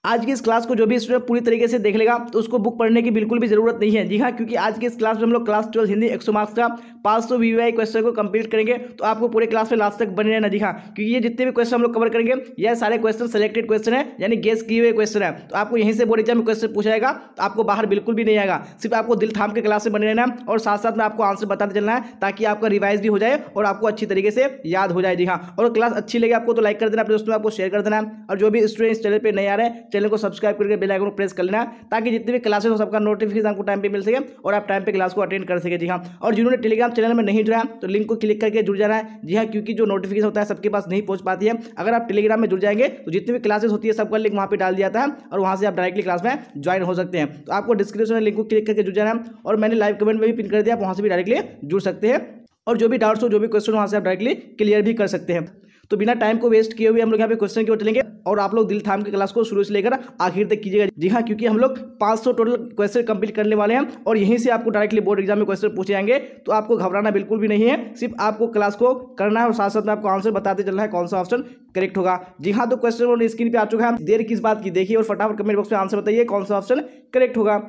आज की इस क्लास को जो भी स्टूडेंट पूरी तरीके से देख लेगा तो उसको बुक पढ़ने की बिल्कुल भी जरूरत नहीं है। जी हाँ, क्योंकि आज की इस क्लास में हम लोग क्लास 12 हिंदी 100 मार्क्स का 500 वीवीआई क्वेश्चन को कंप्लीट करेंगे। तो आपको पूरे क्लास में लास्ट तक बने रहना। जी हाँ, क्योंकि ये जितने भी क्वेश्चन हम लोग कवर करेंगे यह सारे क्वेश्चन सिलेक्टेड क्वेश्चन है, यानी गेस किए हुए क्वेश्चन है। तो आपको यहीं से बोर्ड एग्जाम में क्वेश्चन पूछा जाएगा, तो आपको बाहर बिल्कुल भी नहीं आएगा। सिर्फ आपको दिल थाम के क्लास में बने रहना है और साथ साथ में आपको आंसर बताते चलना है, ताकि आपका रिवाइज भी हो जाए और आपको अच्छी तरीके से याद हो जाए। जी हाँ, और क्लास अच्छी लगे आपको तो लाइक कर देना, अपने दोस्तों में आपको शेयर कर देना। और जो भी स्टूडेंट इस चैनल पर नहीं आ रहे हैं, चैनल को सब्सक्राइब करके बेल आइकन को प्रेस कर लेना, ताकि जितनी भी क्लासेस हो सबका नोटिफिकेशन आपको टाइम पे मिल सके और आप टाइम पे क्लास को अटेंड कर सके। जी हाँ, और जिन्होंने टेलीग्राम चैनल में नहीं जुड़ा तो लिंक को क्लिक करके जुड़ जाना है। जी हाँ, क्योंकि जो नोटिफिकेशन होता है सबके पास नहीं पहुंच पाती है। अगर आप टेलीग्राम में जुड़ जाएंगे तो जितनी भी क्लासेस होती है सबका लिंक वहां पे डाल दिया जाता है और वहां से आप डायरेक्टली क्लास में ज्वाइन हो सकते हैं। तो आपको डिस्क्रिप्शन में लिंक को क्लिक करके जुड़ जाना है और मैंने लाइव कमेंट में भी पिन कर दिया, आप वहां से भी डायरेक्टली जुड़ सकते हैं और जो भी डाउट्स हो, जो भी क्वेश्चन वहां से आप डायरेक्टली क्लियर भी कर सकते हैं। तो बिना टाइम को वेस्ट किए हुए हम लोग यहाँ पे क्वेश्चन की ओर चलेंगे और आप लोग दिल थाम के क्लास को शुरू से लेकर आखिर तक कीजिएगा। जी हाँ, क्योंकि हम लोग 500 टोटल क्वेश्चन कंप्लीट करने वाले हैं और यहीं से आपको डायरेक्टली बोर्ड एग्जाम में क्वेश्चन पूछे जाएंगे। तो आपको घबराना बिल्कुल भी नहीं है, सिर्फ आपको क्लास को करना है और साथ साथ में आपको आंसर बताते चलना है कौन सा ऑप्शन करेक्ट होगा। जी हाँ, तो क्वेश्चन स्क्रीन पे आ चुका है, देर किस बात की देखिए और फटाफट कमेंट बॉक्स में आंसर बताइए कौन सा ऑप्शन करेक्ट होगा।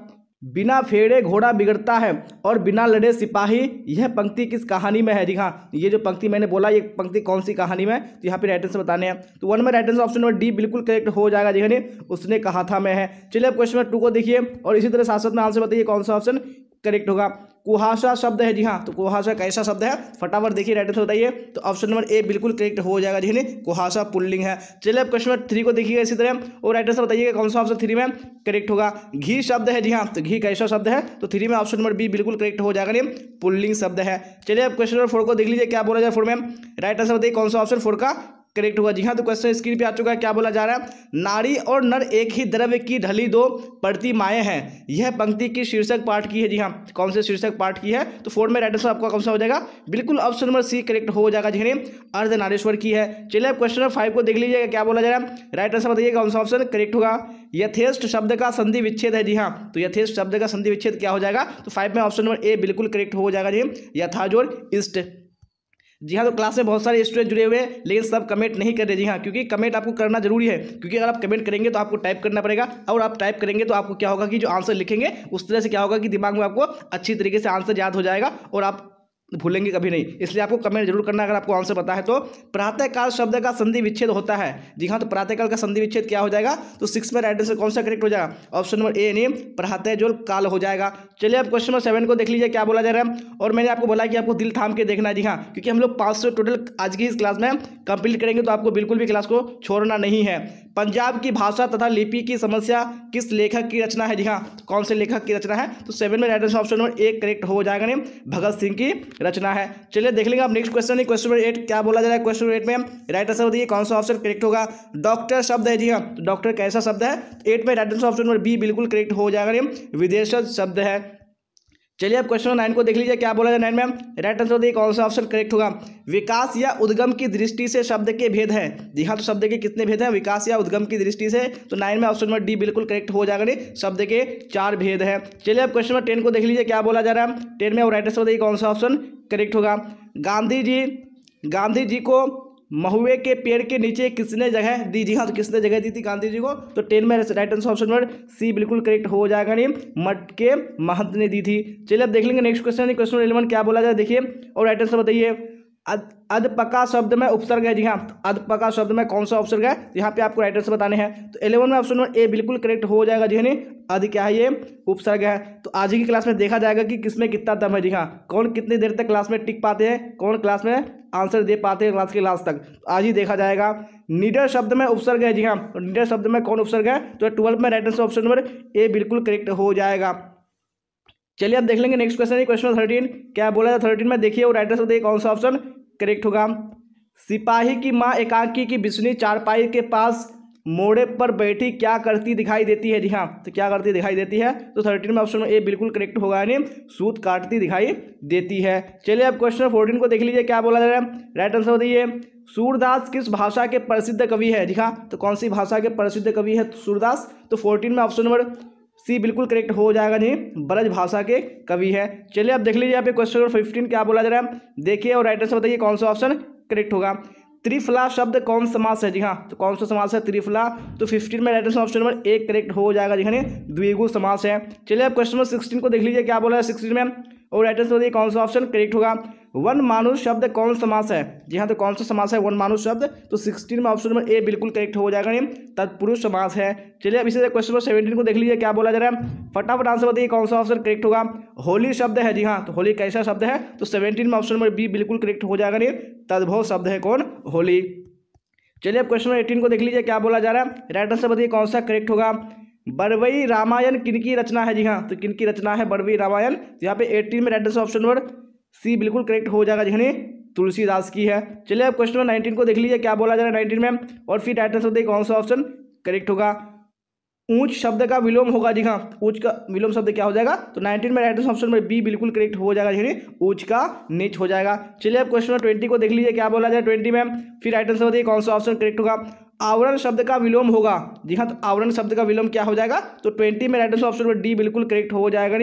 बिना फेरे घोड़ा बिगड़ता है और बिना लड़े सिपाही, यह पंक्ति किस कहानी में है। जी हाँ, ये जो पंक्ति मैंने बोला ये पंक्ति कौन सी कहानी में है, तो यहाँ पे राइट आंसर बताने हैं। तो वन में right answer option number D बिल्कुल करेक्ट हो जाएगा। जी हाँ, उसने कहा था मैं है। चलिए अब क्वेश्चन नंबर 2 को देखिए और इसी तरह साथ साथ में आंसर बताइए कौन सा ऑप्शन करेक्ट होगा। कुहासा शब्द है। जी हाँ, तो कुहासा कैसा शब्द है, फटाफट देखिए राइट आंसर बताइए। तो ऑप्शन नंबर ए बिल्कुल करेक्ट हो जाएगा। जी कुहासा पुल्लिंग है। चलिए अब क्वेश्चन नंबर 3 को देखिएगा इसी तरह और राइट आंसर बताइए कौन सा ऑप्शन 3 में करेक्ट होगा। घी शब्द है। जी हाँ, तो घी कैसा शब्द है, तो 3 में ऑप्शन नंबर बी बिल्कुल करेक्ट हो जाएगा, पुल्लिंग शब्द है। चलिए अब क्वेश्चन नंबर 4 को देख लीजिए क्या बोला जाए 4 में। राइट आंसर बताइए कौन सा ऑप्शन 4 का करेक्ट होगा। जी हाँ, तो क्वेश्चन स्क्रीन पे आ चुका है, क्या बोला जा रहा है। नारी और नर एक ही द्रव्य की ढली दो प्रतिमाएं हैं, यह पंक्ति की शीर्षक पाठ की है। जी हाँ, कौन से शीर्षक पाठ की है, तो 4 में राइट आंसर आपका कौन सा हो जाएगा, बिल्कुल ऑप्शन नंबर सी करेक्ट हो जाएगा। जी अर्धनारीश्वर की है। चलिए अब क्वेश्चन नंबर 5 को देख लीजिएगा क्या बोला जा रहा है। राइट आंसर बताइए कौन सा ऑप्शन करेक्ट होगा। यथेष्ट शब्द का संधि विच्छेद है। जी हाँ, तो यथेष्ट शब्द का संधि विच्छेद क्या हो जाएगा, तो 5 में ऑप्शन नंबर ए बिल्कुल करेक्ट हो जाएगा। जी यथाजोड़ इष्ट। जी हाँ, तो क्लास में बहुत सारे स्टूडेंट जुड़े हुए हैं लेकिन सब कमेंट नहीं कर रहे। जी हाँ, क्योंकि कमेंट आपको करना जरूरी है, क्योंकि अगर आप कमेंट करेंगे तो आपको टाइप करना पड़ेगा और आप टाइप करेंगे तो आपको क्या होगा कि जो आंसर लिखेंगे उस तरह से क्या होगा कि दिमाग में आपको अच्छी तरीके से आंसर याद हो जाएगा और आप भूलेंगे कभी नहीं। इसलिए आपको कमेंट जरूर करना अगर आपको आंसर पता है तो। प्रातःकाल शब्द का संधि विच्छेद होता है। जी हाँ, तो प्रातःकाल का संधि विच्छेद क्या हो जाएगा, तो 6 में राइट आंसर कौन सा करेक्ट हो जाएगा, ऑप्शन नंबर ए यानी प्रातःजोल काल हो जाएगा। चलिए अब क्वेश्चन नंबर 7 को देख लीजिए क्या बोला जा रहा है और मैंने आपको बोला कि आपको दिल थाम के देखना है। जी हाँ, क्योंकि हम लोग 500 टोटल आज की इस क्लास में कंप्लीट करेंगे, तो आपको बिल्कुल भी क्लास को छोड़ना नहीं है। पंजाब की भाषा तथा लिपि की समस्या किस लेखक की रचना है। जी हाँ, तो कौन से लेखक की रचना है, तो 7 में right answer option number A correct हो जाएगा, भगत सिंह की रचना है। चलिए देख लेंगे आप नेक्स्ट क्वेश्चन, क्वेश्चन नंबर 8 क्या बोला जा रहा है। क्वेश्चन नंबर 8 में राइट आंसर बताइए कौन सा ऑप्शन करेक्ट होगा। डॉक्टर शब्द है। जी हाँ, तो डॉक्टर कैसा शब्द है, 8 में right answer option number B बिल्कुल करेक्ट हो जाएगा, विदेशज शब्द है। चलिए अब क्वेश्चन 9 को देख लीजिए क्या बोला जाए 9 में। राइट आंसर बताइए कौन सा ऑप्शन करेक्ट होगा। विकास या उद्गम की दृष्टि से शब्द के भेद हैं। जी हाँ, तो शब्द के कितने भेद हैं, विकास या उद्गम की दृष्टि से, तो 9 में ऑप्शन नंबर डी बिल्कुल करेक्ट हो जाएगा, शब्द के 4 भेद हैं। चलिए अब क्वेश्चन नंबर 10 को देख लीजिए क्या बोला जा रहा है। 10 में राइट आंसर बताइए कौन सा ऑप्शन करेक्ट होगा। गांधी जी को महुए के पेड़ के नीचे किसने जगह दी। जी हाँ, तो किसने जगह दी थी गांधी जी को, तो 10 में right answer option number C बिल्कुल करेक्ट हो जाएगा, मठ के महंत ने दी थी। चलिए अब देख लेंगे नेक्स्ट क्वेश्चन, क्वेश्चन 11 क्या बोला जाए देखिए और राइट आंसर बताइए। अधपका शब्द में उपसर्ग है। जी हाँ, अधपका शब्द में कौन सा उपसर्ग है, यहाँ पे आपको राइट आंसर बताने हैं। तो 11 में ऑप्शन नंबर ए बिल्कुल करेक्ट हो जाएगा। जी हाँ, अध क्या है, ये उपसर्ग है। तो आज की क्लास में देखा जाएगा कि किसमें कितना दम है। जी हाँ, कौन कितनी देर तक क्लास में टिक पाते हैं, कौन क्लास में आंसर दे पाते हैं क्लास के लास्ट तक, तो आज ही देखा जाएगा। निडर शब्द में उपसर्ग है। जी हाँ, तो निडर शब्द में कौन उपसर्ग है, तो 12 में right answer option number A बिल्कुल करेक्ट हो जाएगा। चलिए अब देख लेंगे नेक्स्ट क्वेश्चन, क्वेश्चन 13 क्या बोला था 13 में देखिए और राइट आंसर बताइए कौन सा ऑप्शन करेक्ट होगा। सिपाही की मां एकांकी की बिस्नी चारपाई के पास मोड़े पर बैठी क्या करती दिखाई देती है। जी हाँ, तो क्या करती दिखाई देती है, तो 13 में ऑप्शन ए बिल्कुल करेक्ट होगा, यानी सूत काटती दिखाई देती है। चलिए अब क्वेश्चन 14 को देख लीजिए क्या बोला जा रहा है। राइट आंसर बताइए। सूरदास किस भाषा के प्रसिद्ध कवि है। जी हाँ, तो कौन सी भाषा के प्रसिद्ध कवि है सूरदास, तो 14 में ऑप्शन नंबर सी बिल्कुल करेक्ट हो जाएगा, नहीं ब्रज भाषा के कवि है। चलिए अब देख लीजिए यहाँ पे क्वेश्चन नंबर 15 क्या बोला जा रहा है देखिए और राइट आंसर बताइए कौन सा ऑप्शन करेक्ट होगा। त्रिफला शब्द कौन समास है? जी हाँ, तो कौन सा समास है? त्रिफला। तो 15 में right answer option number A correct हो जाएगा जी हाँ, द्विगु समास है। चलिए अब क्वेश्चन नंबर 16 को देख लीजिए क्या बोला है 16 में, और राइट आंसर बताइए कौन सा ऑप्शन करेक्ट होगा। वन मानुष शब्द कौन समास है? जी हाँ, तो कौन सा समास है वन मानुष शब्द? तो 16 में ऑप्शन नंबर ए बिल्कुल करेक्ट हो जाएगा, तत्पुरुष समास है। चलिए अब इसी क्वेश्चन नंबर 17 को देख लीजिए क्या बोला जा रहा है, फटाफट आंसर बताइए कौन सा ऑप्शन करेक्ट होगा। होली शब्द है, जी हाँ, तो होली कैसा शब्द है? तो 17 में ऑप्शन नंबर बी बिल्कुल करेक्ट हो जाएगा, तद्भव शब्द है कौन? होली। चलिए अब क्वेश्चन नंबर 18 को देख लीजिए क्या बोला जा रहा है, राइट आंसर बताइए कौन सा करेक्ट होगा। बरवई रामायण किनकी रचना है? जी हाँ, तो किनकी रचना है बरवई रामायण? तो यहाँ पे 18 में right answer option number C बिल्कुल करेक्ट हो जाएगा जी हाँ, तुलसीदास की है। चलिए अब क्वेश्चन नंबर 19 को देख लीजिए क्या बोला जा रहा है 19 में, और फिर राइट आंसर बताइए कौन सा ऑप्शन करेक्ट होगा। ऊंच शब्द का विलोम होगा, जी हाँ, ऊंच का विलोम शब्द क्या हो जाएगा? तो 19 में right answer option number B बिल्कुल करेक्ट हो जाएगा जी, ऊंच का नीच हो जाएगा। चलिए अब क्वेश्चन नंबर 20 को देख लीजिए क्या बोला जाए 20 में, फिर राइट आंसर बताइए कौन सा ऑप्शन करेक्ट होगा। आवरण शब्द का विलोम होगा, जी हाँ, तो आवरण शब्द का विलोम क्या हो जाएगा? तो 20 में right answer option number D बिल्कुल करेक्ट हो जाएगा,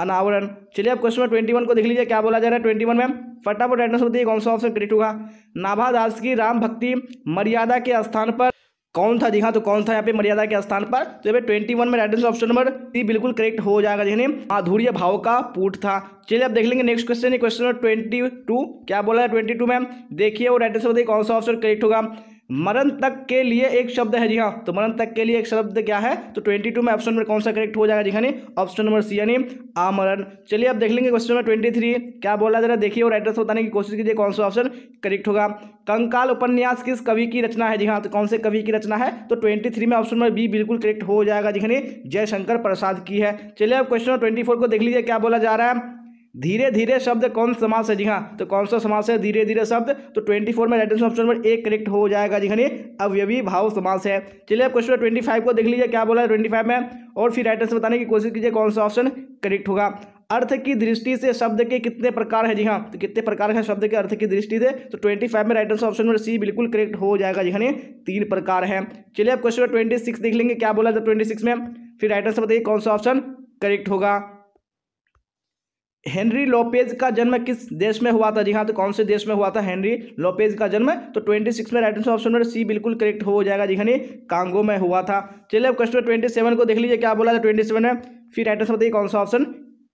अनावरण। चलिए अब क्वेश्चन नंबर 21 को देख लीजिए क्या बोला जा रहा है 21 में, फटाफट राइट आंसर बताइए कौन सा ऑप्शन करेक्ट होगा। नाभादास की राम भक्ति मर्यादा के स्थान पर कौन था? जी हाँ, तो कौन था यहाँ पे मर्यादा के स्थान पर? तो यहाँ पे 21 में right answer option number C बिल्कुल करेक्ट हो जाएगा, जी माधुर्य भाव का पूट था। चलिए अब देख लेंगे नेक्स्ट क्वेश्चन, क्वेश्चन नंबर 22 क्या बोला है 22 में, देखिए और राइट आंसर बताइए कौन सा ऑप्शन करेक्ट होगा। मरण तक के लिए एक शब्द है, जी हाँ, तो मरण तक के लिए एक शब्द क्या है? तो 22 में ऑप्शन नंबर कौन सा करेक्ट हो जाएगा? जी हाँ, ऑप्शन नंबर सी यानी आमरण। चलिए अब देख लेंगे क्वेश्चन नंबर 23 क्या बोला जरा देखिए और राइट आंसर बताने की कोशिश कीजिए कौन सा ऑप्शन करेक्ट होगा। कंकाल उपन्यास किस कवि की रचना है? जी हाँ, तो कौन से कवि की रचना है? तो 23 में ऑप्शन नंबर बी बिल्कुल करेक्ट हो जाएगा, जी हाँ, जयशंकर प्रसाद की है। चलिए अब क्वेश्चन नंबर 24 को देख लीजिए क्या बोला जा रहा है, धीरे धीरे शब्द कौन समास है? जी हाँ, तो कौन सा समास है धीरे धीरे शब्द? तो 24 में right answer option number A correct हो जाएगा, जी हाँ, अवयवी भाव समास है। चलिए अब क्वेश्चन 25 को देख लीजिए क्या बोला है 25 में, और फिर राइट आंसर बताने की कोशिश कीजिए कौन सा ऑप्शन करेक्ट होगा। अर्थ की दृष्टि से शब्द के कितने प्रकार है? जी हाँ, तो कितने प्रकार है शब्द के अर्थ की दृष्टि से? तो 25 में right answer option number C बिल्कुल करेक्ट हो जाएगा, जी हाँ, 3 प्रकार है। चलिए अब क्वेश्चन 26 देख लेंगे क्या बोला था 26 में, फिर राइट आंसर बताइए कौन सा ऑप्शन करेक्ट होगा। हेनरी लोपेज का जन्म किस देश में हुआ था? जी हाँ, तो कौन से देश में हुआ था हेनरी लोपेज का जन्म? तो 26 में right answer option number C बिल्कुल करेक्ट हो जाएगा, जी हाँ, कांगो में हुआ था। चलिए अब क्वेश्चन 27 को देख लीजिए क्या बोला था 27 में, फिर राइट आंसर बताइए कौन सा ऑप्शन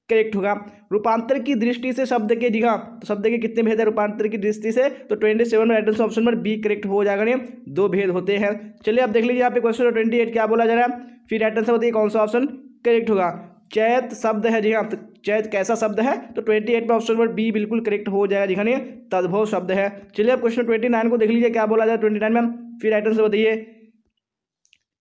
करेक्ट होगा। रूपांतर की दृष्टि से शब्द के, जी हाँ, तो शब्द के कितने भेद है रूपांतर की दृष्टि से? तो 27 में right answer option number B correct हो जाएगा, 2 भेद होते हैं। चलिए अब देख लीजिए यहाँ पे क्वेश्चन 28 क्या बोला जा रहा है, फिर राइट आंसर बताइए कौन सा ऑप्शन करेक्ट होगा। चैत शब्द है, जी हाँ, तो चैत कैसा शब्द है? तो 28 में ऑप्शन नंबर बी बिल्कुल करेक्ट हो जाएगा, जी हाँ, तद्भव शब्द है। चलिए अब क्वेश्चन 29 को देख लीजिए क्या बोला जाए 29 में, फिर राइट आंसर बताइए।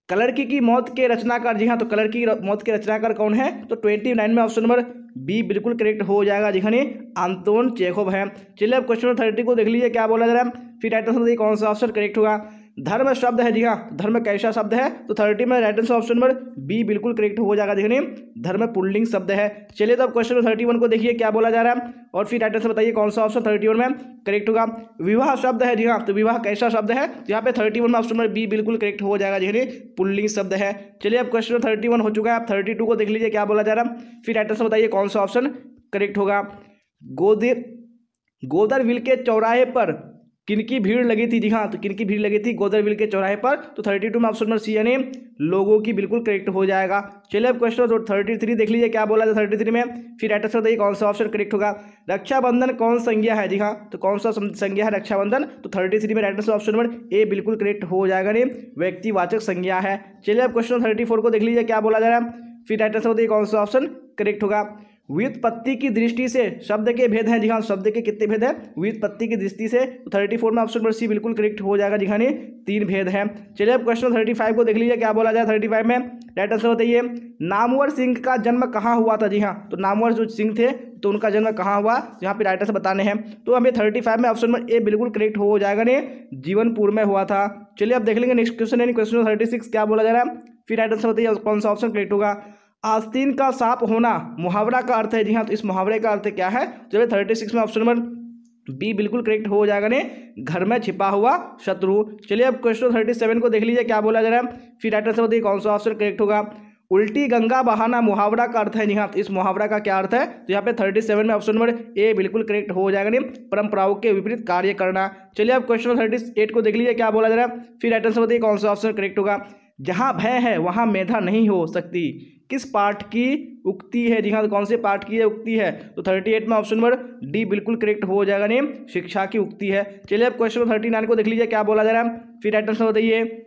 कलरकी की मौत के रचनाकार, जी हाँ, तो कलर की मौत के रचनाकार कौन है? तो 29 में ऑप्शन नंबर बी बिल्कुल करेक्ट हो जाएगा, जी हाँ, आंतोन चेखोव है। चलिए अब क्वेश्चन 30 को देख लीजिए क्या बोला जा रहा है, फिर राइट आंसर बताइए कौन सा ऑप्शन करेक्ट होगा। धर्म शब्द है, जी हाँ, धर्म कैसा शब्द है? तो 30 में right answer option number B बिल्कुल करेक्ट हो जाएगा, देखिए धर्म पुल्लिंग शब्द है। चलिए तो अब क्वेश्चन 31 को देखिए क्या बोला जा रहा है, और फिर राइट आंसर बताइए कौन सा ऑप्शन 31 में करेक्ट होगा। विवाह शब्द है, जी हाँ, तो विवाह कैसा शब्द है? तो यहाँ पे 31 में ऑप्शन नंबर बी बिल्कुल करेक्ट हो जाएगा, देखिए पुल्लिंग शब्द है। चलिए अब क्वेश्चन 31 हो चुका है, अब 32 को देख लीजिए क्या बोला जा रहा है, फिर राइट आंसर बताइए कौन सा ऑप्शन करेक्ट होगा। गोदरविल के चौराहे पर किनकी भीड़ लगी थी? जी हाँ, तो किनकी भीड़ लगी थी गोदरविल के चौराहे पर? तो 32 में ऑप्शन नंबर सी यानी लोगों की बिल्कुल करेक्ट हो जाएगा। चलिए अब क्वेश्चन 33 देख लीजिए क्या बोला था 33 में, फिर राइट आंसर बताइए कौन सा ऑप्शन करेक्ट होगा। रक्षाबंधन कौन संज्ञा है? जी हाँ, तो कौन सा संज्ञा है रक्षाबंधन? तो 33 में right answer option number A बिल्कुल करेक्ट हो जाएगा, नहीं व्यक्तिवाचक संज्ञा है। चलिए अब क्वेश्चन 34 को देख लीजिए क्या बोला जा रहा है, फिर राइट आंसर बताइए कौन सा ऑप्शन करेक्ट होगा। व्युत्पत्ति की दृष्टि से शब्द के भेद हैं, जी हाँ, शब्द के कितने भेद हैं व्युत्पत्ति की दृष्टि से? तो 34 में ऑप्शन नंबर सी बिल्कुल करेक्ट हो जाएगा, जी हाँ, 3 भेद हैं। चलिए अब क्वेश्चन 35 को देख लीजिए क्या बोला जाए 35 में, राइट आंसर बताइए। नामवर सिंह का जन्म कहाँ हुआ था? जी हाँ, तो नामवर जो सिंह थे तो उनका जन्म कहाँ हुआ, यहाँ पे राइट आंसर बताने हैं। तो हमें 35 में ऑप्शन नंबर ए बिल्कुल करेक्ट हो जाएगा, ने जीवनपुर में हुआ था। चलिए अब देख लेंगे नेक्स्ट क्वेश्चन यानी क्वेश्चन 36 क्या बोला जा रहा है, फिर राइट आंसर बताइए कौन सा ऑप्शन करेक्ट होगा। आस्तीन का सांप होना मुहावरा का अर्थ है, जी हाँ, तो इस मुहावरे का अर्थ क्या है? जो 36 में ऑप्शन नंबर बी बिल्कुल करेक्ट हो जाएगा, ने घर में छिपा हुआ शत्रु। चलिए अब क्वेश्चन 37 को देख लीजिए क्या बोला जा रहा है, फिर राइट आंसर बताइए कौन सा ऑप्शन करेक्ट होगा। उल्टी गंगा बहाना मुहावरा का अर्थ है। जी हाँ, तो इस मुहावरा का क्या अर्थ है? तो यहाँ पे 37 में ऑप्शन नंबर ए बिल्कुल करेक्ट हो जाएगा। नहीं, परंपराओं के विपरीत कार्य करना। चलिए अब क्वेश्चन 38 को देख लीजिए क्या बोला जा रहा है, फिर राइट आंसर बताइए कौन सा ऑप्शन करेक्ट होगा। जहाँ भय है वहाँ मेधा नहीं हो सकती, किस पाठ की उक्ति है? जी हाँ, तो कौन से पाठ की उक्ति है? तो 38 में ऑप्शन नंबर डी बिल्कुल करेक्ट हो जाएगा। नहीं, शिक्षा की उक्ति है। चलिए अब क्वेश्चन 39 को देख लीजिए क्या बोला जा रहा है, फिर राइट आंसर बताइए।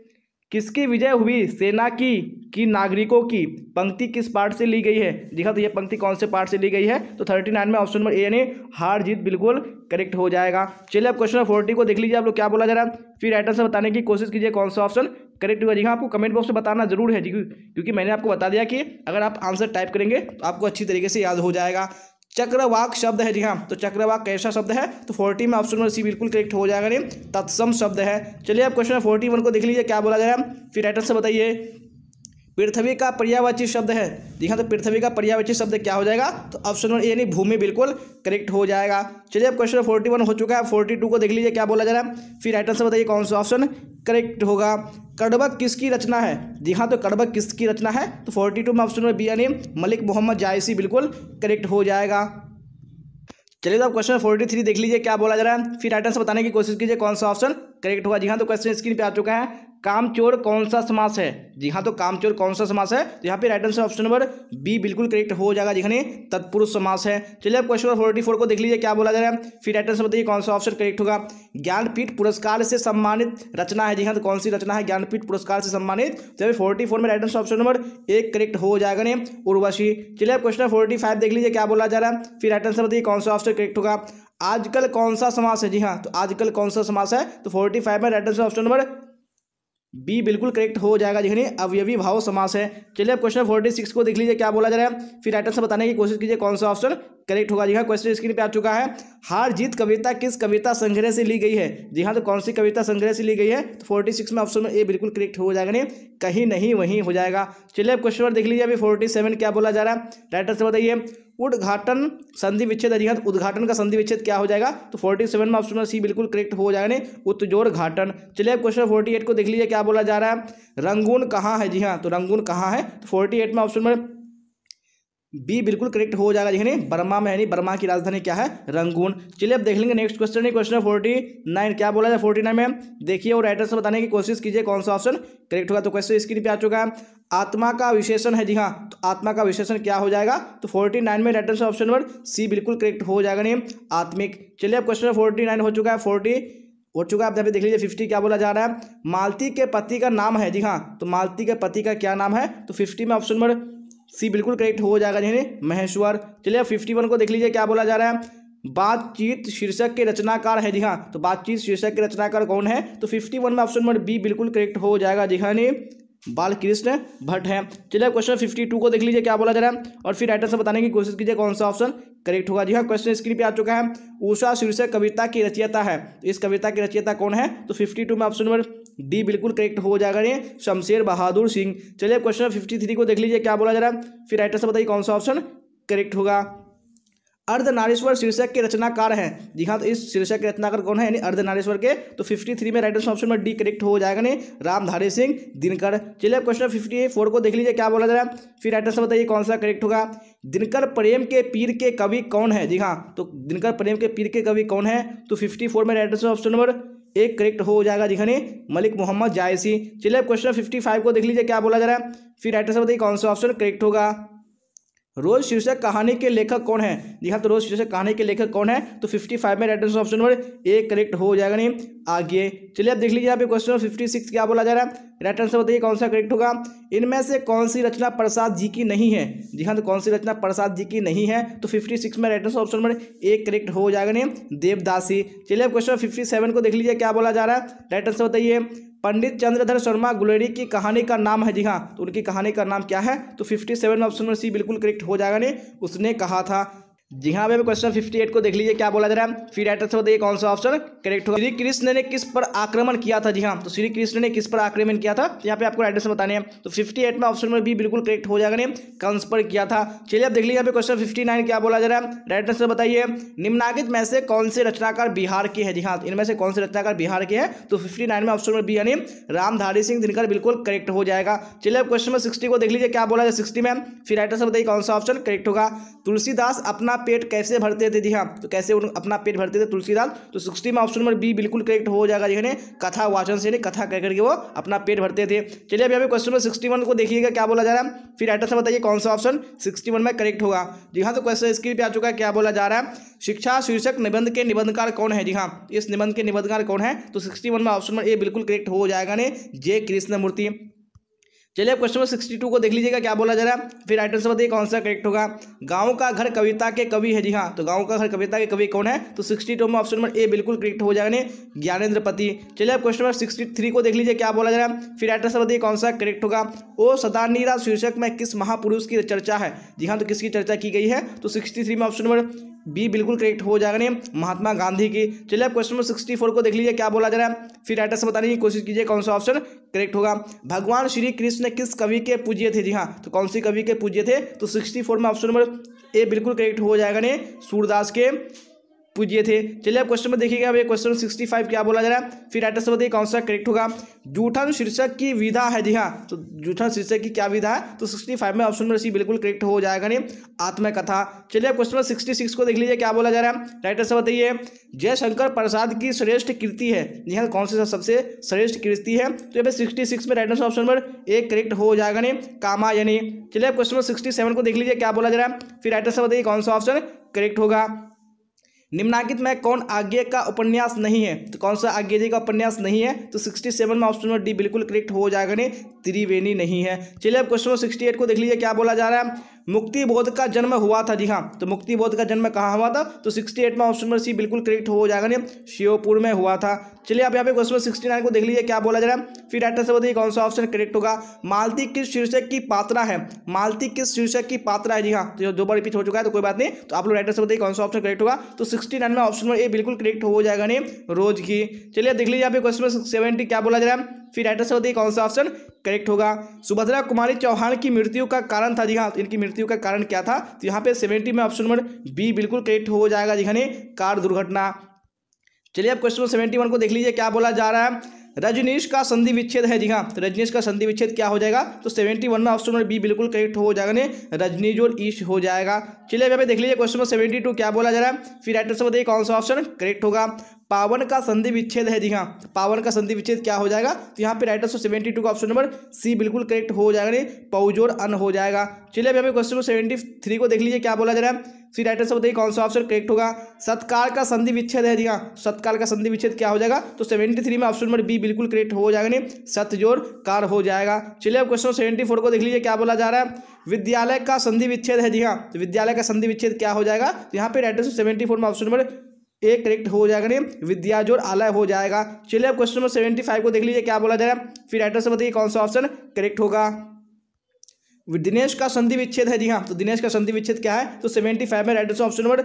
किसकी विजय हुई, सेना की नागरिकों की? पंक्ति किस पाठ से ली गई है? जी हाँ, तो ये पंक्ति कौन से पाठ से ली गई है? तो 39 में ऑप्शन नंबर ए यानी हार जीत बिल्कुल करेक्ट हो जाएगा। चलिए अब क्वेश्चन 40 को देख लीजिए आप लोग क्या बोला जा रहा है, फिर राइट आंसर बताने की कोशिश कीजिए कौन सा ऑप्शन करेक्ट होगा। जी हाँ, आपको कमेंट बॉक्स में बताना जरूर है जी, क्योंकि मैंने आपको बता दिया कि अगर आप आंसर टाइप करेंगे तो आपको अच्छी तरीके से याद हो जाएगा। चक्रवाक शब्द है। जी हाँ, तो चक्रवाक कैसा शब्द है? तो 40 में ऑप्शन नंबर सी बिल्कुल करेक्ट हो जाएगा। नहीं, तत्सम शब्द है। चलिए अब क्वेश्चन 41 को देख लीजिए क्या बोला जा रहा है, फिर राइट आंसर बताइए। पृथ्वी का पर्यायवाची शब्द है। जी हाँ, तो पृथ्वी का पर्यायवाची शब्द क्या हो जाएगा? तो ऑप्शन नंबर ए यानी भूमि बिल्कुल करेक्ट हो जाएगा। चलिए अब क्वेश्चन 41 हो चुका है, 42 को देख लीजिए क्या बोला जा रहा है, फिर राइट आंसर बताइए कौन सा ऑप्शन करेक्ट होगा। कड़बक किसकी रचना है? जी हाँ, तो कड़बक किसकी रचना है? तो 42 में ऑप्शन नंबर बी यानी मलिक मोहम्मद जायसी बिल्कुल करेक्ट हो जाएगा। चलिए तो अब क्वेश्चन 43 देख लीजिए क्या बोला जा रहा है, फिर राइट आंसर बताने की कोशिश कीजिए कौन सा ऑप्शन करेक्ट होगा। जी हाँ, तो क्वेश्चन स्क्रीन पे आ चुका है, कामचोर कौन सा समास है? जी हाँ, तो कामचोर कौन सा समास है? तो यहाँ पे right answer option number B बिल्कुल करेक्ट हो जाएगा। जी हाँ, तत्पुरुष समास है। चलिए अब क्वेश्चन 44 को देख लीजिए क्या बोला जा रहा है, फिर राइट आंसर बताइए कौन सा ऑप्शन करेक्ट होगा। ज्ञानपीठ पुरस्कार से सम्मानित रचना है। जी हाँ, तो कौन सी रचना है ज्ञानपीठ पुरस्कार से सम्मानित? तो 44 में राइट आंसर ऑप्शन नंबर एक करेक्ट हो जाएगा। नहीं, उर्वशी। चलिए अब क्वेश्चन 45 देख लीजिए क्या बोला जा रहा है, फिर राइट आंसर बताइए कौन सा ऑप्शन करेक्ट होगा। आजकल कौन सा समास है? जी हाँ, तो आजकल कौन सा समास है? तो 45 में right answer option number B बिल्कुल करेक्ट हो जाएगा। जी अवयवी भाव समास है। चलिए अब क्वेश्चन 46 को देख लीजिए क्या बोला जा रहा है, फिर राइट आंसर बताने की कोशिश कीजिए कौन सा ऑप्शन करेक्ट होगा। जी हाँ, क्वेश्चन स्क्रीन पे आ चुका है, हार जीत कविता किस कविता संग्रह से ली गई है? जी हाँ, तो कौन सी कविता संग्रह से ली गई है? तो 46 में ऑप्शन में ए बिल्कुल करेक्ट हो जाएगा। नहीं, कहीं नहीं वहीं हो जाएगा। चलिए अब क्वेश्चन देख लीजिए अभी 47 क्या बोला जा रहा है, राइट आंसर बताइए। उद्घाटन संधि विच्छेद। जी हाँ, तो उद्घाटन का संधि विच्छेद क्या हो जाएगा? तो 47 में ऑप्शन सी बिल्कुल करेक्ट हो जाएगा। नहीं, उत्जोर घाटन। चलिए अब क्वेश्चन 48 को देख लीजिए क्या बोला जा रहा है, रंगून कहाँ है? जी हाँ, तो रंगून कहाँ है? तो 48 में ऑप्शन नंबर बी बिल्कुल करेक्ट हो जाएगा। जी बर्मा में, यानी बर्मा की राजधानी क्या है? रंगून। चलिए अब देख लेंगे नेक्स्ट क्वेश्चन है, क्वेश्चन 49 क्या बोला जाए 49 में देखिए और राइट आंसर बताने की कोशिश कीजिए कौन सा ऑप्शन करेक्ट होगा। तो क्वेश्चन स्क्रीन पे आ चुका है, आत्मा का विशेषण है। जी हाँ, तो आत्मा का विशेषण क्या हो जाएगा? तो 49 में right answer option number C बिल्कुल करेक्ट हो जाएगा। नहीं, आत्मिक। चलिए अब क्वेश्चन 49 हो चुका है, 40 हो चुका है। आप यहाँ पे देख लीजिए 50 क्या बोला जा रहा है, मालती के पति का नाम है। जी हाँ, तो मालती के पति का क्या नाम है? तो 50 में ऑप्शन नंबर सी बिल्कुल करेक्ट हो जाएगा। जी महेश्वर। चलिए अब 51 को देख लीजिए क्या बोला जा रहा है, बातचीत शीर्षक के रचनाकार है। जी हाँ, तो बातचीत शीर्षक के रचनाकार कौन है? तो 51 में ऑप्शन नंबर बी बिल्कुल करेक्ट हो जाएगा। जी हाँ, बालकृष्ण भट्ट है। चलिए क्वेश्चन 52 को देख लीजिए क्या बोला जा रहा है और फिर राइट आंसर बताने की कोशिश कीजिए कौन सा ऑप्शन करेक्ट होगा। जी हाँ, क्वेश्चन स्क्रीन पे आ चुका है, उषा शीर्षक कविता की रचयिता है। इस कविता की रचयिता कौन है? तो 52 में ऑप्शन नंबर डी बिल्कुल करेक्ट हो जाएगा। ये शमशेर बहादुर सिंह। चलिए क्वेश्चन 53 को देख लीजिए क्या बोला जा रहा है, फिर राइट आंसर बताइए कौन सा ऑप्शन करेक्ट होगा। अर्धनारीश्वर शीर्षक के रचनाकार हैं। जी हाँ, तो इस शीर्षक के रचनाकार कौन है? यानी अर्धनारीश्वर के। तो 53 में राइट आंसर ऑप्शन में डी करेक्ट हो जाएगा। नहीं, रामधारी सिंह दिनकर। चलिए क्वेश्चन 54 को देख लीजिए क्या बोला जा रहा है, फिर राइट आंसर बताइए कौन सा करेक्ट होगा। दिनकर प्रेम के पीर के कवि कौन है? जी हाँ, तो दिनकर प्रेम के पीर के कवि कौन है? तो 54 में राइट आंसर ऑप्शन नंबर एक करेक्ट हो जाएगा। जी हाँ, मलिक मोहम्मद जायसी। चलिए क्वेश्चन 55 को देख लीजिए क्या बोला जा रहा है, फिर राइट आंसर बताइए कौन सा ऑप्शन करेक्ट होगा। रोज शीर्षक कहानी के लेखक कौन है? जी हाँ, तो रोज शीर्षक कहानी के लेखक कौन है? तो 55 में right answer option number A correct हो जाएगा। नहीं, आगे चलिए अब देख लीजिए यहाँ पे क्वेश्चन 56 क्या बोला जा रहा है, राइट आंसर बताइए कौन सा करेक्ट होगा। इनमें से कौन सी रचना प्रसाद जी की नहीं है? जी हाँ, तो कौन सी रचना प्रसाद जी की नहीं है? तो 56 में right answer option number A correct हो जाएगा। नहीं, देवदासी। चलिए अब क्वेश्चन 57 को देख लीजिए क्या बोला जा रहा है, राइट आंसर बताइए। पंडित चंद्रधर शर्मा गुलेरी की कहानी का नाम है। जी हाँ, तो उनकी कहानी का नाम क्या है? तो 57 में ऑप्शन नंबर सी बिल्कुल करेक्ट हो जाएगा। नहीं, उसने कहा था। जी हाँ, अभी क्वेश्चन 58 को देख लीजिए क्या बोला जा रहा है। फिर राइट आंसर बताइए कौन सा ऑप्शन करेक्ट होगा। श्री कृष्ण ने किस पर आक्रमण किया था। जी हाँ, तो श्री कृष्ण ने किस पर आक्रमण किया था, तो यहाँ पे आपको राइट आंसर बताने हैं। तो 58 में ऑप्शन नंबर बी बिल्कुल करेक्ट हो जाएगा, नहीं कंस पर किया था। चलिए अब देख लीजिए यहाँ पे क्वेश्चन 59 क्या बोला जा रहा है। राइट आंसर बताइए निम्नलिखित में से कौन से रचनाकार बिहार के हैं। जी हाँ, इनमें से कौन से रचनाकार बिहार के हैं, तो 59 में ऑप्शन नंबर बी यानी रामधारी सिंह दिनकर बिल्कुल करेक्ट हो जाएगा। चलिए अब क्वेश्चन नंबर 60 को देख लीजिए क्या बोला जाए 60 में। फिर राइट आंसर बताइए कौन सा ऑप्शन करेक्ट होगा। तुलसीदास अपना पेट कैसे भरते थे। जी हाँ, तो कैसे अपना पेट भरते थे तुलसीदास, तो 60 में ऑप्शन नंबर बी बिल्कुल करेक्ट हो जाएगा। यानी कथा वाचन से कथा कह करके वो अपना पेट भरते थे। चलिए अभी क्वेश्चन नंबर 61 को देखिएगा क्या बोला जा रहा है। फिर राइट आंसर बताइए कौन सा ऑप्शन 61 में करेक्ट होगा। जी हाँ, तो क्वेश्चन स्क्रीन पे आ चुका है क्या बोला जा रहा है। शिक्षा शीर्षक निबंध के निबंधकार कौन है। जी हाँ, इस निबंध के निबंधकार कौन है, तो 61 में ऑप्शन नंबर ए बिल्कुल करेक्ट हो जाएगा ने जे कृष्णमूर्ति। चलिए अब क्वेश्चन नंबर 62 को देख लीजिएगा क्या बोला जा रहा है। फिर राइट आंसर बताइए कौन सा करेक्ट होगा। गांव का घर कविता के कवि है। जी हाँ, तो गांव का घर कविता के कवि कौन है, तो 62 में ऑप्शन नंबर ए बिल्कुल करेक्ट हो जाएगा ने ज्ञानेंद्र पति। चलिए अब क्वेश्चन नंबर 63 को देख लीजिए क्या बोला जा रहा है। फिर राइट आंसर बताइए कौन सा करेक्ट होगा। ओ सदानीरा शीर्षक में किस महापुरुष की चर्चा है। जी हाँ, तो किसकी चर्चा की गई है, तो 63 में ऑप्शन नंबर बी बिल्कुल करेक्ट हो जाएगा ने महात्मा गांधी की। चलिए अब क्वेश्चन नंबर 64 को देख लीजिए क्या बोला जा रहा है। फिर राइट आंसर बताने की कोशिश कीजिए कौन सा ऑप्शन करेक्ट होगा। भगवान श्री कृष्ण किस कवि के पूज्य थे। जी हाँ, तो कौन सी कवि के पूज्य थे, तो 64 में ऑप्शन नंबर ए बिल्कुल करेक्ट हो जाएगा ने सूरदास के पूज्य थे। चलिए अब क्वेश्चन में देखिएगा अब क्वेश्चन 65 क्या बोला जा रहा है। फिर राइट आंसर बताइए कौन सा करेक्ट होगा। जूठन शीर्षक की विधा है। जी हाँ, तो जूठन शीर्षक की क्या विधा है, तो 65 में ऑप्शन नंबर सी बिल्कुल करेक्ट हो जाएगा ने आत्मकथा। चलिए अब क्वेश्चन 66 को देख लीजिए क्या बोला जा रहा है। राइट आंसर बताइए जयशंकर प्रसाद की श्रेष्ठ कृति है। जी हाँ, कौन सी सबसे श्रेष्ठ कृति है, तो यहाँ पे 66 में right answer option number A correct हो जाएगा ने कामायनी। चलिए अब क्वेश्चन 67 को देख लीजिए क्या बोला जा रहा है। फिर राइट आंसर बताइए कौन सा ऑप्शन करेक्ट होगा। निम्नलिखित में कौन आज्ञे का उपन्यास नहीं है, तो कौन सा आज्ञे जी का उपन्यास नहीं है, तो 67 में ऑप्शन नंबर डी बिल्कुल करेक्ट हो जाएगा ने त्रिवेणी नहीं है। चलिए अब क्वेश्चन 68 को देख लीजिए क्या बोला जा रहा है। मुक्ति बोध का जन्म हुआ था। जी हाँ, तो मुक्ति बोध का जन्म कहाँ हुआ था, तो 68 में ऑप्शन नंबर सी बिल्कुल करेक्ट हो जाएगा ने श्योपुर में हुआ था। चलिए अब यहाँ पे क्वेश्चन 69 को देख लीजिए क्या बोला जा रहा है। फिर राइट आंसर बताइए कौन सा ऑप्शन करेक्ट होगा। मालती किस शीर्षक की पात्रा है। मालती किस शीर्षक की पात्रा है। जी हाँ, तो दो बार रिपीट हो चुका है तो कोई बात नहीं, तो आप लोग राइट आंसर बताइए कौन सा ऑप्शन करेक्ट होगा, तो 69 में ऑप्शन नंबर ए बिल्कुल करेक्ट हो जाएगा ने रोज की। चलिए देख लीजिए यहाँ पे क्वेश्चन 70 क्या बोला जा रहा है। फिर राइट आंसर बताइए कौन सा ऑप्शन करेक्ट होगा। सुभद्रा कुमारी चौहान की मृत्यु का कारण था। जी हाँ, तो इनकी मृत्यु का कारण क्या था, तो यहाँ पे 70 में ऑप्शन नंबर बी बिल्कुल करेक्ट हो जाएगा। जी हाँ, कार दुर्घटना। चलिए अब क्वेश्चन 71 को देख लीजिए क्या बोला जा रहा है। रजनीश का संधि विच्छेद है। जी हाँ, तो रजनीश का संधि विच्छेद क्या हो जाएगा, तो 71 में ऑप्शन नंबर बी बिल्कुल करेक्ट हो जाएगा ने रजनीश और ईश हो जाएगा। चलिए यहाँ पे देख लीजिए क्वेश्चन 72 क्या बोला जा रहा है। फिर राइट आंसर बताइए कौन सा ऑप्शन करेक्ट होगा। पावन का संधि विच्छेद है। जी हाँ, पावन का संधि विच्छेद क्या हो जाएगा, तो यहाँ पे राइट आंसर 72 का ऑप्शन नंबर सी बिल्कुल करेक्ट हो जाएगा ने पौजोर अन हो जाएगा। चलिए अब यहाँ पे क्वेश्चन 73 को देख लीजिए क्या बोला जा रहा है। फिर राइट आंसर बताइए कौन सा ऑप्शन करेक्ट होगा। सत्कार का संधि विच्छेद है। जी हाँ, सत्कार का संधि विच्छेद क्या हो जाएगा, तो 73 में ऑप्शन नंबर बी बिल्कुल करेक्ट हो जाएगा ने सतजोर कार हो जाएगा। चलिए अब क्वेश्चन 74 को देख लीजिए क्या बोला जा रहा है। विद्यालय का संधि विच्छेद है। जी हाँ, तो विद्यालय का संधि विच्छेद क्या हो जाएगा, तो यहाँ पे राइट आंसर 74 में ऑप्शन नंबर ए करेक्ट हो जाएगा ने विद्याजोर आलय हो जाएगा। चलिए अब क्वेश्चन नंबर 75 को देख लीजिए क्या बोला जा रहा है। फिर राइट आंसर बताइए कौन सा ऑप्शन करेक्ट होगा। दिनेश का संधि विच्छेद है। जी हाँ, तो दिनेश का संधि विच्छेद क्या है, तो 75 में right answer option number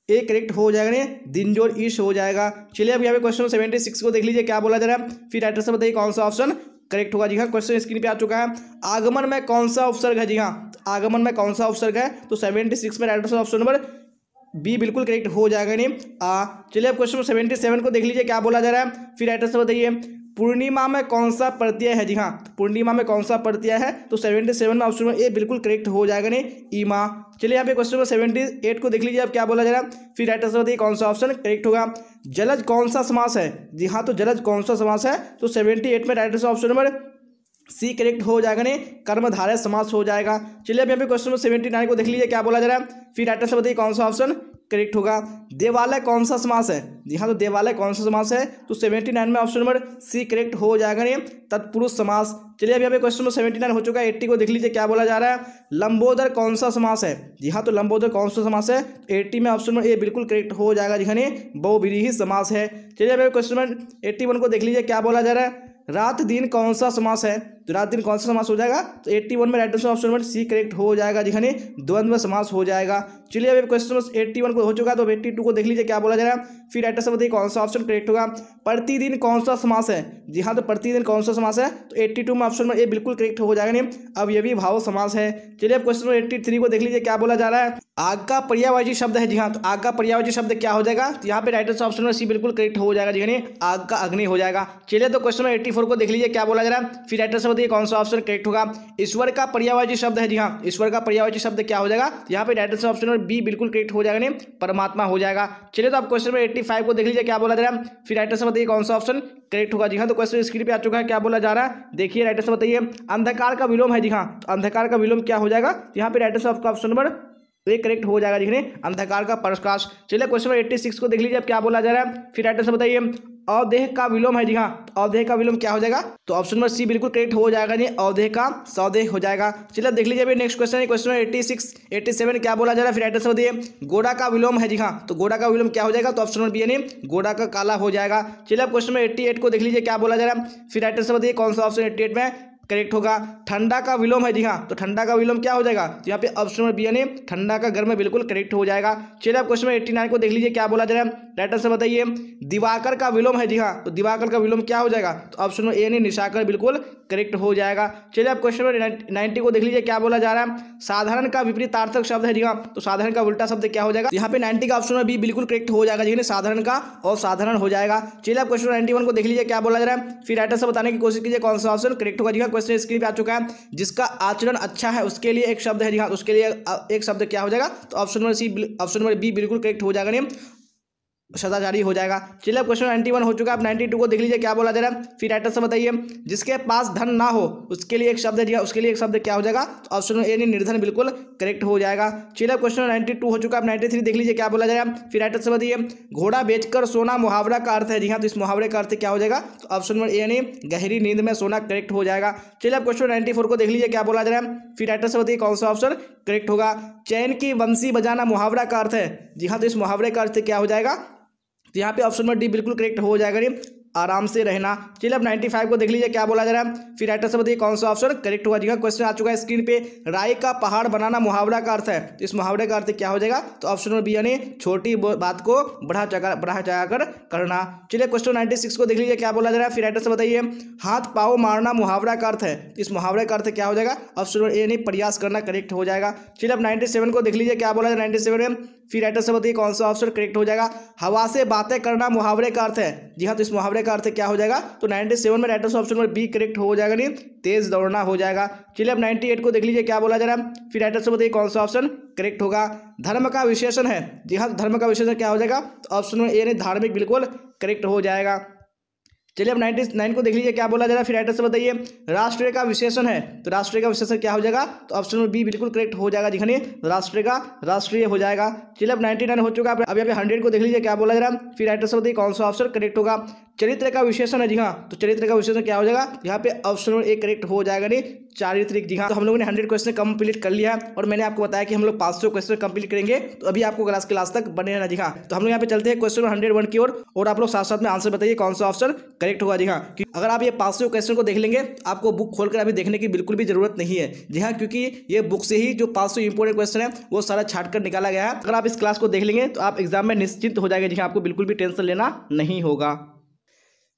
A correct हो जाएगा ने दिनजोर ईश हो जाएगा। चलिए अब यहाँ पे क्वेश्चन 76 को देख लीजिए क्या बोला जा रहा है। फिर राइट आंसर बताइए कौन सा ऑप्शन करेक्ट होगा। जी हाँ, क्वेश्चन स्क्रीन पे आ चुका है। आगमन में कौन सा उपसर्ग है। जी हाँ, आगमन में कौन सा उपसर्ग है, तो 76 में right answer option number B बिल्कुल करेक्ट हो जाएगा नहीं आ। चलिए अब क्वेश्चन 77 को देख लीजिए क्या बोला जा रहा है। फिर राइट आंसर बताइए पूर्णिमा में कौन सा प्रत्यय है। जी हाँ, पूर्णिमा में कौन सा प्रत्यय है, तो 77 में ऑप्शन ए बिल्कुल करेक्ट हो जाएगा नहीं ईमा। चलिए यहाँ पे क्वेश्चन नंबर 78 को देख लीजिए अब क्या बोला जा रहा है। फिर राइट आंसर बताइए कौन सा ऑप्शन करेक्ट होगा। जलज कौन सा समास है। जी हाँ, तो जलज कौन सा समास है, तो 78 में right answer option number C correct हो जाएगा ने कर्मधारय समास हो जाएगा। चलिए अब यहाँ पे क्वेश्चन नंबर 79 को देख लीजिए क्या बोला जा रहा है। फिर राइट आंसर बताइए कौन सा ऑप्शन करेक्ट होगा। देवालय कौन सा समास है। जी हाँ, तो देवालय कौन सा समास है, तो 79 में ऑप्शन नंबर सी करेक्ट हो जाएगा ने तत्पुरुष समास। चलिए अब यहाँ पे क्वेश्चन नंबर 79 हो चुका है। 80 को देख लीजिए क्या बोला जा रहा है। लंबोदर कौन सा समास है। जी हाँ, तो लंबोदर कौन सा समास है, 80 में ऑप्शन नंबर ए बिल्कुल करेक्ट हो जाएगा। जी हाँ, बहुव्रीहि समास है। चलिए अब क्वेश्चन नंबर 81 को देख लीजिए क्या बोला जा रहा है। रात दिन कौन सा समास है। द्विनाद कौन सा समास हो जाएगा? तो 81 में right answer option number C correct हो जाएगा जी हाँ, द्वंद्व समास हो जाएगा। चलिए अब क्वेश्चन नंबर 81 को हो चुका, तो 82 को देख लीजिए क्या बोला जा रहा है। फिर राइट आंसर बताइए कौन सा ऑप्शन करेक्ट होगा। प्रतिदिन कौन सा समास है? जी हाँ, तो प्रतिदिन कौन सा समास है? तो 82 में ऑप्शन नंबर ए बिल्कुल करेक्ट हो जाएगा नहीं। अब ये भी भाव समास है। चलिए अब क्वेश्चन नंबर 83 को देख लीजिए क्या बोला जा रहा है। आग का पर्यायवाची शब्द है। जी हाँ, तो आग का पर्यायवाची शब्द क्या हो जाएगा? तो यहाँ पे right answer option number C बिल्कुल करेक्ट हो जाएगा जी, आग का अग्नि हो जाएगा। चलिए तो क्वेश्चन नंबर 84 को देख लीजिए क्या बोला जा रहा है। फिर राइट आंसर बताइए कौन सा ऑप्शन करेक्ट होगा। ईश्वर का पर्यायवाची शब्द है। जी हाँ, ईश्वर का पर्यायवाची शब्द क्या हो जाएगा? यहाँ पे right answer option number B बिल्कुल करेक्ट हो जाएगा, परमात्मा हो जाएगा। चलिए तो आप क्वेश्चन नंबर 85 को देख लीजिए क्या बोला जा रहा है। फिर राइट आंसर बताइए कौन सा ऑप्शन करेक्ट होगा। जी हाँ, तो क्वेश्चन स्क्रीन पे आ चुका है, क्या बोला जा रहा है देखिए राइट आंसर बताइए। अंधकार का विलोम है। जी हाँ, तो अंधकार का विलोम क्या हो जाएगा? यहाँ पे राइट आंसर आपका ऑप्शन नंबर ये करेक्ट हो जाएगा, देखने अंधकार का प्रकाश। चलिए क्वेश्चन नंबर 86 को देख लीजिए अब क्या बोला जा रहा है। फिर राइट आंसर बताइए। अवदेह का विलोम है। जी हाँ, अवदेह का विलोम क्या हो जाएगा? तो ऑप्शन नंबर सी बिल्कुल करेक्ट हो जाएगा जी, अवदेह का सौदेह हो जाएगा। चलिए देख लीजिए अभी नेक्स्ट क्वेश्चन है, क्वेश्चन नंबर 86 87 क्या बोला जा रहा है। फिर राइट आंसर बताइए। गोड़ा का विलोम है। जी हाँ, तो गोड़ा का विलोम क्या हो जाएगा? तो ऑप्शन नंबर बी यानी गोड़ा का काला हो जाएगा। चलिए अब क्वेश्चन नंबर 88 को देख लीजिए क्या बोला जा रहा है। फिर राइट आंसर बताइए कौन सा ऑप्शन 88 में करेक्ट होगा। ठंडा का विलोम है। जी हाँ, तो ठंडा का विलोम क्या हो जाएगा? तो यहाँ पे ऑप्शन नंबर बी यानी ठंडा का गर्म बिल्कुल करेक्ट हो जाएगा। चलिए आप क्वेश्चन नंबर 89 को देख लीजिए क्या बोला जा रहा है। राइट आंसर बताइए। दिवाकर का विलोम है। जी हाँ, तो दिवाकर का विलोम क्या हो जाएगा? तो ऑप्शन नंबर ए यानी निशाकर बिल्कुल करेक्ट हो जाएगा। चलिए आप क्वेश्चन नंबर 90 को देख लीजिए क्या बोला जा रहा है। साधारण का विपरीतार्थक शब्द है। जी हाँ, तो साधारण का उल्टा शब्द क्या हो जाएगा? यहाँ पे 90 का ऑप्शन नंबर बी बिल्कुल करेक्ट हो जाएगा, जी साधारण का और साधारण हो जाएगा। चलिए आप क्वेश्चन 91 को देख लीजिए क्या बोला जा रहा है। फिर राइट आंसर बताने की कोशिश कीजिए कौन सा ऑप्शन करेक्ट होगा। जी हाँ, क्वेश्चन स्क्रीन पे आ चुका है। जिसका आचरण अच्छा है उसके लिए एक शब्द है। जी हाँ, उसके लिए एक शब्द क्या हो जाएगा? तो option number C option number B बिल्कुल करेक्ट हो जाएगा, नहीं सदाचारी हो जाएगा। चलिए अब क्वेश्चन 91 हो चुका है। अब 92 को देख लीजिए क्या बोला जा रहा है। फिर राइट आंसर बताइए। जिसके पास धन ना हो उसके लिए एक शब्द है। उसके लिए एक शब्द क्या हो जाएगा? तो ऑप्शन ए यानी निर्धन बिल्कुल करेक्ट हो जाएगा। चलिए अब क्वेश्चन 92 हो चुका है। अब 93 देख लीजिए क्या बोला जा रहा है। फिर राइट आंसर बताइए। घोड़ा बेचकर सोना मुहावरा का अर्थ है। जी हाँ, तो इस मुहावरे का अर्थ क्या हो जाएगा? तो ऑप्शन नंबर ए यानी गहरी नींद में सोना करेक्ट हो जाएगा। चलिए अब क्वेश्चन 94 को देख लीजिए क्या बोला जा रहा है। फिर राइट आंसर बताइए कौन सा ऑप्शन करेक्ट होगा। चैन की बंसी बजाना मुहावरा का अर्थ है। जी हाँ, तो इस मुहावरे का अर्थ क्या हो जाएगा? तो यहाँ पे ऑप्शन नंबर डी बिल्कुल करेक्ट हो जाएगा, नहीं आराम से रहना। चलिए अब 95 को देख लीजिए क्या बोला जा रहा है। फिर राइट आंसर बताइए कौन सा ऑप्शन करेक्ट होगा। जी हाँ, क्वेश्चन आ चुका है स्क्रीन पे। राय का पहाड़ बनाना मुहावरा का अर्थ है। तो इस मुहावरे का अर्थ क्या हो जाएगा? तो ऑप्शन नंबर बी यानी छोटी बात को बढ़ा चढ़ा कर करना। चलिए क्वेश्चन 96 को देख लीजिए क्या बोला जा रहा है। फिर राइट आंसर बताइए। हाथ पाँव मारना मुहावरा का अर्थ है। इस मुहावरे का अर्थ क्या हो जाएगा? ऑप्शन नंबर ए यानी प्रयास करना करेक्ट हो जाएगा। चलिए अब 97 को देख लीजिए क्या बोला जाए 97 में। फिर राइट आंसर बताइए कौन सा ऑप्शन करेक्ट हो जाएगा। हवा से बातें करना मुहावरे का अर्थ है। जी हाँ, तो इस मुहावरे का अर्थ क्या हो जाएगा? तो 97 में right answer option number B correct हो जाएगा, नहीं तेज दौड़ना हो जाएगा। चलिए अब 98 को देख लीजिए क्या बोला जा रहा है। फिर राइट आंसर बताइए कौन सा ऑप्शन करेक्ट होगा। धर्म का विशेषण है। जी हाँ, धर्म का विशेषण क्या हो जाएगा? तो ऑप्शन नंबर ए ने धार्मिक बिल्कुल करेक्ट हो जाएगा। चलिए अब 99 को देख लीजिए क्या बोला जा रहा है। फिर राइट आंसर बताइए। राष्ट्र का विशेषण है। तो राष्ट्र का विशेषण क्या हो जाएगा? तो ऑप्शन नंबर बी बिल्कुल करेक्ट हो जाएगा, दिखने राष्ट्र का राष्ट्रीय हो जाएगा। चलिए अब 99 हो चुका है। अब यहाँ पे 100 को देख लीजिए क्या बोला जा रहा है। फिर राइट आंसर बताइए कौन सा ऑप्शन करेक्ट होगा। चरित्र का विशेषण है। जी हाँ, तो चरित्र का विशेषण क्या हो जाएगा? यहाँ पे ऑप्शन नंबर ए करेक्ट हो जाएगा, नहीं चारित्रिक। जी हाँ, तो हम लोगों ने 100 क्वेश्चन कंप्लीट कर लिया है और मैंने आपको बताया कि हम लोग 500 क्वेश्चन कंप्लीट करेंगे। तो अभी आपको क्लास तक बने रहना। जी हाँ, तो हम लोग यहाँ पे चलते हैं क्वेश्चन 101 की ओर और आप लोग साथ साथ में आंसर बताइए कौन सा ऑप्शन करेक्ट होगा। जी हाँ, अगर आप ये 500 क्वेश्चन को देख लेंगे आपको बुक खोलकर अभी देखने की बिल्कुल भी जरूरत नहीं है। जी हाँ, क्योंकि ये बुक से ही जो 500 इंपोर्टेंट क्वेश्चन है वो सारा छाट कर निकाला गया है। अगर आप इस क्लास को देख लेंगे तो आप एग्जाम में निश्चिंत हो जाएंगे। जी हाँ, आपको बिल्कुल भी टेंशन लेना नहीं होगा।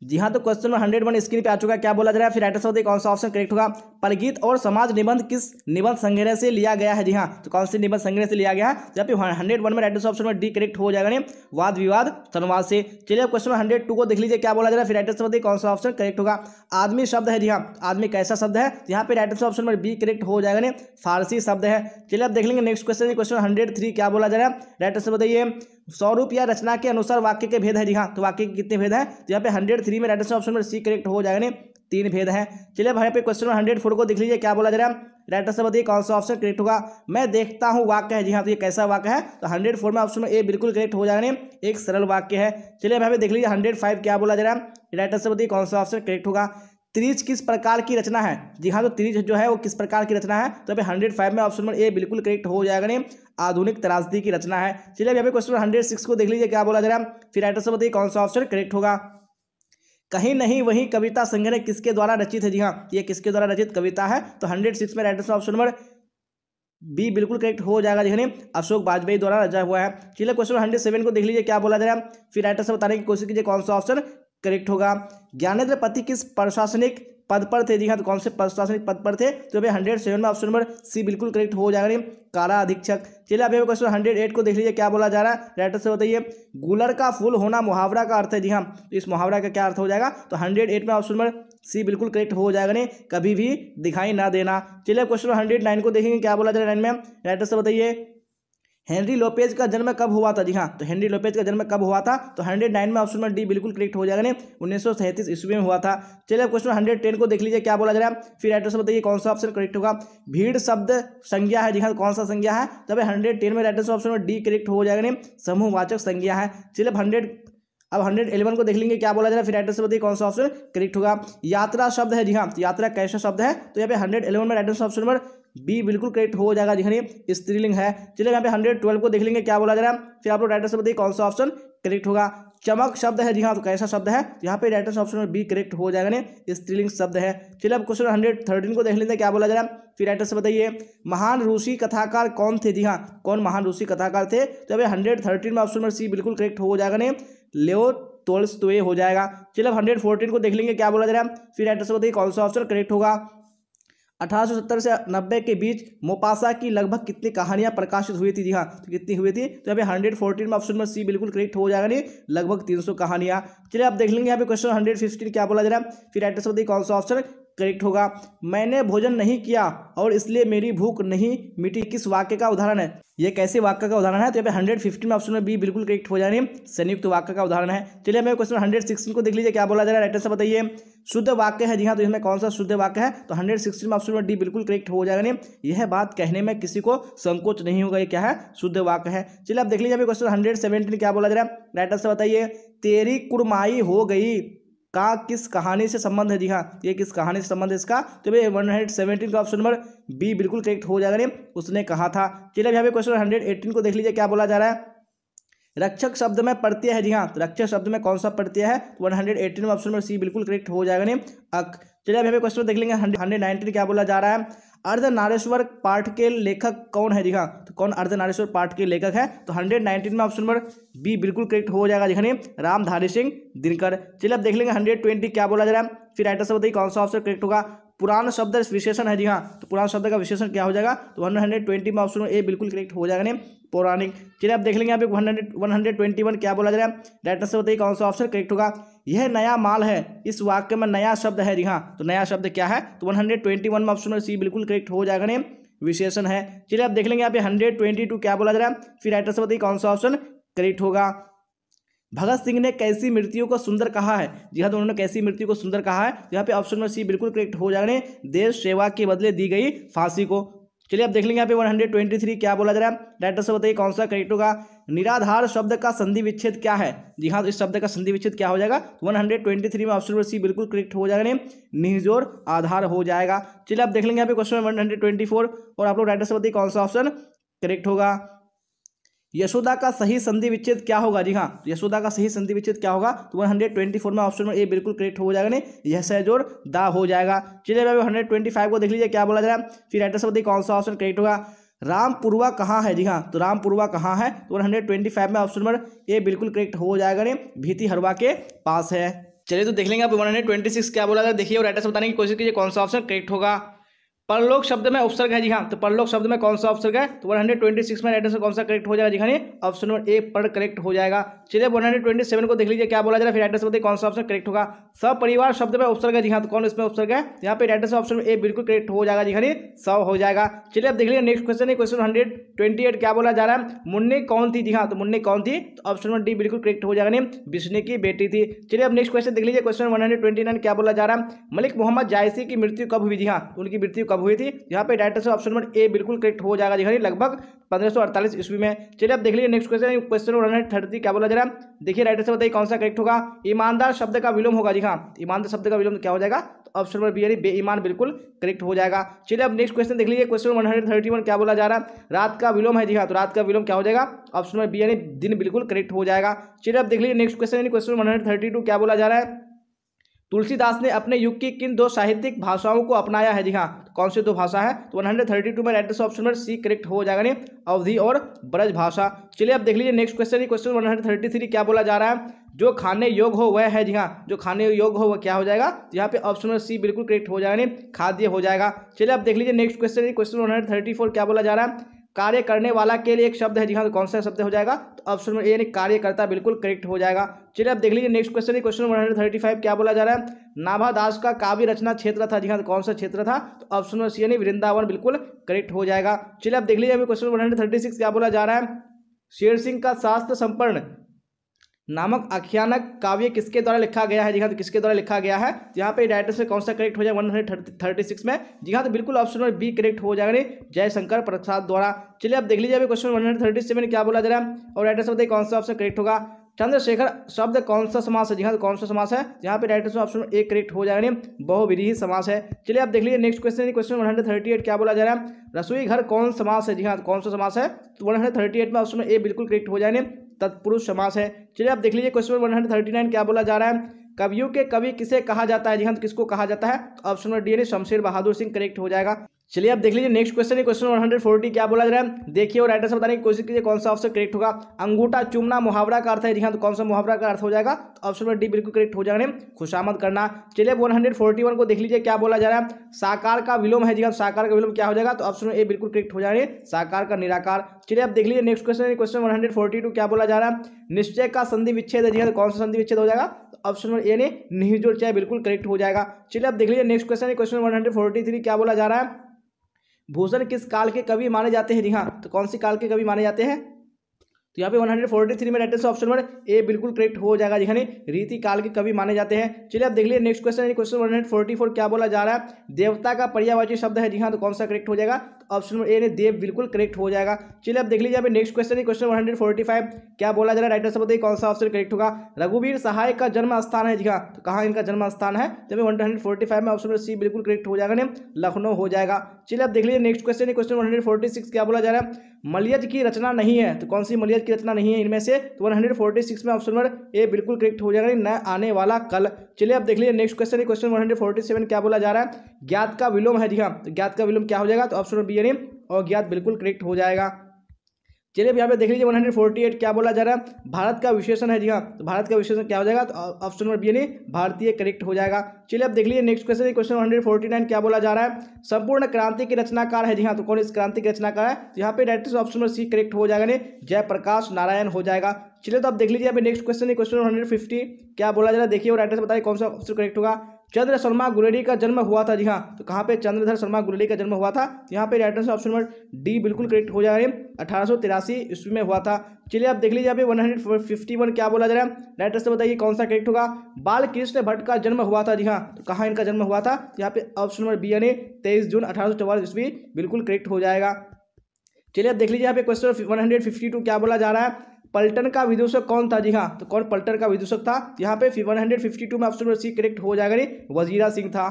जी हाँ, तो क्वेश्चन नंबर 101 स्क्रीन पे आ चुका है। क्या बोला जा रहा है। फिर राइट आंसर बताइए कौन सा ऑप्शन करेक्ट होगा। परगीत और समाज निबंध किस निबंध संग्रह से लिया गया है। जी हाँ, तो कौन से निबंध संग्रह से लिया गया है। जहाँ पे 101 में राइट आंसर ऑप्शन में डी करेक्ट हो जाएगा, नहीं वाद विवाद संवाद से। चलिए अब क्वेश्चन 102 को देख लीजिए क्या बोला जा रहा है। फिर राइट आंसर बताइए कौन सा ऑप्शन करेक्ट होगा। आदमी शब्द है। जी हाँ, आदमी कैसा शब्द है। यहाँ पे राइट आंसर ऑप्शन में बी करेक्ट हो जाएगा, नहीं फारसी शब्द है। चलिए अब देख लेंगे नेक्स्ट क्वेश्चन, क्वेश्चन 103 क्या बोला जा रहा है। राइट आंसर बताइए। स्वरूप या रचना के अनुसार वाक्य के भेद है। जी हाँ, तो वाक्य के कितने भेद हैं। तो यहाँ पे 103 में राइट आंसर ऑप्शन में सी करेक्ट हो जाएगा, नहीं 3 भेद हैं। चलिए अब यहाँ पे क्वेश्चन 104 को देख लीजिए क्या बोला जा रहा है। राइट आंसर बताइए कौन सा ऑप्शन करेक्ट होगा। मैं देखता हूँ वाक्य है। जी हाँ, तो ये कैसा वाक्य है। तो 104 में ऑप्शन में ए बिल्कुल करेक्ट हो जाएगा, नहीं एक सरल वाक्य है। चलिए अब यहाँ पे देख लीजिए 105 क्या बोला जा रहा है। राइट आंसर बताइए कौन सा ऑप्शन करेक्ट होगा। त्रिज किस प्रकार की रचना है। जी हाँ, तो त्रिज जो है वो किस प्रकार की रचना है। तो यहाँ पे 105 में ऑप्शन नंबर ए बिल्कुल करेक्ट हो जाएगा, नहीं आधुनिक त्रासदी की रचना है। चलिए अब यहाँ पे क्वेश्चन 106 को देख लीजिए क्या बोला जा रहा है। फिर राइट आंसर बताइए कौन सा ऑप्शन करेक्ट होगा। कहीं नहीं वही कविता संग्रह किसके द्वारा रचित है? जी हाँ, ये किसके द्वारा रचित कविता है? तो 106 में right answer option number B बिल्कुल करेक्ट हो जाएगा। देखिए अशोक वाजपेयी द्वारा रचा हुआ है। चलिए क्वेश्चन 107 को देख लीजिए क्या बोला जा रहा है, फिर राइट आंसर बताने की कोशिश कीजिए कौन सा ऑप्शन करेक्ट होगा। ज्ञानेंद्र पति किस प्रशासनिक पद पर थे? जी हाँ, तो कौन से प्रशासनिक पद पर थे? तो अभी 107 में ऑप्शन नंबर सी बिल्कुल करेक्ट हो जाएगा नहीं, कारा अधीक्षक। चलिए अभी क्वेश्चन 108 को देख लीजिए क्या बोला जा रहा है, राइट आंसर बताइए। गुलर का फूल होना मुहावरा का अर्थ है। जी हाँ, तो इस मुहावरा का क्या अर्थ हो जाएगा? तो 108 में ऑप्शन नंबर सी बिल्कुल करेक्ट हो जाएगा नहीं, कभी भी दिखाई ना देना। चलिए क्वेश्चन 109 को देखेंगे क्या बोला जा रहा है 9 में, राइट आंसर बताइए। हेनरी लोपेज का जन्म कब हुआ था? जी हाँ, तो हेनरी लोपेज का जन्म कब हुआ था? तो 109 में ऑप्शन नंबर डी बिल्कुल करेक्ट हो जाएगा नहीं, 1937 ईस्वी में हुआ था। चलिए क्वेश्चन 110 को देख लीजिए क्या बोला जा रहा है, फिर राइट आंसर बताइए कौन सा ऑप्शन करेक्ट होगा। भीड़ शब्द संज्ञा है। जी हाँ, कौन सा संज्ञा है? तब 110 में right answer option number D correct हो जाएगा नहीं, समूहवाचक संज्ञा है। चलिए अब 111 को देख लेंगे क्या बोला जा रहा है, फिर राइट आंसर बताइए कौन सा ऑप्शन करेक्ट होगा। यात्रा शब्द है। जी हाँ, यात्रा कैसा शब्द है? तो यहाँ पे 111 में right answer option number B बिल्कुल करेक्ट हो जाएगा। जी हाँ, स्त्रीलिंग है। चलिए यहाँ पे 112 को देख लेंगे क्या बोला जा रहा है, फिर आप लोग राइट आंसर बताइए कौन सा ऑप्शन करेक्ट होगा। चमक शब्द है। जी हाँ, तो कैसा शब्द है? यहाँ पे right answer option number B correct हो जाएगा ने, स्त्रीलिंग शब्द है। चलिए अब क्वेश्चन 113 को देख लेते हैं क्या बोला जा रहा है, फिर राइट आंसर बताइए। महान रूसी कथाकार कौन थे? जी हाँ, कौन महान रूसी कथाकार थे? तो अभी 113 में ऑप्शन नंबर सी बिल्कुल करेक्ट हो जाएगा ने, लेओ तोल्स्टॉय हो जाएगा। चलिए अब 114 को देख लेंगे क्या बोला जा रहा है, फिर राइट आंसर बताइए कौन सा ऑप्शन करेक्ट होगा। 1870 से 90 के बीच मोपासा की लगभग कितनी कहानियां प्रकाशित हुई थी? जी हाँ, तो कितनी हुई थी? तो यहाँ पे 114 में ऑप्शन नंबर सी बिल्कुल करेक्ट हो जाएगा नहीं, लगभग 300 कहानियां। चलिए आप देख लेंगे यहाँ पे क्वेश्चन 115 क्या बोला जा रहा है, फिर राइट आंसर बताइए कौन सा ऑप्शन करेक्ट होगा। मैंने भोजन नहीं किया और इसलिए मेरी भूख नहीं मिटी, किस वाक्य का उदाहरण है? ये कैसे वाक्य का उदाहरण है? तो यहाँ पे 115 में ऑप्शन में बी बिल्कुल करेक्ट हो जाने, संयुक्त वाक्य का उदाहरण है। चलिए हमें क्वेश्चन 116 को देख लीजिए क्या बोला जा रहा है, राइट आंसर बताइए। शुद्ध वाक्य है। जी हाँ, तो इसमें कौन सा शुद्ध वाक्य है? तो 116 में ऑप्शन में डी बिल्कुल करेक्ट हो जाएगा नहीं, यह बात कहने में किसी को संकोच नहीं होगा, ये क्या है? शुद्ध वाक्य है। चलिए आप देख लीजिए अभी क्वेश्चन 117 क्या बोला जा रहा है, राइट आंसर बताइए। तेरी कुड़माई हो गई का किस कहानी से संबंध है? जी हाँ, ये किस कहानी से संबंध है इसका? तो भाई 117 का ऑप्शन नंबर बी बिल्कुल करेक्ट हो जाएगा नहीं, उसने कहा था। चलिए यहाँ पे क्वेश्चन 118 को देख लीजिए क्या बोला जा रहा है। रक्षक शब्द में प्रत्यय है। जी हाँ, तो रक्षक शब्द में कौन सा प्रत्यय है? 118 में ऑप्शन नंबर सी बिल्कुल करेक्ट हो जाएगा नहीं, अक। चलिए अब यहाँ पे क्वेश्चन देख लेंगे 119 क्या बोला जा रहा है। अर्धनारीश्वर पाठ के लेखक कौन है? जी हाँ, तो कौन अर्धनारीश्वर पाठ के लेखक है? तो 119 में ऑप्शन नंबर बी बिल्कुल करेक्ट हो जाएगा, जी हाँ, रामधारी सिंह दिनकर। चलिए अब देख लेंगे 120 क्या बोला जा रहा है, फिर राइट आंसर बताइए कौन सा ऑप्शन करेक्ट होगा। पुराण शब्द विशेषण है। जी हाँ, तो पुराण शब्द का विशेषण क्या हो जाएगा? तो 120 में ऑप्शन ए बिल्कुल करेक्ट हो जाएगा नहीं, पौराणिक। चलिए आप देख लेंगे यहाँ पे 121 क्या बोला जा रहा है, राइट आंसर बताइए कौन सा ऑप्शन करेक्ट होगा। यह नया माल है, इस वाक्य में नया शब्द है। जी हाँ, तो नया शब्द क्या है? तो 121 में ऑप्शन सी बिल्कुल करेक्ट हो जाएगा नहीं, विशेषण है। चलिए आप देख लेंगे यहाँ पे 122 क्या बोला जा रहा है, फिर राइट आंसर बताइए कौन सा ऑप्शन करेक्ट होगा। भगत सिंह ने कैसी मृत्यु को सुंदर कहा है? जी हाँ, तो उन्होंने कैसी मृत्यु को सुंदर कहा है? यहाँ पे ऑप्शन में सी बिल्कुल करेक्ट हो जाएगा, देश सेवा के बदले दी गई फांसी को। चलिए अब देख लेंगे यहाँ पे 123 क्या बोला जा रहा है, राइट आंसर बताइए कौन सा करेक्ट होगा। निराधार शब्द का संधि विच्छेद क्या है? जी हाँ, तो इस शब्द का संधि विच्छेद क्या हो जाएगा? 123 में ऑप्शन नंबर सी बिल्कुल करेक्ट हो जाएगा, निजोर आधार हो जाएगा। चलिए आप देख लेंगे यहाँ पे क्वेश्चन 124 और आप लोग राइट आंसर बताइए कौन सा ऑप्शन करेक्ट होगा। यशोदा का सही संधि विच्छेद क्या होगा? जी हाँ, यशोदा का सही संधि विच्छेद क्या होगा? तो 124 में ऑप्शन में ए बिल्कुल करेक्ट हो जाएगा, नहीं यह सहजोर दा हो जाएगा। चलिए अब 125 को देख लीजिए क्या बोला जा रहा है, फिर राइट आंसर बताइए कौन सा ऑप्शन करेक्ट होगा। रामपुरवा कहाँ है? जी हाँ, तो रामपुरवा कहाँ है? तो 125 में ऑप्शन नंबर ए बिल्कुल करेक्ट हो जाएगा, नहीं भीति हरवा के पास है। चलिए तो देख लेंगे आप 126 क्या बोला जा रहा है, देखिए और राइट आंसर बताने की कोशिश कीजिए कौन सा ऑप्शन करेक्ट होगा। परलोक शब्द में उपसर्ग है। जी हाँ, तो परलोक शब्द में कौन सा उपसर्ग है? तो 126 में राइट आंसर कौन सा करेक्ट हो जाएगा? जी हाँ, ऑप्शन नंबर ए पर करेक्ट हो जाएगा। चलिए 127 को देख लीजिए क्या बोला जा रहा है, फिर राइट आंसर बताइए कौन सा ऑप्शन करेक्ट होगा। सपरिवार शब्द में उपसर्ग है। जी हाँ, तो कौन इसमें उपसर्ग है? यहाँ पे राइट आंसर ऑप्शन ए बिल्कुल करेक्ट हो जाएगा, जी हाँ, सब हो जाएगा। चलिए अब देख लीजिए नेक्स्ट क्वेश्चन है, क्वेश्चन 128 क्या बोला जा रहा है, मुन्नी कौन थी? जी हाँ, तो मुन्नी कौन थी? तो ऑप्शन नंबर डी बिल्कुल करेक्ट हो जाएगा, विष्णु की बेटी थी। चलिए अब नेक्स्ट क्वेश्चन देख लीजिए, क्वेश्चन 129 क्या बोला जा रहा है, मलिक मोहम्मद जायसी की मृत्यु कब हुई? जी हाँ, उनकी मृत्यु कब हुई थी? यहाँ पे right answer option number A बिल्कुल करेक्ट हो जाएगा, जी हाँ, लगभग 1548 ईस्वी में। चलिए अब देख लीजिए नेक्स्ट क्वेश्चन, क्वेश्चन 130 क्या बोला जा रहा है, देखिए राइट आंसर बताइए कौन सा करेक्ट होगा। ईमानदार शब्द का विलोम होगा। जी हाँ, ईमानदार शब्द का विलोम क्या हो जाएगा? तो ऑप्शन नंबर बी यानी बेईमान बिल्कुल करेक्ट हो जाएगा। चलिए अब नेक्स्ट क्वेश्चन देख लीजिए, क्वेश्चन 131 क्या बोला जा रहा है, रात का विलोम है। जी हाँ, तो रात का विलोम क्या हो जाएगा? ऑप्शन नंबर बी यानी दिन बिल्कुल करेक्ट हो जाएगा। चलिए अब देख लीजिए नेक्स्ट क्वेश्चन, क्वेश्चन 132 क्या बोला जा रहा है, तुलसीदास ने अपने युग की किन दो साहित्यिक भाषाओं को अपनाया है? जी हाँ, कौन सी दो भाषा है? तो 132 में right option number C correct हो जाएगा नहीं, अवधी और ब्रज भाषा। चलिए अब देख लीजिए नेक्स्ट क्वेश्चन, क्वेश्चन 133 क्या बोला जा रहा है? जो खाने योग्य हो वह है। जी हाँ, जो खाने योग्य हो वह क्या हो जाएगा? यहाँ पे ऑप्शन नंबर सी बिल्कुल करेक्ट हो जाएगा नहीं, खाद्य हो जाएगा। चलिए अब देख लीजिए नेक्स्ट क्वेश्चन, क्वेश्चन 134 क्या बोला जा रहा है? कार्य करने वाला के लिए एक शब्द है। जी हाँ, तो कौन सा शब्द हो जाएगा? तो ऑप्शन नंबर ए यानी कार्यकर्ता बिल्कुल करेक्ट हो जाएगा। चलिए अब देख लीजिए नेक्स्ट क्वेश्चन, क्वेश्चन 135 क्या बोला जा रहा है? नाभादास का काव्य रचना क्षेत्र था। जी हाँ, तो कौन सा क्षेत्र था? तो ऑप्शन नंबर सी यानी वृंदावन बिल्कुल करेक्ट हो जाएगा। चलिए अब देख लीजिए अभी क्वेश्चन 136 क्या बोला जा रहा है? शेर सिंह का शास्त्र संपन्न नामक आख्यानक काव्य किसके द्वारा लिखा गया है? जी हाँ, तो किसके द्वारा लिखा गया है? तो यहाँ पे डायरेक्टर से कौन सा करेक्ट हो जाएगा 136 में? जी हाँ, तो बिल्कुल ऑप्शन नंबर बी करेक्ट हो जाएगा जयशंकर प्रसाद द्वारा। चलिए अब देख लीजिए अभी क्वेश्चन 137 क्या बोला जा रहा है? और राइटर से बताइए कौन सा ऑप्शन करेक्ट होगा? चंद्रशेखर शब्द कौन सा समास है? जी हाँ, तो कौन सा समास है? यहाँ पे राइटर से ऑप्शन ए करेक्ट हो जाएगा बहुव्रीहि समास है। चलिए आप देख लीजिए नेक्स्ट क्वेश्चन, क्वेश्चन 138 क्या बोला जा रहा है? रसोई घर कौन समास है? जी हाँ, कौन सा समास है? तो 138 में ऑप्शन ए बिल्कुल करेक्ट हो जाएगा तत्पुरुष समास है। चलिए आप देख लीजिए क्वेश्चन 139 क्या बोला जा रहा है? कवियों के कवि किसे कहा जाता है? जी हाँ, तो किसको कहा जाता है? तो ऑप्शन नंबर डी यानी शमशेर बहादुर सिंह करेक्ट हो जाएगा। चलिए आप देख लीजिए नेक्स्ट क्वेश्चन, क्वेश्चन 140 क्या बोला जा रहा है? देखिए और राइटर से बताने की कोशिश कीजिए कौन सा ऑप्शन करेक्ट होगा। अंगूठा चूमना मुहावरा का अर्थ है। जी हाँ, तो कौन सा मुहावरा का अर्थ हो जाएगा? तो ऑप्शन नंबर डी बिल्कुल करेक्ट हो जाएगा खुशामद करना। चलिए 141 को देख लीजिए क्या बोला जा रहा है? साकार का विलोम है। जी हाँ, साकार का विलोम क्या हो जाएगा? तो ऑप्शन ए बिल्कुल करेक्ट हो जाएगा साकार का निराकार। चलिए आप देख लीजिए नेक्स्ट क्वेश्चन, क्वेश्चन 142 क्या बोला जा रहा है? निश्चय का संधि विच्छेद है। जी हाँ, तो कौन सा संधि विच्छेद हो जाएगा? ऑप्शन नंबर ए ने निहिजोड़ चाहे बिल्कुल करेक्ट हो जाएगा। चलिए आप देख लीजिए नेक्स्ट क्वेश्चन, क्वेश्चन 143 क्या बोला जा रहा है? भूषण किस काल के कवि माने जाते हैं? जी हाँ, तो कौन सी काल के कवि माने जाते हैं? तो यहाँ पे 143 में राइट ऑप्शन नंबर ए बिल्कुल करेक्ट हो जाएगा। जी हाँ, रीति काल के कवि माने जाते हैं। चलिए आप देख लीजिए नेक्स्ट क्वेश्चन, क्वेश्चन 144 क्या बोला जा रहा है? देवता का पर्यायवाची शब्द है। जी हाँ, तो कौन सा करेक्ट हो जाएगा? तो ऑप्शन नंबर ए ने देव बिल्कुल करेक्ट हो जाएगा। चलिए आप देख लीजिए यहाँ पे नेक्स्ट क्वेश्चन, क्वेश्चन 145 क्या बोला जा रहा है? राइटर से बताइए कौन सा ऑप्शन करेक्ट होगा? रघुवीर सहाय का जन्म स्थान है। जी हाँ, तो कहाँ इनका जन्म स्थान है? तो 145 में ऑप्शन नंबर सी बिल्कुल करेक्ट हो जाएगा, लखनऊ हो जाएगा। चलिए आप देख लीजिए नेक्स्ट क्वेश्चन, क्वेश्चन 146 क्या बोला जा रहा है? मलयज की रचना नहीं है। तो कौन सी मलयज की रचना नहीं है इनमें से? तो 146 में ऑप्शन नंबर ए बिल्कुल करेक्ट हो जाएगा, न आने वाला कल। चलिए आप देख लीजिए नेक्स्ट क्वेश्चन, क्वेश्चन 147 क्या बोला जा रहा है? ज्ञात का विलोम है। जी हाँ, तो ज्ञात का विलोम क्या हो जाएगा? तो ऑप्शन नंबर बी यानी अज्ञात बिल्कुल करेक्ट हो जाएगा। चलिए अब यहाँ पे देख लीजिए 148 क्या बोला जा रहा है? भारत का विशेषण है। जी हाँ, तो भारत का विशेषण क्या हो जाएगा? तो ऑप्शन नंबर बी यानी भारतीय करेक्ट हो जाएगा। चलिए अब देख लीजिए नेक्स्ट क्वेश्चन, क्वेश्चन 149 क्या बोला जा रहा है? संपूर्ण क्रांति की रचनाकार है। जी हाँ, तो कौन इस क्रांति के रचनाकार है? तो यहाँ पे direct option number C correct हो जाएगा, जयप्रकाश नारायण हो जाएगा। चलिए तो आप देख लीजिए यहाँ पे नेक्स्ट क्वेश्चन, क्वेश्चन 150 क्या बोला जा रहा है? देखिए और राइटर से बताइए कौन सा ऑप्शन करेक्ट होगा? चंद्र शर्मा गुलेरी का जन्म हुआ था। जी हाँ, तो कहाँ पे चंद्रधर शर्मा गुलेरी का जन्म हुआ था? यहाँ पे राइटर से ऑप्शन नंबर डी बिल्कुल करेक्ट हो जाएगा, 1883 ईस्वी में हुआ था। चलिए आप देख लीजिए यहाँ पे 151 क्या बोला जा रहा है? राइटर से बताइए कौन सा करेक्ट होगा? बाल कृष्ण भट्ट का जन्म हुआ था। जी हाँ, तो कहाँ इनका जन्म हुआ था? यहाँ पे ऑप्शन नंबर बी यानी 23 जून 1844 ईस्वी बिल्कुल करेक्ट हो जाएगा। चलिए आप देख लीजिए यहाँ पे क्वेश्चन 152 क्या बोला जा रहा है? पलटन का विदूषक कौन था? जी हाँ, तो कौन पलटन का विदूषक था? यहाँ पे 152 में ऑप्शन नंबर सी करेक्ट हो जाएगा, वजीरा सिंह था।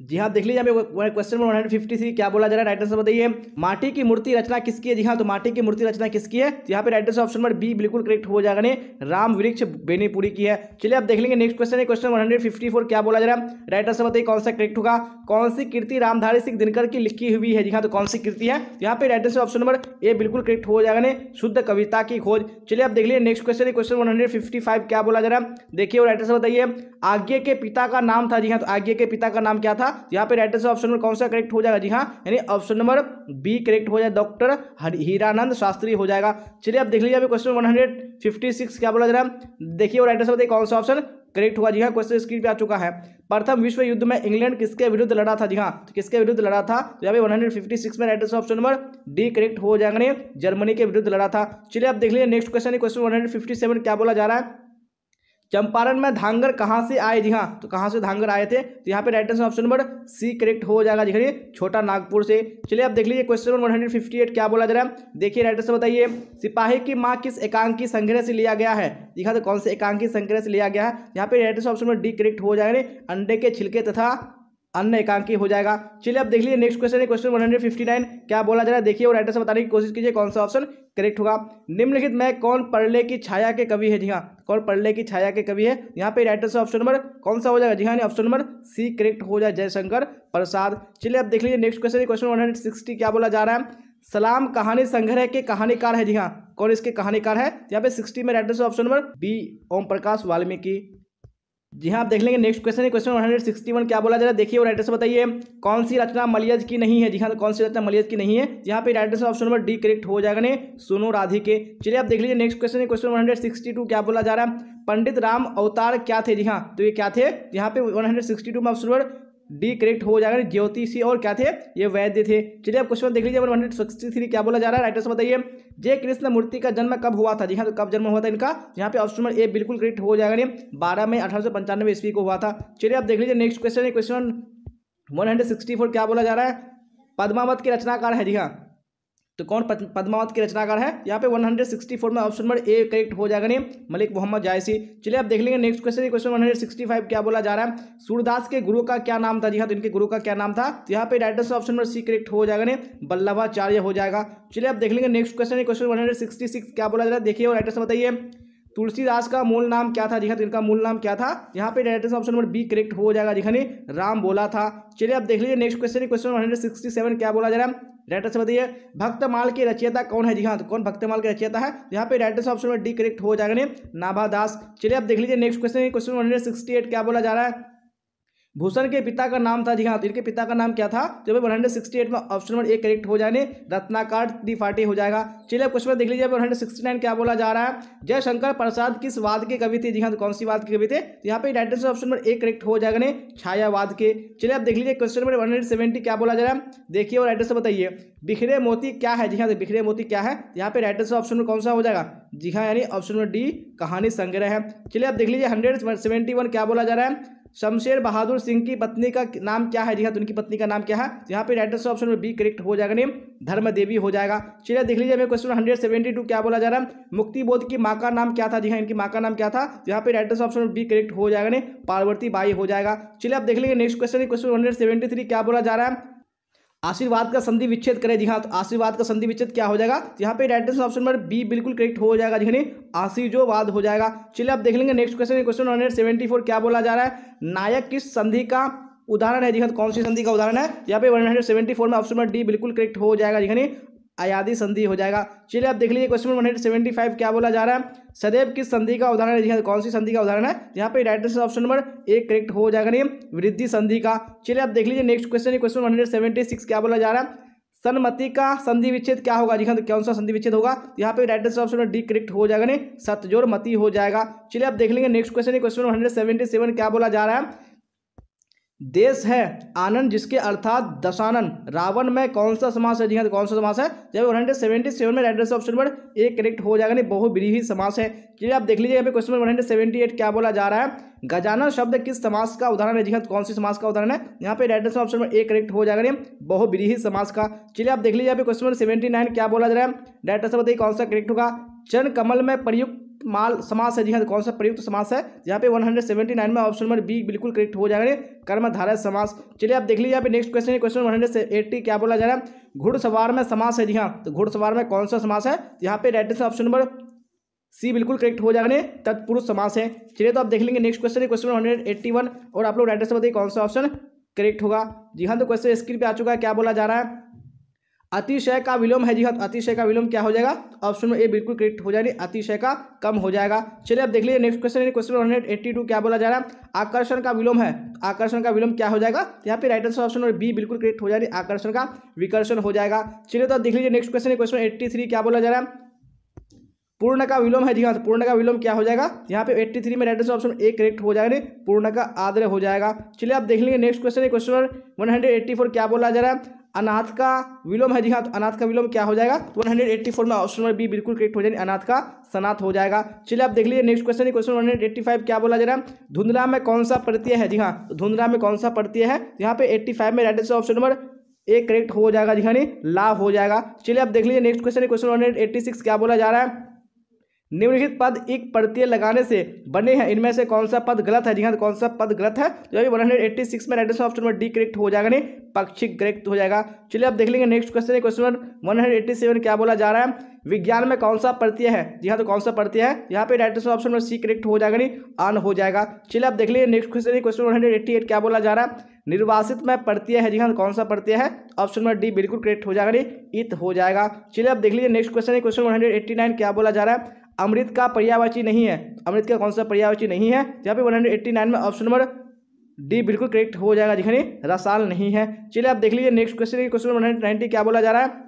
जी हाँ, देख लीजिए यहाँ पे क्वेश्चन नंबर 153 क्या बोला जा रहा है? राइटर से बताइए माटी की मूर्ति रचना किसकी है? जी हाँ, तो माटी की मूर्ति रचना किसकी है? तो यहाँ पे राइटर से ऑप्शन नंबर बी बिल्कुल करेक्ट हो जाएगा, राम वृक्ष बेनीपुरी की है। चलिए आप देख लेंगे नेक्स्ट क्वेश्चन है, क्वेश्चन 154 क्या बोला जा रहा है? राइटर से बताइए कौन सा करेक्ट होगा? कौन सी कृति रामधारी सिंह दिनकर की लिखी हुई है? जी हाँ, तो कौन सी कृति है? यहाँ पे राइटर से ऑप्शन नंबर ए बिल्कुल करेक्ट हो जाएगा, शुद्ध कविता की खोज। चलिए आप देख लीजिए नेक्स्ट क्वेश्चन है, क्वेश्चन 155 क्या बोला जा रहा है? देखिए और राइटर से बताइए आज्ञे के पिता का नाम था। जी हाँ, तो आज्ञे के पिता का नाम क्या था? यहाँ पे राइटर ऑप्शन नंबर कौन सा करेक्ट हो जाएगा? जी हाँ, यानी ऑप्शन नंबर बी करेक्ट हो जाएगा, डॉक्टर हीरानंद शास्त्री हो जाएगा। चलिए आप देख लीजिए क्वेश्चन 156 क्या बोला जा रहा है? देखिए और राइटर से बताइए कौन सा ऑप्शन करेक्ट हुआ? जी हाँ, क्वेश्चन स्क्रीन पे आ चुका है। प्रथम विश्व युद्ध में इंग्लैंड किसके विरुद्ध लड़ा था? जी हाँ, तो किसके विरुद्ध लड़ा था? तो यहाँ पे 156 में राइटर से ऑप्शन नंबर डी करेक्ट हो जाएगा, जर्मनी के विरुद्ध लड़ा था। चलिए आप देख लीजिए नेक्स्ट क्वेश्चन, क्वेश्चन 157 क्या बोला जा रहा है? चंपारण में धांगर कहाँ से आए? जी हाँ, तो कहाँ से धांगर आए थे? तो यहाँ पे right answer option number C correct हो जाएगा, देखिए छोटा नागपुर से। चलिए आप देख लीजिए क्वेश्चन नंबर 158 क्या बोला जा रहा है? देखिए राइट आंसर बताइए सिपाही की माँ किस एकांकी संग्रह से लिया गया है? दिखा तो कौन से एकांकी संग्रह से लिया गया है? यहाँ पे right answer option number D correct हो जाएगा, अंडे के छिलके तथा अन्य एकांकी हो जाएगा। चलिए अब देख लीजिए नेक्स्ट क्वेश्चन है, क्वेश्चन 159 क्या बोला जा रहा है, देखिए और राइटर से बताने की कोशिश कीजिए कौन सा ऑप्शन करेक्ट होगा। निम्नलिखित में कौन परले की छाया के कवि है, जी हाँ कौन परले की छाया के कवि है, यहाँ पे राइटर से ऑप्शन नंबर कौन सा हो जाएगा, जी हाँ ऑप्शन नंबर सी करेक्ट हो जाए, जयशंकर प्रसाद। चलिए अब देख लीजिए नेक्स्ट क्वेश्चन है, क्वेश्चन 160 क्या बोला जा रहा है, सलाम कहानी संग्रह के कहानीकार है, जी हाँ कौन इसके कहानीकार है, यहाँ पे 60 में राइटर से option number B Om Prakash Valmiki. जी हाँ आप देख लेंगे नेक्स्ट क्वेश्चन है, क्वेश्चन 161 क्या बोला जा रहा है, देखिए और राइटर से बताइए कौन सी रचना मलयज की नहीं है, जी हाँ तो कौन सी रचना मलयज की नहीं है, यहाँ पे राइटर से ऑप्शन नंबर डी करेक्ट हो जाएगा ने सुनो राधिके। चलिए आप देख लीजिए नेक्स्ट क्वेश्चन है, क्वेश्चन 162 क्या बोला जा रहा है, पंडित राम अवतार क्या थे, जी हाँ तो ये क्या थे, यहाँ पे 162 में ऑप्शन नंबर डी करेक्ट हो जाएगा, ज्योतिषी और क्या थे, ये वैद्य थे। चलिए अब क्वेश्चन देख लीजिए 163 क्या बोला जा रहा है, राइटर से बताइए जय कृष्ण मूर्ति का जन्म कब हुआ था, जी हाँ तो कब जन्म हुआ था इनका, यहाँ पे ऑप्शन नंबर ए बिल्कुल करेक्ट हो जाएगा, 12 मई 1895 ईस्वी को हुआ था। चलिए अब देख लीजिए नेक्स्ट क्वेश्चन है, क्वेश्चन 164 क्या बोला जा रहा है, पद्मावत के रचनाकार है, जी हाँ तो कौन पद्मावत के रचनाकार है, यहाँ पे 164 में ऑप्शन नंबर ए करेक्ट हो जाएगा ने मलिक मोहम्मद जायसी। चलिए आप देख लेंगे नेक्स्ट क्वेश्चन, क्वेश्चन 165 क्या बोला जा रहा है, सूरदास के गुरु का क्या नाम था, जी हाँ तो इनके गुरु का क्या नाम था, तो यहाँ पे राइटर से ऑप्शन नंबर सी करेक्ट हो जाएगा ने वल्लभाचार्य हो जाएगा। चलिए आप देख लेंगे नेक्स्ट क्वेश्चन, क्वेश्चन 166 क्या बोला जा रहा है, देखिए और राइटर से बताइए तुलसीदास का मूल नाम क्या था, जी हाँ तो इनका मूल नाम क्या था, यहाँ पे राइटर से ऑप्शन नंबर बी करेक्ट हो जाएगा, जी हाँ राम बोला था। चलिए आप देख लीजिए नेक्स्ट क्वेश्चन, क्वेश्चन 167 क्या बोला जा रहा है, राइटर से बताइए भक्तमाल के रचयिता कौन है, जी हाँ तो कौन भक्तमाल के रचयिता है, यहाँ पे राइटर से ऑप्शन नंबर डी करेक्ट हो जाएगा नाभादास। चलिए आप देख लीजिए नेक्स्ट क्वेश्चन, क्वेश्चन 168 क्या बोला जा रहा है, भूषण के पिता का नाम था, जी हाँ तो इनके पिता का नाम क्या था, तो 168 में ऑप्शन नंबर ए करेक्ट हो जाने रत्नाकर त्रिपाठी हो जाएगा। चलिए अब क्वेश्चन देख लीजिए 169 क्या बोला जा रहा है, जयशंकर प्रसाद किस वाद के कवि थे, जी हाँ तो कौन सी वाद के कवि थे, तो यहाँ पे राइटर से ऑप्शन नंबर ए करेक्ट हो जाएगा ने छायावाद के। चलिए अब देख लीजिए क्वेश्चन नंबर 170 क्या बोला जा रहा है, देखिए और राइटर से बताइए बिखरे मोती क्या है, जी हाँ तो बिखरे मोती क्या है, यहाँ पे राइटर से ऑप्शन नंबर कौन सा हो जाएगा, जी हाँ यानी ऑप्शन नंबर डी कहानी संग्रह है। चलिए अब देख लीजिए 171 क्या बोला जा रहा है, शमशेर बहादुर सिंह की पत्नी का नाम क्या है, जी हाँ तो उनकी पत्नी का नाम क्या है, यहाँ पे राइटर से ऑप्शन नंबर बी करेक्ट हो जाएगा नेम धर्मदेवी हो जाएगा। चलिए देख लीजिए क्वेश्चन 172 क्या बोला जा रहा है, मुक्ति बोध की माँ का नाम क्या था, जी हाँ इनकी माँ का नाम क्या था, यहाँ पे राइटर से ऑप्शन नंबर बी करेक्ट हो जाएगा ने पार्वती बाई हो जाएगा। चलिए आप देख लीजिए नेक्स्ट क्वेश्चन, क्वेश्चन 173 क्या बोला जा रहा है, आशीर्वाद का संधि विच्छेद करें, जी हाँ तो आशीर्वाद का संधि विच्छेद क्या हो जाएगा, यहाँ पे right answer option number B बिल्कुल करेक्ट हो जाएगा, जी आशीजोवाद हो जाएगा। चलिए आप देख लेंगे नेक्स्ट क्वेश्चन, क्वेश्चन 174 क्या बोला जा रहा है, नायक किस संधि का उदाहरण है, जी हाँ कौन सी संधि का उदाहरण है, यहाँ पे 174 में ऑप्शन नंबर डी बिल्कुल करेक्ट हो जाएगा, जी अयादी संधि हो जाएगा। चलिए आप देख लीजिए क्वेश्चन 175 क्या बोला जा रहा है, सदैव किस संधि का उदाहरण है, जी हाँ कौन सी संधि का उदाहरण है, यहाँ पे right answer option number A correct हो जाएगा नहीं वृद्धि संधि का। चलिए आप देख लीजिए नेक्स्ट क्वेश्चन, क्वेश्चन 176 क्या बोला जा रहा है, सन्मति का संधि विच्छेद क्या होगा, जी हाँ तो कौन सा संधि विच्छेद होगा, यहाँ पे right answer option D correct हो जाएगा नहीं सतजोर मति हो जाएगा। चलिए आप देख लेंगे नेक्स्ट क्वेश्चन, क्वेश्चन 177 क्या बोला जा रहा है, देश है आनंद जिसके अर्थात दशानन रावण में कौन सा समास है, जी हाँ तो कौन सा समास है, जब 177 में right answer option number A correct हो जाएगा नहीं बहुव्रीहि समास है। चलिए आप देख लीजिए यहाँ पे क्वेश्चन नंबर 178 क्या बोला जा रहा है, गजानन शब्द किस समास का उदाहरण है, जी हाँ तो कौन सी समास का उदाहरण है, यहाँ पे right answer option number A correct हो जाएगा नहीं बहुव्रीहि समास का। चलिए आप देख लीजिए यहाँ पे क्वेश्चन नंबर 79 क्या बोला जा रहा है, राइट आंसर बताइए कौन सा करेक्ट होगा, चरण कमल में प्रयुक्त माल समास है, जी हाँ तो कौन सा प्रयुक्त समास है, यहाँ पे 179 में ऑप्शन नंबर बी बिल्कुल करेक्ट हो जाएगा कर्मधारय समास। चलिए आप देख लीजिए यहाँ पे नेक्स्ट क्वेश्चन है, क्वेश्चन 180 क्या बोला जा रहा है, घुड़सवार में समास है, जी हाँ तो घुड़सवार में कौन सा समास है, यहाँ पे right answer option number C बिल्कुल करेक्ट हो जाएगा तत्पुरुष समास है। चलिए तो आप देख लेंगे नेक्स्ट क्वेश्चन है, क्वेश्चन 181 और आप लोग राइट आंसर बताइए कौन सा ऑप्शन करेक्ट होगा। जी हाँ तो क्वेश्चन स्क्रीन पे आ चुका है, क्या बोला जा रहा है, अतिशय का विलोम है, जी हाँ अतिशय का विलोम क्या हो जाएगा, ऑप्शन में ए बिल्कुल करेक्ट हो जाएगी अतिशय का कम हो जाएगा। चलिए आप देख लीजिए नेक्स्ट क्वेश्चन, क्वेश्चन 182 क्या बोला जा रहा है, आकर्षण का विलोम है, आकर्षण का विलोम क्या हो जाएगा, यहाँ पे राइट आंसर ऑप्शन में बी बिल्कुल करेक्ट हो जाएगी आकर्षण का विकर्षण हो जाएगा। चलिए तो आप देख लीजिए नेक्स्ट क्वेश्चन, क्वेश्चन 83 क्या बोला जा रहा है, पूर्ण का विलोम है, जी हाँ तो पूर्ण का विलोम क्या हो जाएगा, यहाँ पे 83 में right answer option A correct हो जाएगा पूर्ण का आद्र हो जाएगा। चलिए आप देख लेंगे नेक्स्ट क्वेश्चन, क्वेश्चन 184 क्या बोला जा रहा है, अनाथ का विलोम है, जी हाँ तो अनाथ का विलोम क्या हो जाएगा, तो 184 में ऑप्शन नंबर बी बिल्कुल करेक्ट हो जाएगा अनाथ का सनाथ हो जाएगा। चलिए आप देख लीजिए नेक्स्ट क्वेश्चन, क्वेश्चन 185 क्या बोला जा रहा है, धुंधला में कौन सा प्रत्यय है, जी हाँ तो धुंधला में कौन सा प्रत्यय है, यहाँ पे 85 में right answer option number A correct हो जाएगा, जी हाँ लाभ हो जाएगा। चलिए आप देख लीजिए नेक्स्ट क्वेश्चन, क्वेश्चन 186 क्या बोला जा रहा है, निम्नलिखित पद एक प्रत्यय लगाने से बने हैं, इनमें से कौन सा पद गलत है? जी हाँ, तो कौन सा पद गलत है? तो अभी 186 में right answer option number D correct हो जाएगा, नहीं पाक्षिक करेक्ट हो जाएगा। चलिए अब देख लेंगे नेक्स्ट क्वेश्चन है, क्वेश्चन नंबर 187 क्या बोला जा रहा है? विज्ञान में कौन सा प्रत्यय है? जी हाँ, तो कौन सा प्रत्यय है? यहाँ पे right answer option number C correct हो जाएगा, नहीं अन हो जाएगा। चलिए अब देख लीजिए नेक्स्ट क्वेश्चन है, क्वेश्चन 188 क्या बोला जा रहा है? निर्वासित में प्रत्यय है, जी हाँ, तो कौन सा प्रत्यय है? ऑप्शन नंबर डी बिल्कुल करेक्ट हो जाएगा, नहीं इत हो जाएगा। चलिए अब देख लीजिए नेक्स्ट क्वेश्चन है, क्वेश्चन 189 क्या बोला जा रहा है? अमृत का पर्यायवाची नहीं है, अमृत का कौन सा पर्यायवाची नहीं है? यहाँ पे 189 में ऑप्शन नंबर डी बिल्कुल करेक्ट हो जाएगा, जी रसाल नहीं है। चलिए आप देख लीजिए नेक्स्ट क्वेश्चन है, क्वेश्चन 190 क्या बोला जा रहा है?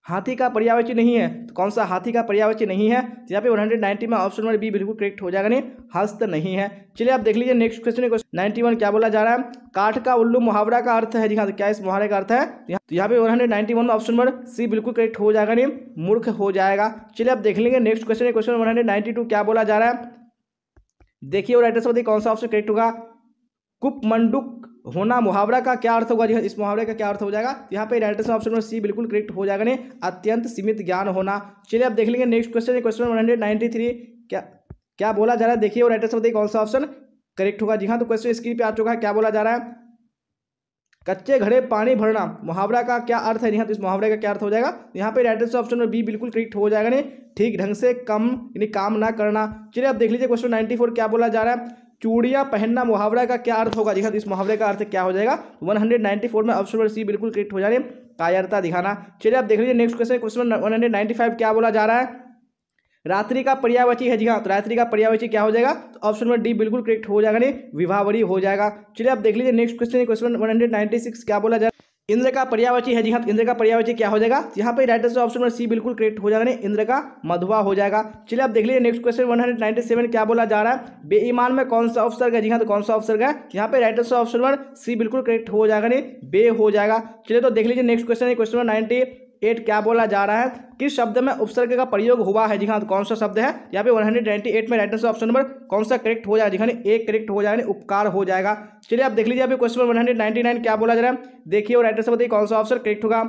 हाथी का पर्यायवाची नहीं है, तो कौन सा हाथी का पर्यायवाची नहीं है? यहाँ पे 190 में ऑप्शन नंबर बी बिल्कुल करेक्ट हो जाएगा, नहीं हस्त नहीं है। चलिए आप देख लीजिए नेक्स्ट क्वेश्चन 91 क्या बोला जा रहा है? काठ का उल्लू मुहावरा का अर्थ है, जी हाँ, तो क्या इस मुहावरे का अर्थ है? तो यहाँ पे 191 में ऑप्शन नंबर सी बिल्कुल करेक्ट हो जाएगा, नहीं मूर्ख हो जाएगा। चलिए आप देख लेंगे नेक्स्ट क्वेश्चन 192 क्या बोला जा रहा है? देखिए और राइट आंसर बताइए कौन सा ऑप्शन करेक्ट होगा? कुपमंडुक होना मुहावरा का क्या अर्थ होगा? जी इस मुहावरे का क्या अर्थ हो जाएगा? यहाँ पे right answer option number C बिल्कुल करेक्ट हो जाएगा, नहीं अत्यंत सीमित ज्ञान होना। चलिए आप देख लेंगे नेक्स्ट क्वेश्चन है, क्वेश्चन 193 क्या बोला जा रहा है? देखिए और राइट आंसर बताइए कौन सा ऑप्शन करेक्ट होगा? जी हाँ, तो क्वेश्चन स्क्रीन पे आ चुका है, क्या बोला जा रहा है? कच्चे घड़े पानी भरना मुहावरा का क्या अर्थ है? यहाँ तो इस मुहावरे का क्या अर्थ हो जाएगा? यहाँ पे right answer option number B बिल्कुल करेक्ट हो जाएगा, नहीं ठीक ढंग से कम यानी काम ना करना। चलिए आप देख लीजिए क्वेश्चन 94 क्या बोला जा रहा है? चूड़ियां पहनना मुहावरा का क्या अर्थ होगा? जी हाँ, तो इस मुहावरे का अर्थ क्या हो जाएगा? 194 में ऑप्शन नंबर सी बिल्कुल करेक्ट हो जाए, कायरता दिखाना। चलिए आप देख लीजिए नेक्स्ट क्वेश्चन, क्वेश्चन 195 क्या बोला जा रहा है? रात्रि का पर्यायवाची है, जी हाँ, तो रात्रि का पर्यायवाची क्या हो जाएगा? तो ऑप्शन नंबर डी बिल्कुल करेक्ट हो जाएगा, नहीं विवाहवरी हो जाएगा। चलिए आप देख लीजिए नेक्स्ट क्वेश्चन, क्वेश्चन 196 क्या बोला जा रहा है? इंद्र का पर्यायवाची है, जी हाँ, तो इंद्र का पर्यायवाची क्या हो जाएगा? यहाँ पे right answer option number C बिल्कुल करेक्ट हो जाएगा, नहीं इंद्र का मधुआ हो जाएगा। चलिए आप देख लीजिए नेक्स्ट क्वेश्चन 197 क्या बोला जा रहा है? बेईमान में कौन सा उपसर्ग है? जी हाँ, तो कौन सा उपसर्ग है? यहाँ पे right answer option number C बिल्कुल करेक्ट हो जाएगा, नहीं बे हो जाएगा। चलिए तो देख लीजिए नेक्स्ट क्वेश्चन है, क्वेश्चन 98 क्या बोला जा रहा है? किस शब्द में उपसर्ग का प्रयोग हुआ है? जी हाँ, तो कौन सा शब्द है? यहाँ पे 198 में राइट आंसर ऑप्शन नंबर कौन सा करेक्ट हो जाएगा? जी हाँ, एक करेक्ट हो जाएगा, उपकार हो जाएगा। चलिए आप देख लीजिए अभी क्वेश्चन 199 क्या बोला जा रहा है? देखिए और राइट आंसर बताइए कौन सा ऑप्शन करेक्ट होगा?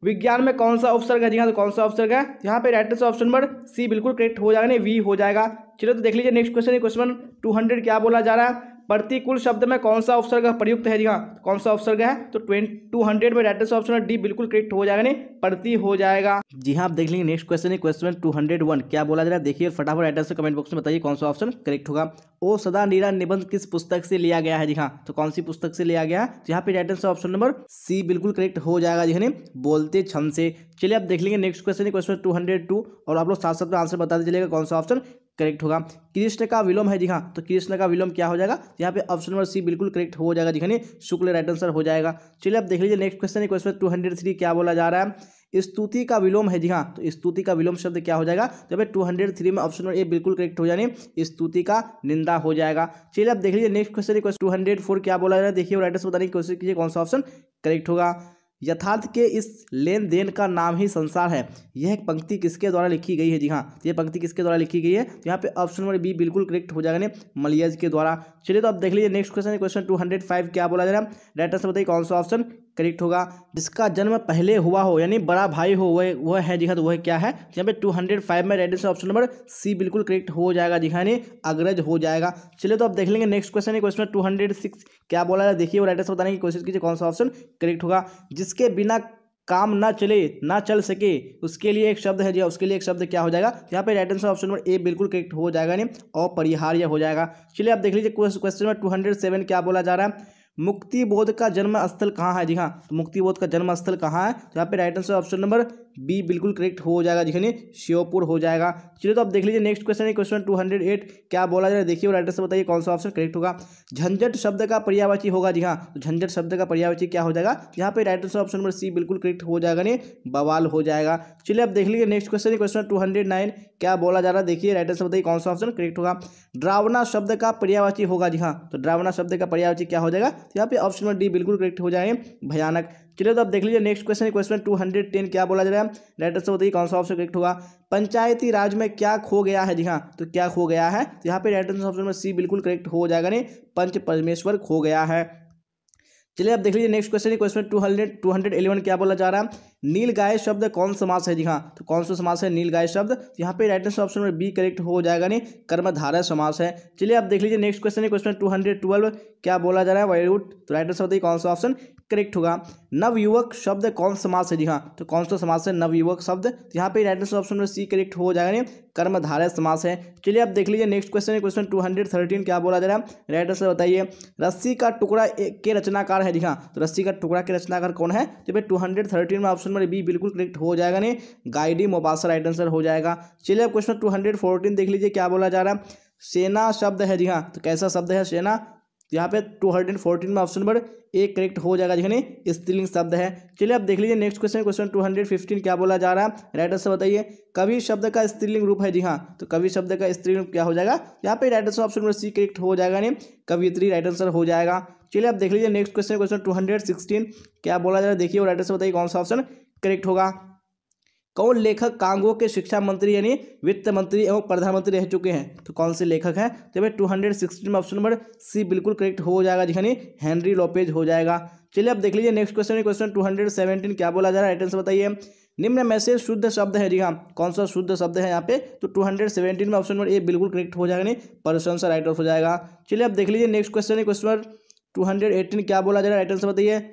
विज्ञान में कौन सा उपसर्ग है? जी हाँ, तो कौन सा उपसर्ग है? यहाँ पे right answer option number C बिल्कुल करेक्ट हो जाएगा, नहीं वी हो जाएगा। चलिए तो देख लीजिए नेक्स्ट क्वेश्चन है, क्वेश्चन 200 क्या बोला जा रहा है? प्रतिकूल शब्द में कौन सा उपसर्ग प्रयुक्त है? जी हाँ, कौन सा उपसर्ग है? तो 200 में राइट आंसर ऑप्शन डी बिल्कुल करेक्ट हो जाएगा, नहीं प्रति हो जाएगा। जी हाँ, आप देख लेंगे नेक्स्ट क्वेश्चन है, क्वेश्चन 201 क्या बोला जा रहा है? देखिए फटाफट राइट आंसर कमेंट बॉक्स में बताइए कौन सा ऑप्शन करेक्ट होगा। ओ सदा नीरा निबंध किस पुस्तक से लिया गया है? जी हाँ, तो कौन सी पुस्तक से लिया गया? तो यहाँ पे right answer option number C बिल्कुल करेक्ट हो जाएगा, जी हाँ, बोलते छंद से। चलिए आप देख लेंगे नेक्स्ट क्वेश्चन है, क्वेश्चन 202 और आप लोग साथ साथ में आंसर बताते चलेगा कौन सा ऑप्शन करेक्ट होगा। कृष्ण का विलोम है, जी हाँ, तो कृष्ण का विलोम क्या हो जाएगा? यहाँ पे ऑप्शन नंबर सी बिल्कुल करेक्ट हो जाएगा, जी हाँ, शुक्ल राइट आंसर हो जाएगा। चलिए आप देख लीजिए नेक्स्ट क्वेश्चन है, क्वेश्चन 203 क्या बोला जा रहा है? स्तुति का विलोम है, जी हाँ, तो स्तुति का विलोम शब्द क्या हो जाएगा? तो यहाँ पे 203 में ऑप्शन नंबर ए बिल्कुल करेक्ट हो जाने स्तुति का निंदा हो जाएगा। चलिए आप देख लीजिए नेक्स्ट क्वेश्चन है, क्वेश्चन 204 क्या बोला जा रहा है? देखिए राइट आंसर बताने की कोशिश कीजिए कौन सा ऑप्शन करेक्ट होगा। यथार्थ के इस लेन देन का नाम ही संसार है, यह पंक्ति किसके द्वारा लिखी गई है? जी हाँ, यह पंक्ति किसके द्वारा लिखी गई है? यहाँ पे ऑप्शन नंबर बी बिल्कुल करेक्ट हो जाएगा, मलियज के द्वारा। चलिए तो अब देख लीजिए नेक्स्ट क्वेश्चन है, क्वेश्चन 205 क्या बोला जा रहा है? राइट आंसर बताइए कौन सा ऑप्शन करेक्ट होगा। जिसका जन्म पहले हुआ हो यानी बड़ा भाई हो वह है, जी हाँ, तो वह क्या है? यहाँ पे 205 में right answer option number C बिल्कुल करेक्ट हो जाएगा, जी हाँ, अग्रज हो जाएगा। चलिए तो अब देख लेंगे नेक्स्ट क्वेश्चन है, क्वेश्चन 206 क्या बोला है? देखिए वो राइट आंसर बताने की कोशिश कीजिए कौन सा ऑप्शन करेक्ट होगा। जिसके बिना काम ना चल सके उसके लिए एक शब्द है, जी उसके लिए एक शब्द क्या हो जाएगा? यहाँ पे right answer option number A बिल्कुल करेक्ट हो जाएगा, नहीं अपरिहार्य हो जाएगा। चलिए आप देख लीजिए क्वेश्चन नंबर 207 क्या बोला जा रहा है? मुक्ति बोध का जन्म स्थल कहाँ है? जी हाँ, तो मुक्ति बोध का जन्म स्थल कहाँ है? तो यहाँ पे right answer option number B बिल्कुल करेक्ट हो जाएगा, जी श्योपुर हो जाएगा। चलिए तो आप देख लीजिए नेक्स्ट क्वेश्चन है, क्वेश्चन 208 क्या बोला जा रहा है? देखिए राइट आंसर बताइए कौन सा ऑप्शन करेक्ट होगा। झंझट शब्द का पर्यायवाची होगा, जी हाँ, तो झंझट शब्द का पर्यायवाची क्या हो जाएगा? यहाँ पे right answer option number C बिल्कुल करेक्ट हो जाएगा, नहीं बवाल हो जाएगा। चलिए आप देख लीजिए नेक्स्ट क्वेश्चन है, क्वेश्चन 209 क्या बोला जा रहा है? देखिए राइट आंसर बताइए कौन सा ऑप्शन करेक्ट होगा। ड्रावना शब्द का पर्यायवाची होगा, जी हाँ, तो ड्रावना शब्द का पर्यायवाची क्या हो जाएगा? यहाँ पे ऑप्शन नंबर डी बिल्कुल करेक्ट हो जाएंगे भयानक। चलिए तो आप देख लीजिए नेक्स्ट क्वेश्चन है, क्वेश्चन 210 क्या बोला जा रहा है? राइट आंसर बताइए कौन सा ऑप्शन करेक्ट होगा। पंचायती राज में क्या खो गया है? जी हाँ, तो क्या खो गया है? तो यहाँ पे right answer option number C बिल्कुल करेक्ट हो जाएगा, नहीं पंच परमेश्वर खो गया है। चलिए आप देख लीजिए नेक्स्ट क्वेश्चन है, क्वेश्चन 211 क्या बोला जा रहा है? नीलगाय शब्द कौन समास है? जी हाँ, तो कौन सा समास है नीलगाय शब्द? यहाँ पे right answer option number B correct हो जाएगा, नहीं कर्मधारय समास है। चलिए आप देख लीजिए नेक्स्ट क्वेश्चन है, क्वेश्चन 212 क्या बोला जा रहा है? Very good. तो राइट आंसर बताइए कौन सा ऑप्शन करेक्ट होगा। नवयुवक शब्द कौन समास है? जी हाँ, तो कौन सा समास है नवयुवक शब्द? तो यहाँ पे right answer option number C correct हो जाएगा, नहीं कर्मधारय समास है। चलिए आप देख लीजिए नेक्स्ट क्वेश्चन है, क्वेश्चन 213 क्या बोला जा रहा है? राइट आंसर बताइए। रस्सी का टुकड़ा के रचनाकार है? जी हाँ, तो रस्सी का टुकड़ा के रचनाकार कौन है? तो भाई 213 में ऑप्शन नंबर बी बिल्कुल करेक्ट हो जाएगा, नहीं गाइडी मोपासर राइट आंसर हो जाएगा। चलिए अब क्वेश्चन 214 देख लीजिए क्या बोला जा रहा है? सेना शब्द है? जी हाँ, तो कैसा शब्द है सेना? यहाँ पे 214 में ऑप्शन नंबर ए करेक्ट हो जाएगा, जिन्हें स्त्रीलिंग शब्द है। चलिए अब देख लीजिए नेक्स्ट क्वेश्चन, क्वेश्चन 215 क्या बोला जा रहा है? राइट आंसर बताइए। कवि शब्द का स्त्रीलिंग रूप है? जी हाँ, तो कवि शब्द का स्त्रीलिंग क्या हो जाएगा? यहाँ पे right answer option number C correct हो जाएगा, नहीं कवियत्री राइट आंसर हो जाएगा। चलिए अब देख लीजिए नेक्स्ट क्वेश्चन, क्वेश्चन 216 क्या बोला जा रहा है? देखिए और राइट आंसर बताइए कौन सा ऑप्शन करेक्ट होगा। कौन लेखक कांगो के शिक्षा मंत्री यानी वित्त मंत्री एवं प्रधानमंत्री रह चुके हैं? तो कौन से लेखक हैं? तो भाई 216 में ऑप्शन नंबर सी बिल्कुल करेक्ट हो जाएगा, यानी हेनरी लोपेज हो जाएगा। चलिए अब देख लीजिए नेक्स्ट क्वेश्चन है, क्वेश्चन 217 क्या बोला जा रहा है? राइट आंसर बताइए। निम्न में से शुद्ध शब्द है? जी हाँ, कौन सा शुद्ध शब्द है यहाँ पे? तो 217 में ऑप्शन नंबर ए बिल्कुल करेक्ट हो जाएगा, नहीं प्रशंसा राइट हो जाएगा। चलिए अब देख लीजिए नेक्स्ट क्वेश्चन है, क्वेश्चन 218 क्या बोला जा रहा है? राइट आंसर बताइए।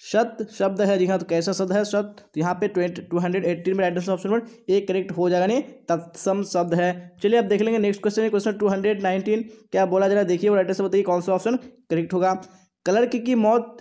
शत शब्द है? जी हाँ, तो कैसा शब्द है शत? तो यहाँ पे 218 में right answer option number A correct हो जाएगा, नहीं तत्सम शब्द है। चलिए अब देख लेंगे नेक्स्ट क्वेश्चन है, क्वेश्चन 219 क्या बोला जा रहा है? देखिए और राइट आंसर बताइए कौन सा ऑप्शन करेक्ट होगा। क्लर्क की मौत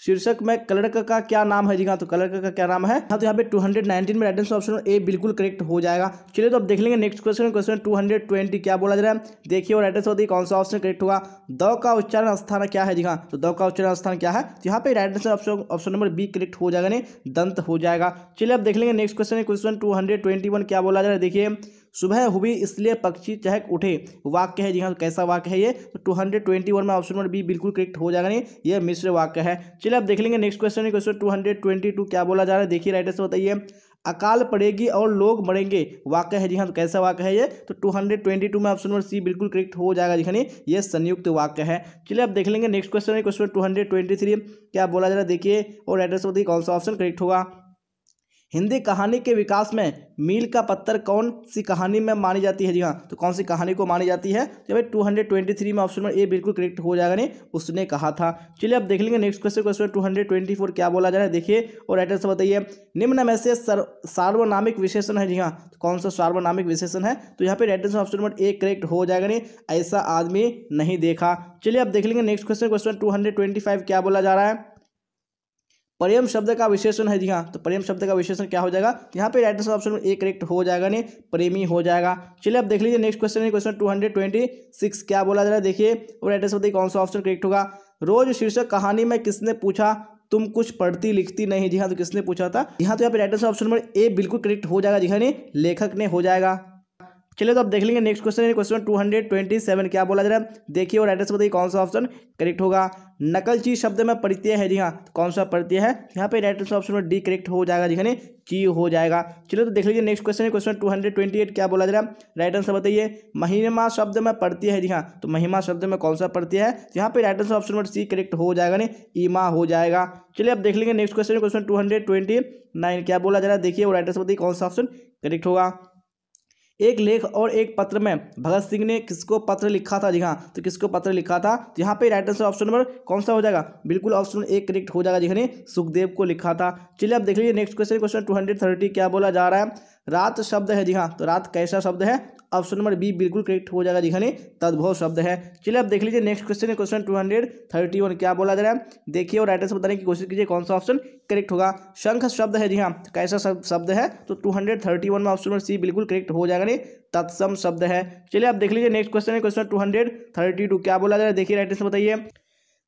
शीर्षक में क्लर्क का क्या नाम है? जी हाँ, तो क्लर्क का क्या नाम है? हाँ, तो यहाँ पे 219 में राइट आंसर ऑप्शन ए बिल्कुल करेक्ट हो जाएगा। चलिए तो अब देख लेंगे नेक्स्ट क्वेश्चन, क्वेश्चन 220 क्या बोला जा रहा है? देखिए और राइट आंसर बताइए कौन सा ऑप्शन करेक्ट होगा। द का उच्चारण स्थान क्या है? जी हाँ, तो द का उच्चारण स्थान क्या है? तो यहाँ पे right answer option number B correct हो जाएगा, नहीं दंत हो जाएगा। चलिए अब देख लेंगे नेक्स्ट क्वेश्चन, क्वेश्चन 221 क्या बोला जा रहा है? देखिए सुबह हुई इसलिए पक्षी चहक उठे वाक्य है? जी हाँ, कैसा वाक्य है ये? तो 221 में ऑप्शन नंबर बी बिल्कुल करेक्ट हो जाएगा, नहीं ये मिश्र वाक्य है। चलिए अब देख लेंगे नेक्स्ट क्वेश्चन, क्वेश्चन 222 क्या बोला जा रहा है? देखिए राइट आंसर बताइए। अकाल पड़ेगी और लोग मरेंगे वाक्य है? जी हाँ, तो कैसा वाक्य है ये? तो 222 में ऑप्शन नंबर सी बिल्कुल करेक्ट हो जाएगा, जी हाँ ये संयुक्त वाक्य है। चलिए अब देख लेंगे नेक्स्ट क्वेश्चन, क्वेश्चन 223 क्या बोला जा रहा है? देखिए और राइट आंसर बताइए कौन सा ऑप्शन करेक्ट होगा। हिंदी कहानी के विकास में मील का पत्थर कौन सी कहानी में मानी जाती है? जी हाँ, तो कौन सी कहानी को मानी जाती है? तो भाई 223 में ऑप्शन नंबर ए बिल्कुल करेक्ट हो जाएगा, नहीं उसने कहा था। चलिए अब देख लेंगे नेक्स्ट क्वेश्चन, क्वेश्चन 224 क्या बोला जा रहा है? देखिए और राइट आंसर बताइए। निम्न में से सार्वनामिक विशेषण है? जी हाँ, तो कौन सा सार्वनामिक विशेषण है? तो यहाँ पे right answer option number A correct हो जाएगा, नहीं ऐसा आदमी नहीं देखा। चलिए अब देख लेंगे नेक्स्ट क्वेश्चन, क्वेश्चन 225 क्या बोला जा रहा है? प्रेम शब्द का विशेषण है? जी हाँ, तो प्रेम शब्द का विशेषण क्या हो जाएगा? यहाँ पे राइट आंसर ऑप्शन में ए करेक्ट हो जाएगा, नहीं प्रेमी हो जाएगा। चलिए अब देख लीजिए नेक्स्ट क्वेश्चन है, क्वेश्चन 226 क्या बोला जा रहा है? देखिए और राइट आंसर बताइए कौन सा ऑप्शन करेक्ट होगा। रोज शीर्षक कहानी में किसने पूछा तुम कुछ पढ़ती लिखती नहीं? जी हाँ, तो किसने पूछा था? यहाँ तो यहाँ पे right answer option number A बिल्कुल करेक्ट हो जाएगा, जी हाँ नहीं लेखक ने हो जाएगा। चलिए तो अब देख लेंगे नेक्स्ट क्वेश्चन है, क्वेश्चन 227 क्या बोला जा रहा है? देखिए और राइट आंसर बताइए कौन सा ऑप्शन करेक्ट होगा। नकलची शब्द में प्रत्यय है? जी हाँ, तो कौन सा प्रत्यय है? यहाँ पे राइट आंसर ऑप्शन में डी करेक्ट हो जाएगा, जी हाँ ची हो जाएगा। चलिए तो देख लीजिए नेक्स्ट क्वेश्चन है, क्वेश्चन 228 क्या बोला जा रहा है? राइट आंसर बताइए। महिमा शब्द में प्रत्यय है? जी हाँ, तो महिमा शब्द में कौन सा प्रत्यय है? यहाँ पे right answer option number C correct हो जाएगा, नहीं ईमा हो जाएगा। चलिए अब देख लेंगे नेक्स्ट क्वेश्चन, क्वेश्चन 229 क्या बोला जा रहा है? देखिए और राइट आंसर बताइए कौन सा ऑप्शन करेक्ट होगा। एक लेख और एक पत्र में भगत सिंह ने किसको पत्र लिखा था? जी हाँ, तो किसको पत्र लिखा था? तो यहाँ पे राइट आंसर ऑप्शन नंबर कौन सा हो जाएगा? बिल्कुल ऑप्शन नंबर एक करेक्ट हो जाएगा, जी हाँ सुखदेव को लिखा था। चलिए अब देख लीजिए नेक्स्ट क्वेश्चन, क्वेश्चन 230 क्या बोला जा रहा है? रात शब्द है? जी हाँ, तो रात कैसा शब्द है? ऑप्शन नंबर बी बिल्कुल करेक्ट हो जाएगा, जी हाँ तद्भव शब्द है। चलिए अब देख लीजिए नेक्स्ट क्वेश्चन है, क्वेश्चन 231 क्या बोला जा रहा है? देखिए और राइट आंसर बताने की कोशिश कीजिए कौन सा ऑप्शन करेक्ट होगा। शंख शब्द है? जी हाँ, तो कैसा शब्द है? तो 231 में ऑप्शन नंबर सी बिल्कुल करेक्ट हो जाएगा, नहीं तत्सम शब्द है। चलिए अब देख लीजिए नेक्स्ट क्वेश्चन है, क्वेश्चन 232 क्या बोला जा रहा है? देखिए राइट आंसर बताइए।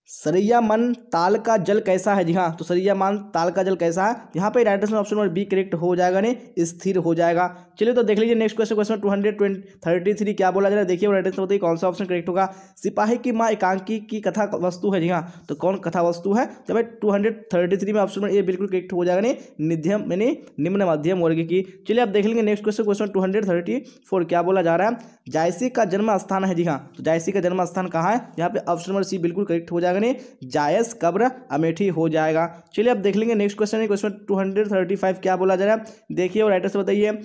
सरिया मन ताल का जल कैसा है? जी हाँ, तो सरिया मन ताल का जल कैसा है? यहाँ पे right answer option number B correct हो जाएगा, नहीं स्थिर हो जाएगा। चलिए तो देख लीजिए नेक्स्ट क्वेश्चन, क्वेश्चन 233 क्या बोला जा रहा है? देखिए राइट आंसर बताइए कौन सा ऑप्शन करेक्ट होगा। सिपाही की माँ एकांकी की कथा वस्तु है? जी हाँ, तो कौन कथा वस्तु है? जब 233 में ऑप्शन नंबर ए बिल्कुल करेक्ट हो जाएगा, नहीं निध्यम यानी निम्न मध्यम वर्ग की। चलिए अब देख लेंगे नेक्स्ट क्वेश्चन, क्वेश्चन 234 क्या बोला जा रहा है? जायसी का जन्म स्थान है? जी हाँ, तो जायसी का जन्म स्थान कहाँ है? यहाँ पे ऑप्शन नंबर सी बिल्कुल करेक्ट हो जाएगा, जाएगा नहीं, जायस कब्र अमेठी हो जाएगा। चलिए अब देख लेंगे नेक्स्ट क्वेश्चन है, क्वेश्चन 235 क्या बोला जा रहा है देखिए और राइटर से बताइए।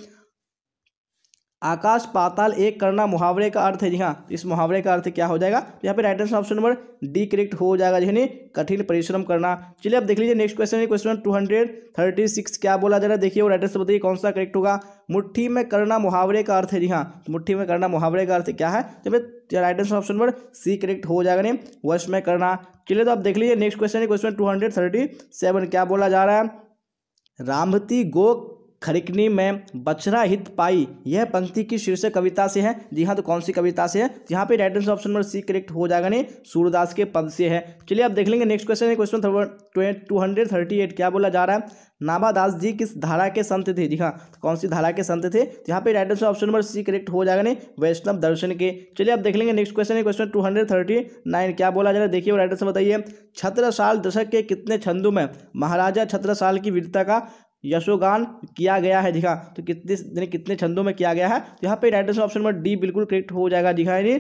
आकाश पाताल एक करना मुहावरे का अर्थ है। जी हाँ, इस मुहावरे का अर्थ क्या हो जाएगा, यहाँ पे right answer option number D correct हो जाएगा, यानी कठिन परिश्रम करना। चलिए अब देख लीजिए नेक्स्ट क्वेश्चन है, क्वेश्चन 236 क्या बोला जा रहा है देखिए और राइटर से बताइए कौन सा करेक्ट होगा। मुट्ठी में करना मुहावरे का अर्थ है। जी हाँ, मुट्ठी में करना मुहावरे का अर्थ क्या है, तो right answer option number C correct हो जाएगा, नहीं वश में करना। चलिए तो आप देख लीजिए नेक्स्ट क्वेश्चन है, क्वेश्चन 237 क्या बोला जा रहा है। रामवती गो खरिकनी में बछड़ा हित पाई, यह पंक्ति की शीर्षक कविता से है। जी हाँ, तो कौन सी कविता से है, यहाँ पे right answer option number C correct हो जाएगा, नहीं सूरदास के पद से है। चलिए आप देख लेंगे नेक्स्ट क्वेश्चन है, क्वेश्चन 238 क्या बोला जा रहा है। नाभादास जी किस धारा के संत थे। जी हाँ, तो कौन सी धारा के संत थे, यहाँ पे right answer option number C correct हो जाएगा, नहीं वैष्णव दर्शन के। चलिए आप देख लेंगे नेक्स्ट क्वेश्चन है, क्वेश्चन 239 क्या बोला जा रहा है देखिए और राइट आंसर बताइए। छत्रसाल दशक के कितने छंदों में महाराजा छत्रसाल की वीरता का यशोगान किया गया है। दिखा तो कितने छंदों में किया गया है, तो यहाँ पे right answer option number D बिल्कुल करेक्ट हो जाएगा। दिखा है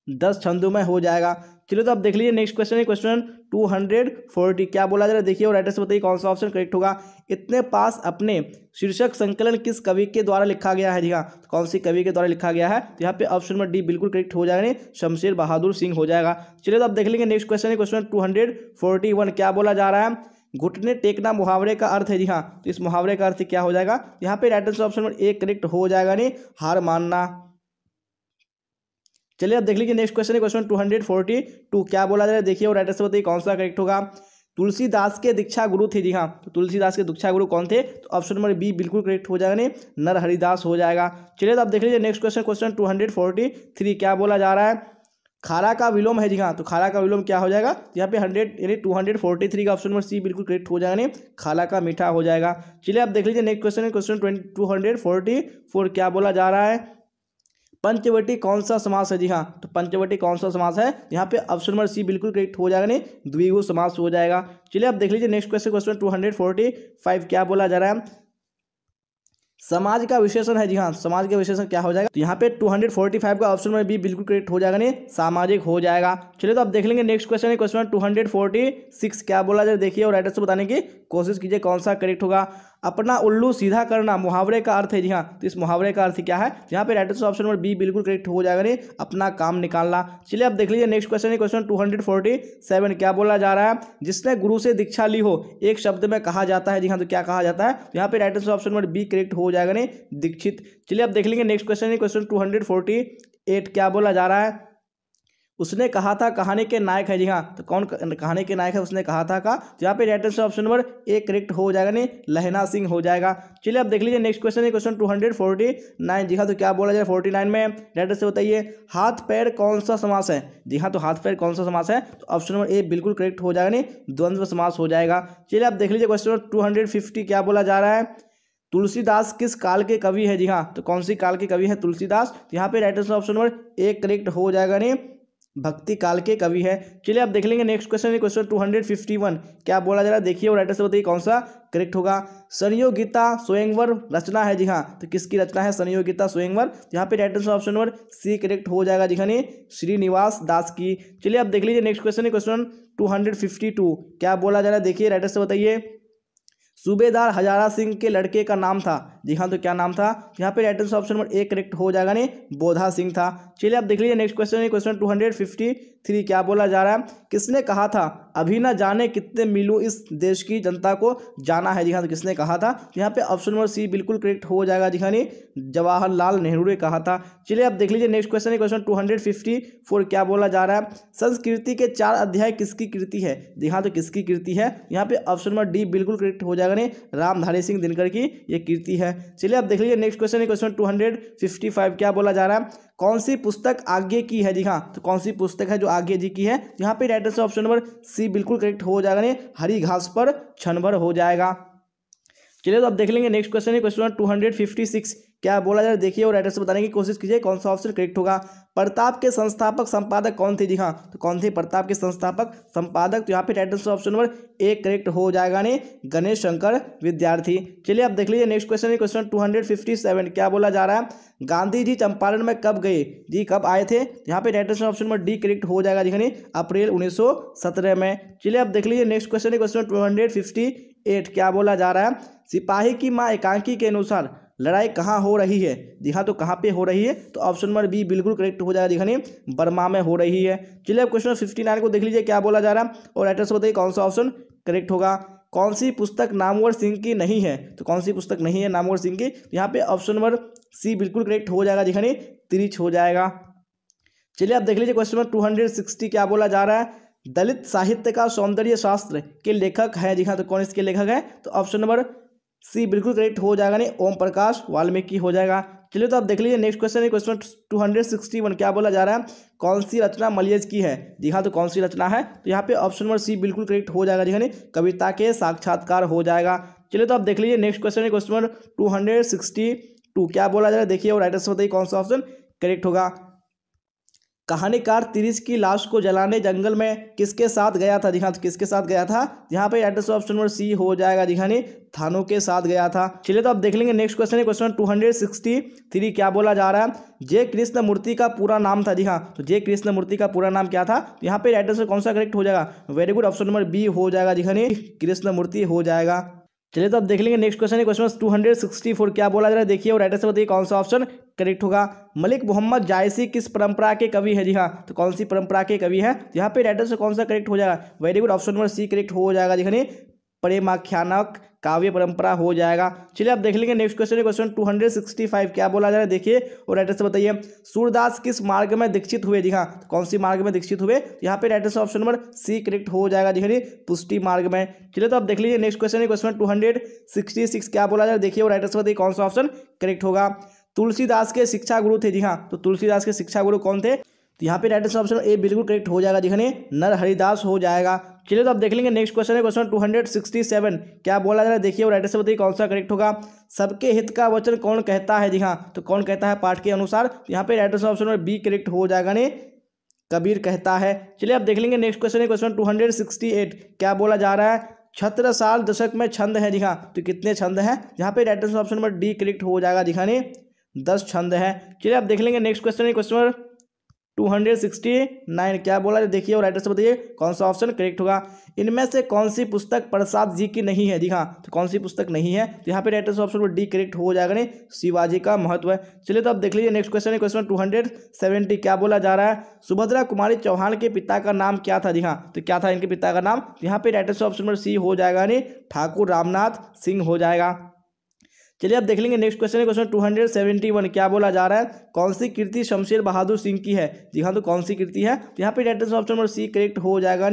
10 छंदों में हो जाएगा। चलिए तो आप देख लीजिए नेक्स्ट क्वेश्चन है, क्वेश्चन 240 क्या बोला जा रहा है देखिए और राइटर से बताइए कौन सा ऑप्शन करेक्ट होगा। इतने पास अपने शीर्षक संकलन किस कवि के द्वारा लिखा गया है। जी हाँ, तो कौन सी कवि के द्वारा लिखा गया है, तो यहाँ पे ऑप्शन नंबर डी बिल्कुल करेक्ट हो जाएगा, नहीं शमशेर बहादुर सिंह हो जाएगा। चलिए तो आप देख लेंगे नेक्स्ट क्वेश्चन है, क्वेश्चन 241 क्या बोला जा रहा है। घुटने टेकना मुहावरे का अर्थ है। जी हाँ, तो इस मुहावरे का अर्थ क्या हो जाएगा, यहाँ पे right answer option number A correct हो जाएगा, नहीं हार मानना। चलिए अब देख लीजिए नेक्स्ट क्वेश्चन है, क्वेश्चन 242 क्या बोला जा रहा है देखिए और राइटर से बताइए कौन सा करेक्ट होगा। तुलसीदास के दीक्षा गुरु थे। जी हाँ, तो तुलसीदास के दीक्षा गुरु कौन थे, तो ऑप्शन नंबर बी बिल्कुल करेक्ट हो जाएगा, नहीं नरहरिदास हो जाएगा। चलिए तो आप देख लीजिए नेक्स्ट क्वेश्चन, क्वेश्चन 243 क्या बोला जा रहा है। खारा का विलोम है। जी हाँ, तो खारा का विलोम क्या हो जाएगा, यहाँ पे 100 यानी 243 का ऑप्शन नंबर सी बिल्कुल करेक्ट हो जाएगा, नहीं खाला का मीठा हो जाएगा। चलिए आप देख लीजिए नेक्स्ट क्वेश्चन है, क्वेश्चन 244 क्या बोला जा रहा है। पंचवटी कौन सा समास है। जी हाँ, तो पंचवटी कौन सा समास है, यहाँ पे ऑप्शन नंबर सी बिल्कुल करेक्ट हो जाएगा, नहीं द्विगु समास हो जाएगा। चलिए आप देख लीजिए नेक्स्ट क्वेश्चन, क्वेश्चन 245 क्या बोला जा रहा है। समाज का विशेषण है। जी हाँ, समाज का विशेषण क्या हो जाएगा, तो यहाँ पे 245 का ऑप्शन नंबर बी बिल्कुल करेक्ट हो जाएगा, नहीं सामाजिक हो जाएगा। चलिए तो आप देख लेंगे नेक्स्ट क्वेश्चन है, क्वेश्चन 246 क्या बोला जाए देखिए और राइटर से बताने की कोशिश कीजिए कौन सा करेक्ट होगा। अपना उल्लू सीधा करना मुहावरे का अर्थ है। जी हाँ, तो इस मुहावरे का अर्थ क्या है, यहाँ पे राइटर से ऑप्शन नंबर बी बिल्कुल करेक्ट हो जाएगा, नहीं अपना काम निकालना। चलिए आप देख लीजिए नेक्स्ट क्वेश्चन है, क्वेश्चन 247 क्या बोला जा रहा है। जिसने गुरु से दीक्षा ली हो एक शब्द में कहा जाता है। जी हाँ, तो क्या कहा जाता है, यहाँ पे राइटर से ऑप्शन नंबर बी करेक्ट हो जाएगा, नहीं दीक्षित। चलिए आप देख लेंगे नेक्स्ट क्वेश्चन है, क्वेश्चन 248 क्या बोला जा रहा है। उसने कहा था कहानी के नायक है। जी हाँ, तो कौन कहानी के नायक है, उसने कहा था का, तो यहाँ पे right answer option number A correct हो जाएगा, नहीं लहना सिंह हो जाएगा। चलिए आप देख लीजिए नेक्स्ट क्वेश्चन है, क्वेश्चन 249। जी हाँ, तो क्या बोला जाए 49 में राइटर से बताइए। हाथ पैर कौन सा समास है। जी हाँ, तो हाथ पैर कौन सा समास है, तो ऑप्शन नंबर ए बिल्कुल करेक्ट हो जाएगा, नहीं द्वंद्व समास हो जाएगा। चलिए आप देख लीजिए क्वेश्चन 250 क्या बोला जा रहा है। तुलसीदास किस काल के कवि है। जी हाँ, तो कौन सी काल के कवि है तुलसीदास, तो यहाँ पे right answer option number A correct हो जाएगा, नहीं भक्ति काल के कवि है। चलिए आप देख लेंगे नेक्स्ट क्वेश्चन है, क्वेश्चन 251 क्या बोला जा रहा है देखिए और राइटर से बताइए कौन सा करेक्ट होगा। संयोगिता स्वयंवर रचना है। जी हाँ, तो किसकी रचना है संयोगिता स्वयंवर, यहाँ पे right answer option number C correct हो जाएगा, जी हाँ नहीं श्रीनिवास दास की। चलिए आप देख लीजिए नेक्स्ट क्वेश्चन है, क्वेश्चन 252 क्या बोला जा रहा है देखिए राइटर से बताइए। सूबेदार हजारा सिंह के लड़के का नाम था। जी हाँ, तो क्या नाम था, यहाँ पे right answer option number A correct हो जाएगा, नहीं बोधा सिंह था। चलिए आप देख लीजिए नेक्स्ट क्वेश्चन है, क्वेश्चन 253 क्या बोला जा रहा है। किसने कहा था अभी ना जाने कितने मीलों इस देश की जनता को जाना है। जी हाँ, तो किसने कहा था, यहाँ पे ऑप्शन नंबर सी बिल्कुल करेक्ट हो जाएगा, जी हाँ नहीं जवाहरलाल नेहरू ने कहा था। चलिए आप देख लीजिए नेक्स्ट क्वेश्चन है, क्वेश्चन 254 क्या बोला जा रहा है। संस्कृति के 4 अध्याय किसकी कृति है। जी हाँ, तो किसकी कृति है, यहाँ पे ऑप्शन नंबर डी बिल्कुल करेक्ट हो जाएगा, नहीं रामधारी सिंह दिनकर की ये कृति है। चलिए आप देख लीजिए नेक्स्ट क्वेश्चन है, क्वेश्चन 255 क्या बोला जा रहा है। कौन सी पुस्तक आगे की है। जी हाँ, तो कौन सी पुस्तक है जो आगे जी की है, यहाँ पे right answer option number C बिल्कुल करेक्ट हो जाएगा, नहीं हरी घास पर क्षण भर हो जाएगा। चलिए तो अब देख लेंगे नेक्स्ट क्वेश्चन है क्वेश्चन नंबर 256। क्या बोला जा रहा है देखिए और राइटर से बताने की कोशिश कीजिए कौन सा ऑप्शन करेक्ट होगा। प्रताप के संस्थापक संपादक कौन थे? जी हाँ, तो कौन थे प्रताप के संस्थापक संपादक? तो यहाँ पे राइटर से ऑप्शन नंबर ए करेक्ट हो जाएगा ने गणेश शंकर विद्यार्थी। चलिए अब देख लीजिए नेक्स्ट क्वेश्चन है क्वेश्चन 257। क्या बोला जा रहा है गांधी जी चंपारण में कब गए? जी कब आए थे? यहाँ पे राइटर से ऑप्शन नंबर डी करेक्ट हो जाएगा जी, अप्रैल 1917 में। चलिए अब देख लीजिए नेक्स्ट क्वेश्चन है क्वेश्चन 258। क्या बोला जा रहा है सिपाही की मां एकांकी के अनुसार लड़ाई कहाँ हो रही है? जी हाँ, तो कहाँ पे हो रही है? तो ऑप्शन नंबर बी बिल्कुल करेक्ट हो जाएगा जी, बर्मा में हो रही है। चलिए अब क्वेश्चन 59 को देख लीजिए क्या बोला जा रहा है और राइटर से बताइए कौन सा ऑप्शन करेक्ट होगा। कौन सी पुस्तक नामवर सिंह की नहीं है? तो कौन सी पुस्तक नहीं है नामवर सिंह की? यहाँ पे ऑप्शन नंबर सी बिल्कुल करेक्ट हो जाएगा जी, तिरिच हो जाएगा। चलिए अब देख लीजिए क्वेश्चन नंबर 260। क्या बोला जा रहा है दलित साहित्य का सौंदर्य शास्त्र के लेखक है? जी हाँ, तो कौन इसके लेखक है? तो ऑप्शन नंबर सी बिल्कुल करेक्ट हो जाएगा ओम प्रकाश वाल्मीकि हो जाएगा। चलिए तो आप देख लीजिए नेक्स्ट क्वेश्चन है क्वेश्चन 261। क्या बोला जा रहा है कौन सी रचना मलियज की है? जी हाँ, तो कौन सी रचना है? तो यहाँ पे ऑप्शन नंबर सी बिल्कुल करेक्ट हो जाएगा जी, कविता के साक्षात्कार हो जाएगा। चलिए तो आप देख लीजिए नेक्स्ट क्वेश्चन है क्वेश्चन नंबर 262। क्या बोला जा रहा है देखिए और राइटर से बताइए कौन सा ऑप्शन करेक्ट होगा। कहानीकार तिरिच की लाश को जलाने जंगल में किसके साथ गया था? जी हाँ, तो किसके साथ गया था? यहाँ पे राइटर ऑप्शन नंबर सी हो जाएगा जी, थानों के साथ गया था। चलिए तो आप देख लेंगे नेक्स्ट क्वेश्चन है क्वेश्चन 263। क्या बोला जा रहा है जय कृष्ण मूर्ति का पूरा नाम था? जी हाँ, तो जय कृष्ण मूर्ति का पूरा नाम क्या था? यहाँ पे राइटर से कौन सा करेक्ट हो जाएगा? Very good, option number B हो जाएगा जी, कृष्ण मूर्ति हो जाएगा। चलिए तो अब देख लेंगे नेक्स्ट क्वेश्चन है क्वेश्चन 264। क्या बोला जा रहा है देखिए और राइटर से बताइए कौन सा ऑप्शन करेक्ट होगा। मलिक मोहम्मद जायसी किस परंपरा के कवि है? जी हाँ, तो कौन सी परंपरा के कवि है? यहाँ पे राइटर से कौन सा करेक्ट हो जाएगा? Very good, option number C correct हो जाएगा जी, प्रेमाख्यानक काव्य परंपरा हो जाएगा। चलिए आप देख लेंगे नेक्स्ट क्वेश्चन है क्वेश्चन 265। क्या बोला जा रहा है देखिए और राइटर से बताइए सूरदास किस मार्ग में दीक्षित हुए? जी हाँ, कौन सी मार्ग में दीक्षित हुए? यहाँ पे राइटर से ऑप्शन नंबर सी करेक्ट हो जाएगा जी, पुष्टि मार्ग में। चलिए तो आप देख लीजिए नेक्स्ट क्वेश्चन है क्वेश्चन 266। क्या बोला जा रहा है देखिए और राइटर से बताइए कौन सा ऑप्शन करेक्ट होगा। तुलसीदास के शिक्षा गुरु थे? जी हाँ, तो तुलसीदास के शिक्षा गुरु कौन थे? तो यहाँ पे राइटर ऑप्शन ए बिल्कुल करेक्ट हो जाएगा जी, नर हरिदास हो जाएगा। चलिए तो आप देख लेंगे नेक्स्ट क्वेश्चन है क्वेश्चन 267। क्या बोला जा रहा है देखिए और राइटर से बताइए कौन सा करेक्ट होगा। सबके हित का वचन कौन कहता है? जी हाँ, तो कौन कहता है पाठ के अनुसार? यहाँ पे राइटर ऑप्शन में बी करेक्ट हो जाएगा कबीर कहता है। चलिए आप देख लेंगे नेक्स्ट क्वेश्चन है क्वेश्चन 268। क्या बोला जा रहा है छत्रसाल दशक में छंद है? जी हाँ, तो कितने छंद हैं? यहाँ पे right answer option number D correct हो जाएगा जी, 10 छंद है। चलिए आप देख लेंगे नेक्स्ट क्वेश्चन है क्वेश्चन 269। क्या बोला देखिए और राइटर से बताइए कौन सा ऑप्शन करेक्ट होगा। इनमें से कौन सी पुस्तक प्रसाद जी की नहीं है? जी हाँ, तो कौन सी पुस्तक नहीं है? तो यहाँ पे राइटर से ऑप्शन डी करेक्ट हो जाएगा शिवाजी का महत्व। चलिए तो आप देख लीजिए नेक्स्ट क्वेश्चन है क्वेश्चन 270। क्या बोला जा रहा है सुभद्रा कुमारी चौहान के पिता का नाम क्या था? जी हाँ, तो क्या था इनके पिता का नाम? यहाँ पे राइटर से ऑप्शन नंबर सी हो जाएगा ठाकुर रामनाथ सिंह हो जाएगा। चलिए अब देख लेंगे नेक्स्ट क्वेश्चन है क्वेश्चन 271। क्या बोला जा रहा है कौन सी कृति शमशेर बहादुर सिंह की है? जी हाँ, तो कौन सी कृति है? तो यहाँ पे right answer option number C correct हो जाएगा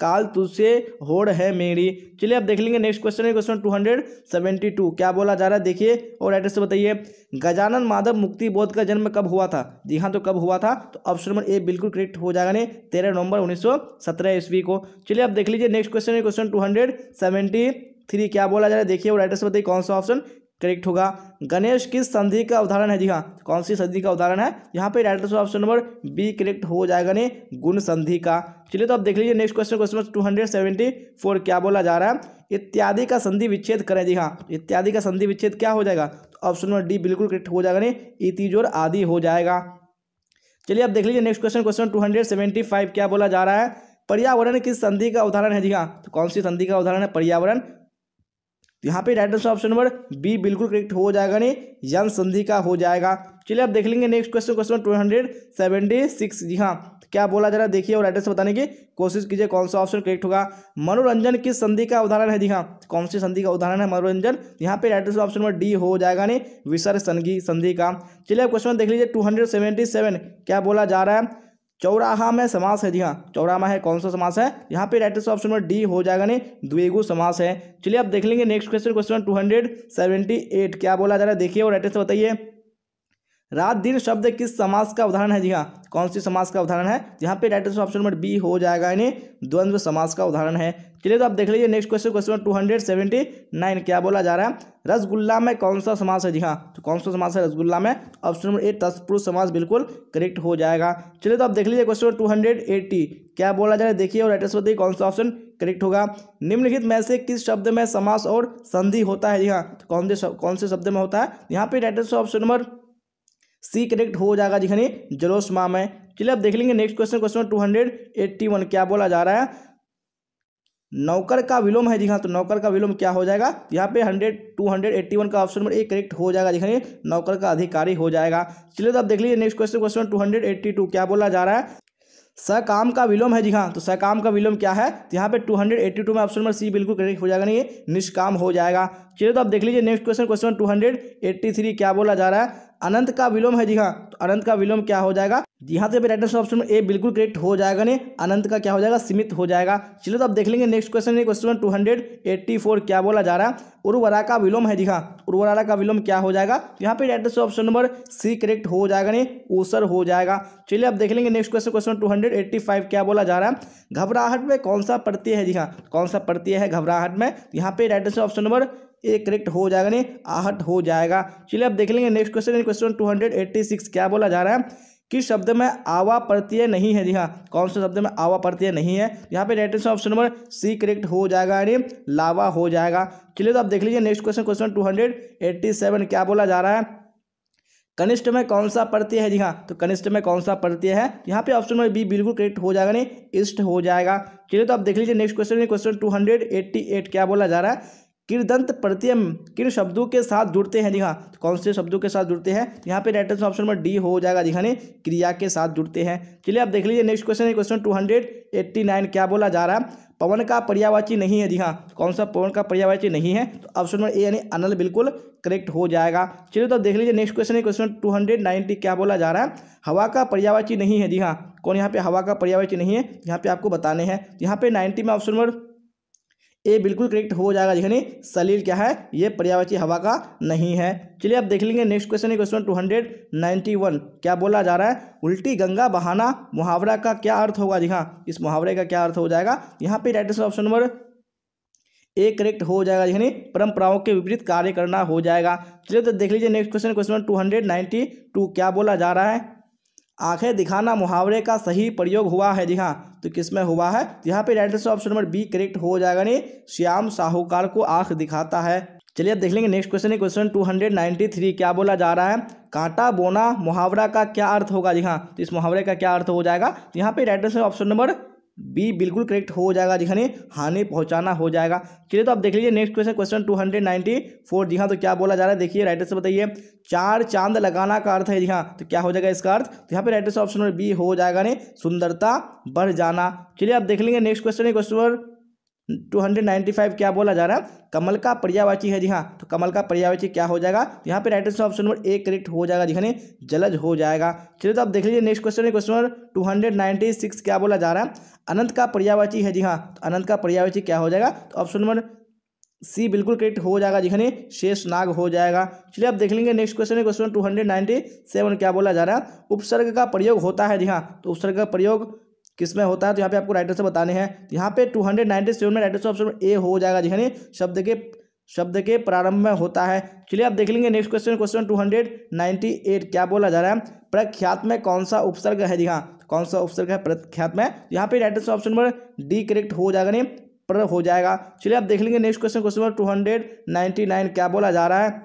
काल तुझसे होड़ है मेरी। चलिए अब देख लेंगे नेक्स्ट क्वेश्चन है क्वेश्चन 272। क्या बोला जा रहा है देखिए और राइटर से बताइए गजानन माधव मुक्ति बोध का जन्म कब हुआ था? जी हाँ, तो कब हुआ था? तो ऑप्शन नंबर ए बिल्कुल करेक्ट हो जाएगा 13 नवंबर 1917 ईस्वी को। चलिए अब देख लीजिए नेक्स्ट क्वेश्चन है क्वेश्चन 273। क्या बोला जा रहा है देखिए और राइटर से बताइए कौन सा ऑप्शन करेक्ट होगा। गणेश किस संधि का उदाहरण है? जी हाँ, कौन सी संधि का उदाहरण है? यहाँ पे right answer option number B correct हो जाएगा गुण संधि का। चलिए तो आप देख लीजिए नेक्स्ट क्वेश्चन क्वेश्चन 274। क्या बोला जा रहा है इत्यादि का संधि विच्छेद करें? जी हाँ, इत्यादि का संधि विच्छेद क्या हो जाएगा? तो ऑप्शन नंबर डी बिल्कुल करेक्ट हो जाएगा इति जोड़ आदि हो जाएगा। चलिए आप देख लीजिए नेक्स्ट क्वेश्चन क्वेश्चन 275। क्या बोला जा रहा है पर्यावरण किस संधि का उदाहरण है? जी हाँ, तो कौन सी संधि का उदाहरण है पर्यावरण? यहाँ पे राइटर ऑप्शन नंबर बी बिल्कुल करेक्ट हो जाएगा यन संधि का हो जाएगा। चलिए आप देख लेंगे नेक्स्ट क्वेश्चन क्वेश्चन 276। जी हाँ, क्या बोला जा रहा है देखिए और राइटर से बताने की कोशिश कीजिए कौन सा ऑप्शन करेक्ट होगा। मनोरंजन किस संधि का उदाहरण है? जी हाँ, कौन सी संधि का उदाहरण है मनोरंजन? यहाँ पे राइटर ऑप्शन नंबर डी हो जाएगा विसर्ग संधि का। चलिए आप क्वेश्चन देख लीजिए 277। क्या बोला जा रहा है चौराहा में समास है? जी हाँ, चौराहा है कौन सा समास है? यहाँ पे राइटर ऑप्शन नंबर डी हो जाएगा द्विगु समास है। चलिए आप देख लेंगे नेक्स्ट क्वेश्चन क्वेश्चन 278। क्या बोला जा रहा है देखिए और राइटर से बताइए रात दिन शब्द किस समास का उदाहरण है? जी हाँ, कौन सी समास का उदाहरण है? यहाँ पे right answer option number B हो जाएगा, यानी द्वंद्व समास का उदाहरण है। चलिए तो आप देख लीजिए नेक्स्ट क्वेश्चन, क्वेश्चन 279 क्या बोला जा रहा है? रसगुल्ला में कौन सा समास है? जी हाँ, तो कौन सा समास है रसगुल्ला में? ऑप्शन नंबर ए तत्पुरुष समास बिल्कुल करेक्ट हो जाएगा। चलिए तो आप देख लीजिए क्वेश्चन 280 क्या बोला जा रहा है, देखिए और राइट आंसर बताइए कौन सा ऑप्शन करेक्ट होगा। निम्नलिखित में से किस शब्द में समास और संधि होता है? जी हाँ, तो कौन से शब्द में होता है? यहाँ पे right answer option number C correct हो जाएगा जी, जलोस माह में। चलिए अब देख लेंगे नेक्स्ट क्वेश्चन, क्वेश्चन 281 क्या बोला जा रहा है? नौकर का विलोम है। जी हाँ, तो नौकर का विलोम क्या हो जाएगा? यहाँ पे 281 का ऑप्शन नंबर ए करेक्ट हो जाएगा जी, नौकर का अधिकारी हो जाएगा। चलिए तो अब देख लीजिए नेक्स्ट क्वेश्चन, क्वेश्चन 282 क्या बोला जा रहा है? सकाम का विलोम है। जी हाँ, तो सकाम का विलोम क्या है? तो यहाँ पे 282 में ऑप्शन नंबर सी बिल्कुल करेक्ट हो जाएगा, नहीं ये निष्काम हो जाएगा। चलिए तो आप देख लीजिए नेक्स्ट क्वेश्चन, क्वेश्चन 283 क्या बोला जा रहा है? अनंत का विलोम है। जी हाँ, तो अनंत का विलोम क्या हो जाएगा? यहाँ से राइट आंसर ऑप्शन ए बिल्कुल करेक्ट हो जाएगा, नहीं अनंत का क्या हो जाएगा? सीमित हो जाएगा। चलिए तो आप देख लेंगे नेक्स्ट क्वेश्चन, क्वेश्चन 284 क्या बोला जा रहा है? उर्वरा का विलोम है। जी हाँ, उर्वरा का विलोम क्या हो जाएगा? यहाँ पे right answer option number C correct हो जाएगा, नहीं ऊसर हो जाएगा। चलिए अब देख लेंगे नेक्स्ट क्वेश्चन, क्वेश्चन 285 क्या बोला जा रहा है? घबराहट में कौन सा प्रत्यय है? जी हाँ, कौन सा प्रत्यय है घबराहट में? यहाँ पे right answer option number A correct हो जाएगा, नहीं आहट हो जाएगा। चलिए अब देख लेंगे नेक्स्ट क्वेश्चन, क्वेश्चन 286 क्या बोला जा रहा है? किस शब्द में आवा प्रत्यय नहीं है? जी हाँ, कौन से शब्द में आवा प्रत्यय नहीं है? यहाँ पे right answer option number C correct हो जाएगा, यानी लावा हो जाएगा। चलिए तो आप देख लीजिए नेक्स्ट क्वेश्चन, क्वेश्चन 287 क्या बोला जा रहा है? कनिष्ठ में कौन सा प्रत्यय है? जी हाँ, तो कनिष्ठ में कौन सा प्रत्यय है? यहाँ पे ऑप्शन नंबर बी बिल्कुल करेक्ट हो जाएगा, नहीं इष्ट हो जाएगा। चलिए तो आप देख लीजिए नेक्स्ट क्वेश्चन, क्वेश्चन 288 क्या बोला जा रहा है? किरदंत प्रत्यय किन शब्दों के साथ जुड़ते हैं? जी हाँ, तो कौन से शब्दों के साथ जुड़ते हैं? यहाँ पे right answer option number D हो जाएगा, जी क्रिया के साथ जुड़ते हैं। चलिए आप देख लीजिए नेक्स्ट क्वेश्चन, क्वेश्चन 289 क्या बोला जा रहा है? पवन का पर्यायवाची नहीं है। जी हाँ, कौन सा पवन का पर्यायवाची नहीं है? तो ऑप्शन नंबर ए यानी अनल बिल्कुल करेक्ट हो जाएगा। चलिए तो आप देख लीजिए नेक्स्ट क्वेश्चन, क्वेश्चन 290 क्या बोला जा रहा है? हवा का पर्यायवाची नहीं है। जी हाँ, कौन यहाँ पे हवा का पर्यायवाची नहीं है? यहाँ पे आपको बताने हैं। यहाँ पे 90 में ऑप्शन नंबर ए बिल्कुल करेक्ट हो जाएगा, यानी सलील क्या है? ये पर्यायवाची हवा का नहीं है। चलिए अब देख लेंगे नेक्स्ट क्वेश्चन, क्वेश्चन 291 क्या बोला जा रहा है? उल्टी गंगा बहाना मुहावरा का क्या अर्थ होगा? जी हाँ, इस मुहावरे का क्या अर्थ हो जाएगा? यहाँ पे right answer option number A correct हो जाएगा, यानी परंपराओं के विपरीत कार्य करना हो जाएगा। चलिए तो देख लीजिए नेक्स्ट क्वेश्चन, क्वेश्चन 292 क्या बोला जा रहा है? आंखें दिखाना मुहावरे का सही प्रयोग हुआ है। जी हाँ, तो किसमें हुआ है? यहाँ पे right answer option number B correct हो जाएगा, नहीं श्याम साहूकार को आंख दिखाता है। चलिए अब देख लेंगे नेक्स्ट क्वेश्चन, क्वेश्चन 293 क्या बोला जा रहा है? कांटा बोना मुहावरा का क्या अर्थ होगा? जी हाँ, तो इस मुहावरे का क्या अर्थ हो जाएगा? तो यहाँ पे right answer option number B बिल्कुल करेक्ट हो जाएगा, जी हानि पहुंचाना हो जाएगा। चलिए तो आप देख लीजिए नेक्स्ट क्वेश्चन, क्वेश्चन 294 जी हाँ, तो क्या बोला जा रहा है? देखिए राइट आंसर बताइए। चार चांद लगाना का अर्थ है। जी हाँ, तो क्या हो जाएगा इसका अर्थ? तो यहाँ पे right answer option number B हो जाएगा, नहीं सुंदरता बढ़ जाना। चलिए आप देख लेंगे नेक्स्ट क्वेश्चन, क्वेश्चन 295 क्या बोला जा रहा है? कमल का पर्यायवाची है। जी हाँ, तो कमल का पर्यायवाची क्या हो जाएगा? यहाँ पे right answer option number A correct हो जाएगा, जी जलज हो जाएगा। चलिए तो आप देख लीजिए नेक्स्ट क्वेश्चन, क्वेश्चन 296 क्या बोला जा रहा है? अनंत का पर्यायवाची है। जी हाँ, तो अनंत का पर्यायवाची क्या हो जाएगा? तो ऑप्शन नंबर सी बिल्कुल करेक्ट हो जाएगा, जी शेष नाग हो जाएगा। चलिए आप देख लेंगे नेक्स्ट क्वेश्चन, क्वेश्चन 297 क्या बोला जा रहा है? उपसर्ग का प्रयोग होता है। जी हाँ, तो उपसर्ग का प्रयोग किसमें होता है? तो यहाँ पे आपको राइट आंसर बताने हैं। यहाँ पे 297 में राइट आंसर ऑप्शन ए हो जाएगा, जी शब्द के प्रारंभ में होता है। चलिए आप देख लेंगे नेक्स्ट क्वेश्चन, क्वेश्चन 298 क्या बोला जा रहा है? प्रख्यात में कौन सा उपसर्ग है? जी हाँ, कौन सा उपसर्ग है प्रख्यात में? यहाँ पे right answer option number D correct हो जाएगा, नहीं पर हो जाएगा। चलिए आप देख लेंगे नेक्स्ट क्वेश्चन, क्वेश्चन 299 क्या बोला जा रहा है?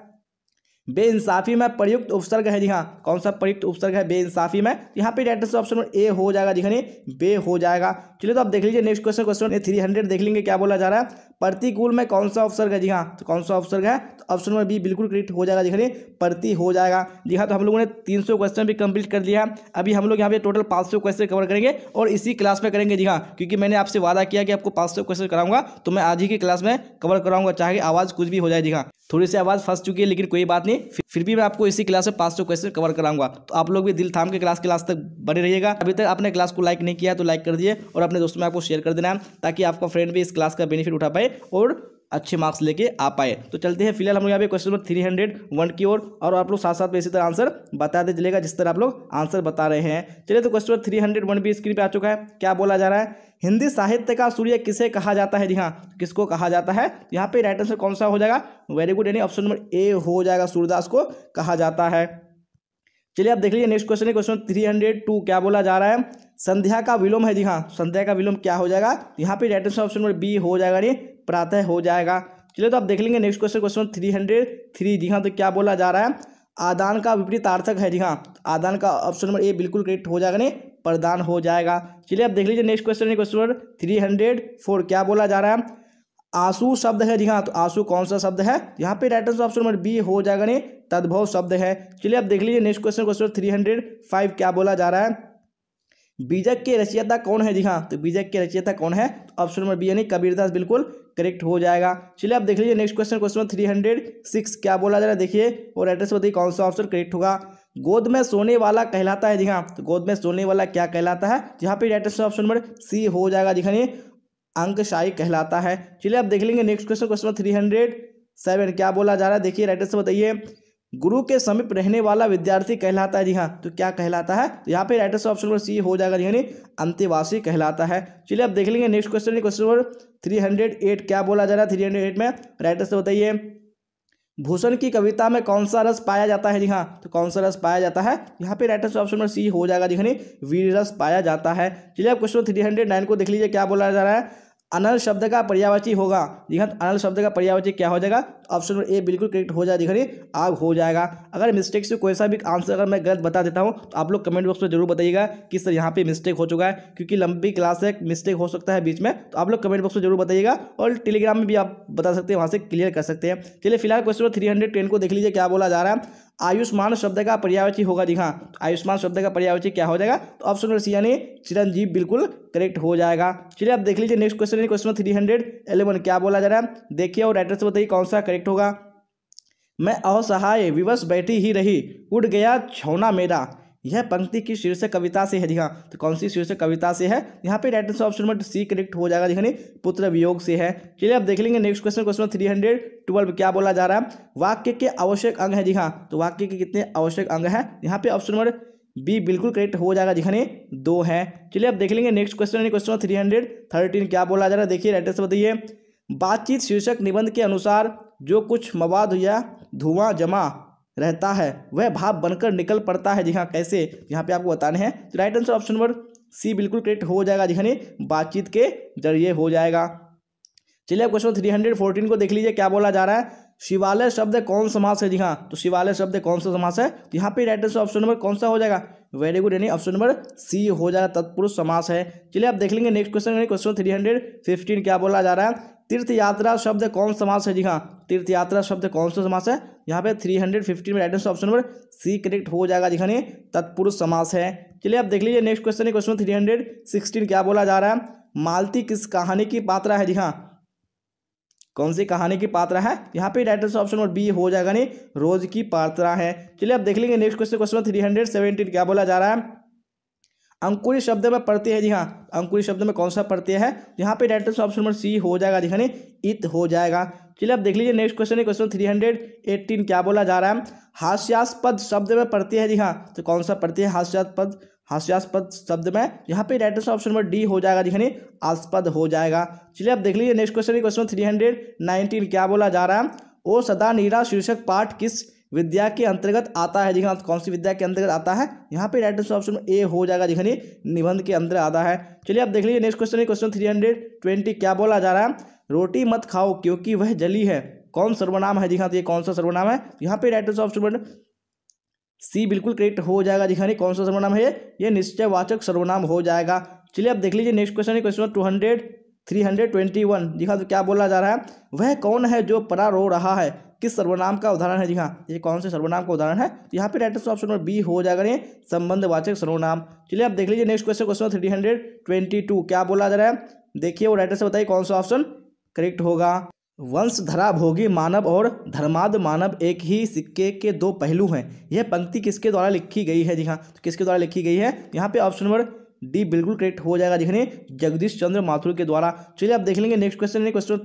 बेइंसाफी में प्रयुक्त उपसर्ग है। जी हाँ, कौन सा प्रयुक्त उपसर्ग है बेइंसाफी में? यहाँ पे right answer option number A हो जाएगा, जी बे हो जाएगा। चलिए तो आप देख लीजिए नेक्स्ट क्वेश्चन, क्वेश्चन 300 देख लेंगे क्या बोला जा रहा है? प्रतिकूल में कौन सा उपसर्ग है? जी हाँ, तो कौन सा उपसर्ग है? तो ऑप्शन नंबर बी बिल्कुल करेक्ट हो जाएगा, जी प्रति हो जाएगा। जी हाँ, तो हम लोगों ने 300 क्वेश्चन भी कंप्लीट कर लिया। अभी हम लोग यहाँ पे टोटल 500 क्वेश्चन कवर करेंगे और इसी क्लास में करेंगे। जी हाँ, क्योंकि मैंने आपसे वादा किया कि आपको 500 क्वेश्चन कराऊंगा, तो मैं आज ही की क्लास में कवर कराऊंगा, चाहे आवाज़ कुछ भी हो जाए। जी हाँ, थोड़ी सी आवाज़ फंस चुकी है, लेकिन कोई बात नहीं, फिर भी मैं आपको इसी क्लास में 500 क्वेश्चन कवर कराऊंगा। तो आप लोग भी दिल थाम के क्लास तक बने रहिएगा। अभी तक आपने क्लास को लाइक नहीं किया तो लाइक कर दिए और अपने दोस्तों में आपको शेयर कर देना, ताकि आपका फ्रेंड भी इस क्लास का बेनिफिट उठा पाए और अच्छे मार्क्स लेके आ पाए। तो चलते हैं फिलहाल हम लोग यहाँ पे क्वेश्चन नंबर 301 की ओर, और आप लोग साथ साथ में इसी तरह आंसर बताते चलेगा जिस तरह आप लोग आंसर बता रहे हैं। चलिए तो क्वेश्चन नंबर 301 भी स्क्रीन पे आ चुका है। क्या बोला जा रहा है, हिंदी साहित्य का सूर्य किसे कहा जाता है। जी हाँ, किसको कहा जाता है, यहाँ पे राइट आंसर कौन सा हो जाएगा, वेरी गुड, यानी ऑप्शन नंबर ए हो जाएगा, सूरदास को कहा जाता है। चलिए आप देख लीजिए नेक्स्ट क्वेश्चन है, क्वेश्चन 302 क्या बोला जा रहा है, संध्या का विलोम है। जी हाँ, संध्या का विलोम क्या हो जाएगा, यहाँ पे right answer option number B हो जाएगा, नहीं प्रातः हो जाएगा। चलिए तो आप देख लेंगे नेक्स्ट क्वेश्चन, क्वेश्चन 303। जी हाँ, तो क्या बोला जा रहा है, आदान का विपरीतार्थक है। जी हाँ, आदान का ऑप्शन नंबर ए बिल्कुल करेक्ट हो जाएगा, नहीं प्रदान हो जाएगा। चलिए आप देख लीजिए नेक्स्ट क्वेश्चन है, क्वेश्चन नंबर 304 क्या बोला जा रहा है, आंसू शब्द है। जी हाँ, तो आंसू कौन सा शब्द है, यहाँ पे right answer option number B हो जाएगा, नहीं तद्भव शब्द है। चलिए आप देख लीजिए नेक्स्ट क्वेश्चन, क्वेश्चन 305 क्या बोला जा रहा है, बीजक के रचयिता कौन है। जी हाँ, तो बीजक के रचयिता कौन है, ऑप्शन नंबर बी यानी कबीरदास बिल्कुल करेक्ट हो जाएगा। चलिए आप देख लीजिए नेक्स्ट क्वेश्चन, क्वेश्चन 306 क्या बोला जा रहा है, देखिए और एड्रेस बताइए कौन सा ऑप्शन करेक्ट होगा। गोद में सोने वाला कहलाता है। जी हाँ, तो गोद में सोने वाला क्या कहलाता है, यहाँ पे right answer option number C हो जाएगा, दिखाइए अंकशाही कहलाता है। चलिए आप देख लेंगे नेक्स्ट क्वेश्चन, क्वेश्चन 307 क्या बोला जा रहा है, देखिए राइट आंसर बताइए, गुरु के समीप रहने वाला विद्यार्थी कहलाता है। जी हाँ, तो क्या कहलाता है, तो यहाँ पे right answer option number C हो जाएगा, यानी अंतेवासी कहलाता है। चलिए आप देख लेंगे नेक्स्ट क्वेश्चन, क्वेश्चन नंबर 308 क्या बोला जा रहा है, 308 में राइट आंसर बताइए, भूषण की कविता में कौन सा रस पाया जाता है। जी हाँ, तो कौन सा रस पाया जाता है, यहाँ पे right answer option number C हो जाएगा, यानी वीर रस पाया जाता है। चलिए आप क्वेश्चन 309 को देख लीजिए, क्या बोला जा रहा है, अनल शब्द का पर्यायवाची होगा। जी हाँ, अनल शब्द का पर्यायवाची क्या हो जाएगा, ऑप्शन नंबर ए बिल्कुल करेक्ट हो जाएगा, देखिए आग हो जाएगा। अगर मिस्टेक से कोई सा भी आंसर अगर मैं गलत बता देता हूँ तो आप लोग कमेंट बॉक्स में जरूर बताइएगा कि सर यहाँ पे मिस्टेक हो चुका है, क्योंकि लंबी क्लास है, मिस्टेक हो सकता है बीच में, तो आप लोग कमेंट बॉक्स में जरूर बताइएगा, और टेलीग्राम में भी आप बता सकते हैं, वहाँ से क्लियर कर सकते हैं। चलिए फिलहाल क्वेश्चन 310 को देख लीजिए, क्या बोला जा रहा है, आयुष्मान शब्द का पर्यायवाची होगा। जी हाँ, आयुष्मान शब्द का पर्यायवाची क्या हो जाएगा, तो ऑप्शन नंबर सी यानी चिरंजीव बिल्कुल करेक्ट हो जाएगा। चलिए आप देख लीजिए नेक्स्ट क्वेश्चन, क्वेश्चन 311 क्या बोला जा रहा है, देखिए और राइटर से बताइए कौन सा करेक्ट होगा। मैं असहाय विवश बैठी ही रही, उड़ गया छौना मेरा, यह पंक्ति की शीर्षक कविता से है। जी हाँ, तो कौन सी शीर्षक कविता से है, यहाँ पे right answer option number C correct हो जाएगा, यानी पुत्र वियोग से है। चलिए आप देख लेंगे नेक्स्ट क्वेश्चन, क्वेश्चन 312 क्या बोला जा रहा है, वाक्य के आवश्यक अंग है। जी हाँ, तो वाक्य के कितने आवश्यक अंग है, यहाँ पे ऑप्शन नंबर बी बिल्कुल करेक्ट हो जाएगा, दिखाने 2 है। चलिए आप देख लेंगे नेक्स्ट क्वेश्चन, क्वेश्चन 313 क्या बोला जा रहा है, देखिए राइट आंसर बताइए, बातचीत शीर्षक निबंध के अनुसार जो कुछ मवाद या धुआं जमा रहता है वह भाप बनकर निकल पड़ता है। जी हाँ, कैसे, यहाँ पे आपको बताने हैं, तो right answer option number C बिल्कुल करेक्ट हो जाएगा, दिखाने बातचीत के जरिए हो जाएगा। चलिए क्वेश्चन 314 को देख लीजिए, क्या बोला जा रहा है, शिवालय शब्द कौन समास है। जी हाँ, तो शिवालय शब्द कौन सा समास है, तो यहाँ पे राइट आंसर ऑप्शन नंबर कौन सा हो जाएगा, वेरी गुड, यानी ऑप्शन नंबर सी हो जाएगा, तत्पुरुष समास है। चलिए आप देख लेंगे नेक्स्ट क्वेश्चन, क्वेश्चन 315 क्या बोला जा रहा है, तीर्थ यात्रा शब्द कौन समास है। जी हाँ, तीर्थ यात्रा शब्द कौन सा समास है, यहाँ पे 315 में right answer option number C correct हो जाएगा, दिखाने तत्पुरुष समास है। चलिए आप देख लीजिए नेक्स्ट क्वेश्चन, क्वेश्चन 316 क्या बोला जा रहा है, मालती किस कहानी की पात्रा है। जी हाँ, कौन सी कहानी की पात्रा है, यहाँ पे right answer option number B हो जाएगा, नहीं रोज की पात्रा है। चलिए आप देख लेंगे नेक्स्ट क्वेश्चन, क्वेश्चन 317 क्या बोला जा रहा है, अंकुरी शब्द में प्रत्यय है। जी हाँ, अंकुरी शब्द में कौन सा प्रत्यय है, यहाँ पे right answer option number C हो जाएगा, दिखाने इत हो जाएगा। चलिए आप देख लीजिए नेक्स्ट क्वेश्चन, क्वेश्चन 318 क्या बोला जा रहा है, हास्यास्पद शब्द में प्रत्यय है। जी हाँ, तो कौन सा प्रत्यय है, हास्यास्पद शब्द में, यहाँ पे right answer option number D हो जाएगा, दिखाने आस्पद हो जाएगा। चलिए आप देख लीजिए नेक्स्ट क्वेश्चन, क्वेश्चन 319 क्या बोला जा रहा है, ओ सदा नीरा शीर्षक पाठ किस विद्या के अंतर्गत आता है। जी हाँ, कौन सी विद्या के अंतर्गत आता है, यहाँ पे राइट आंसर ऑप्शन ए हो जाएगा, दिखाने निबंध के अंदर आता है। चलिए आप देख लीजिए नेक्स्ट क्वेश्चन, क्वेश्चन 320 क्या बोला जा रहा है, रोटी मत खाओ क्योंकि वह जली है, कौन सर्वनाम है। जी हाँ, तो ये कौन सा सर्वनाम है, यहाँ पे राइट आंसर ऑप्शन सी बिल्कुल करेक्ट हो जाएगा, दिखाने कौन सा सर्वनाम है, ये निश्चयवाचक सर्वनाम हो जाएगा। चलिए आप देख लीजिए नेक्स्ट क्वेश्चन, क्वेश्चन 321 जी हाँ, तो क्या बोला जा रहा है, वह कौन है जो परा रो रहा है, किस सर्वनाम का उदाहरण है। जी हाँ, ये कौन से सर्वनाम का उदाहरण है, तो यहाँ पे right answer option number B हो जाएगा, ये संबंधवाचक सर्वनाम। चलिए आप देख लीजिए नेक्स्ट क्वेश्चन, क्वेश्चन 322 क्या बोला जा रहा है, देखिए वो राइटर से बताइए कौन सा ऑप्शन करेक्ट होगा। वंशधरा भोगी मानव और धर्माद मानव एक ही सिक्के के 2 पहलू हैं, यह पंक्ति किसके द्वारा लिखी गई है। जी हाँ, तो किसके द्वारा लिखी गई है, यहाँ पे ऑप्शन नंबर डी बिल्कुल करेक्ट हो जाएगा, दिखने जगदीश चंद्र माथुर के द्वारा। चलिए आप देख लेंगे नेक्स्ट क्वेश्चन, क्वेश्चन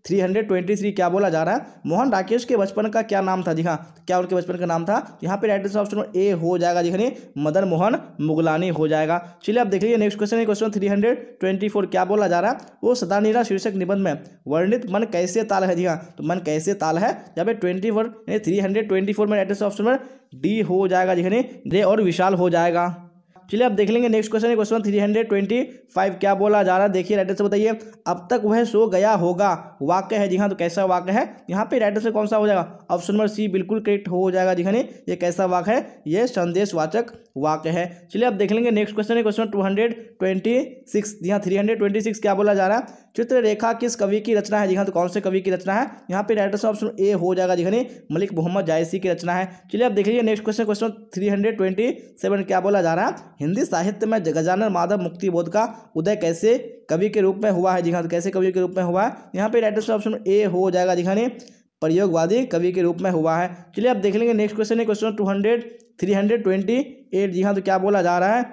323 क्या बोला जा रहा है? मोहन राकेश के बचपन का क्या नाम था? जी हाँ, क्या उनके बचपन का नाम था? यहाँ पे right answer option number A हो जाएगा जी हाँ, मदन मोहन मुगलानी हो जाएगा। चलिए आप देख लीजिए नेक्स्ट क्वेश्चन है, क्वेश्चन 324 क्या बोला जा रहा है? वो सदानीरा शीर्षक निबंध में वर्णित मन कैसे ताल है? जी हाँ, तो मन कैसे ताल है यहाँ पे 24 यानी 324 में right answer option number D हो जाएगा जी हाँ, रे और विशाल हो जाएगा। चलिए आप देख लेंगे नेक्स्ट क्वेश्चन है, क्वेश्चन 325 क्या बोला जा रहा है? देखिए राइट आंसर बताइए। अब तक वह सो गया होगा वाक्य है जी हाँ, तो कैसा वाक्य है? यहाँ पे राइट आंसर कौन सा हो जाएगा? ऑप्शन नंबर सी बिल्कुल करेक्ट हो जाएगा जी हाँ। ये कैसा वाक्य है? ये संदेशवाचक वाक्य है। चलिए आप देख लेंगे नेक्स्ट क्वेश्चन है, क्वेश्चन 226 जी हाँ, 326 क्या बोला जा रहा है? चित्ररेखा किस कवि की रचना है? जी हाँ, तो कौन से कवि की रचना है? यहाँ पे राइट आंसर ऑप्शन ए हो जाएगा जी हाँ, मलिक मोहम्मद जायसी की रचना है। चलिए आप देख लीजिए नेक्स्ट क्वेश्चन, क्वेश्चन 327 क्या बोला जा रहा है? हिंदी साहित्य में गजानन माधव मुक्तिबोध का उदय कैसे कवि के रूप में हुआ है? जी हाँ, तो कैसे कवि के रूप में हुआ है? यहाँ पे राइट आंसर ऑप्शन ए हो जाएगा जी हाँ, प्रयोगवादी कवि के रूप में हुआ है। चलिए आप देख लेंगे नेक्स्ट क्वेश्चन है, क्वेश्चन 328 जी हाँ, तो क्या बोला जा रहा है?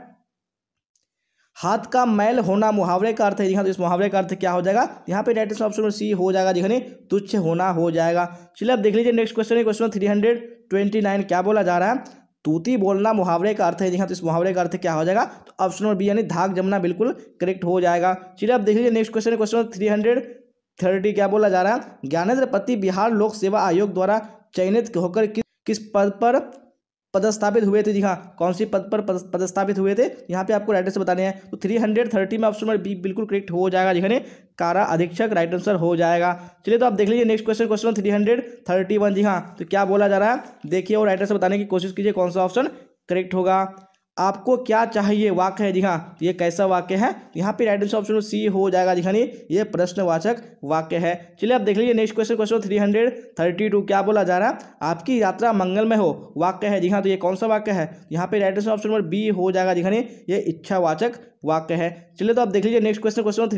हाथ का मैल होना मुहावरे का अर्थ है जी हाँ, तो इस मुहावरे का अर्थ क्या हो जाएगा? यहाँ पे राइट आंसर ऑप्शन सी हो जाएगा जी हाँ, तुच्छ होना हो जाएगा। चलिए आप देख लीजिए नेक्स्ट क्वेश्चन है, क्वेश्चन 329 क्या बोला जा रहा है? तूती बोलना मुहावरे का अर्थ है जी हाँ, तो इस मुहावरे का अर्थ क्या हो जाएगा? तो ऑप्शन नंबर बी यानी धाक जमना बिल्कुल करेक्ट हो जाएगा। चलिए आप देख लीजिए नेक्स्ट क्वेश्चन है, क्वेश्चन 330 क्या बोला जा रहा है? ज्ञानेंद्र पति बिहार लोक सेवा आयोग द्वारा चयनित होकर किस पद पर पदस्थापित हुए थे? जी हाँ, कौन सी पद पर पदस्थापित हुए थे? यहाँ पे आपको राइट आंसर बताने हैं। तो 330 में ऑप्शन नंबर बी बिल्कुल करेक्ट हो जाएगा जी हाँ, कारा अधीक्षक राइट आंसर हो जाएगा। चलिए तो आप देख लीजिए नेक्स्ट क्वेश्चन, क्वेश्चन 331 जी हाँ, तो क्या बोला जा रहा है? देखिए और राइट आंसर बताने की कोशिश कीजिए कौन सा ऑप्शन करेक्ट होगा। आपको क्या चाहिए वाक्य है जी हाँ, ये कैसा वाक्य है? यहाँ पे राइट आंसर ऑप्शन सी हो जाएगा जी हाँ, ये प्रश्नवाचक वाक्य है। चलिए आप देख लीजिए नेक्स्ट क्वेश्चन, क्वेश्चन 332 क्या बोला जा रहा है? आपकी यात्रा मंगलमय हो वाक्य है जी हाँ, तो ये कौन सा वाक्य है? यहाँ पे right answer option number B हो जाएगा जी हाँ, ये इच्छावाचक वाक्य है। चलिए तो आप देख लीजिए नेक्स्ट क्वेश्चन, क्वेश्चन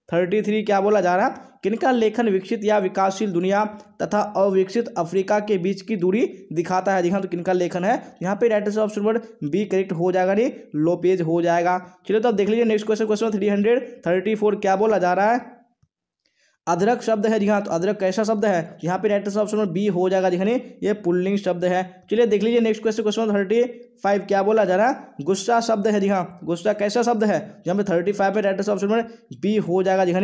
333 क्या बोला जा रहा है? किनका लेखन विकसित या विकासशील दुनिया तथा अविकसित अफ्रीका के बीच की दूरी दिखाता है? जी हाँ, तो किनका लेखन है? यहाँ पे right answer option number B correct हो जाएगा, नहीं लोपेज हो जाएगा। चलिए तो आप देख लीजिए नेक्स्ट क्वेश्चन, क्वेश्चन 334 क्या बोला जा रहा है? अदरक शब्द है जी हाँ, तो अदरक कैसा शब्द है? यहाँ पे right answer option number B हो जाएगा जी हाँ, ये पुल्लिंग शब्द है। चलिए देख लीजिए नेक्स्ट क्वेश्चन, क्वेश्चन 35 क्या बोला जा रहा है? गुस्सा शब्द है जी हाँ, गुस्सा कैसा शब्द है? यहाँ पे 35 में right answer option number B हो जाएगा जी हाँ,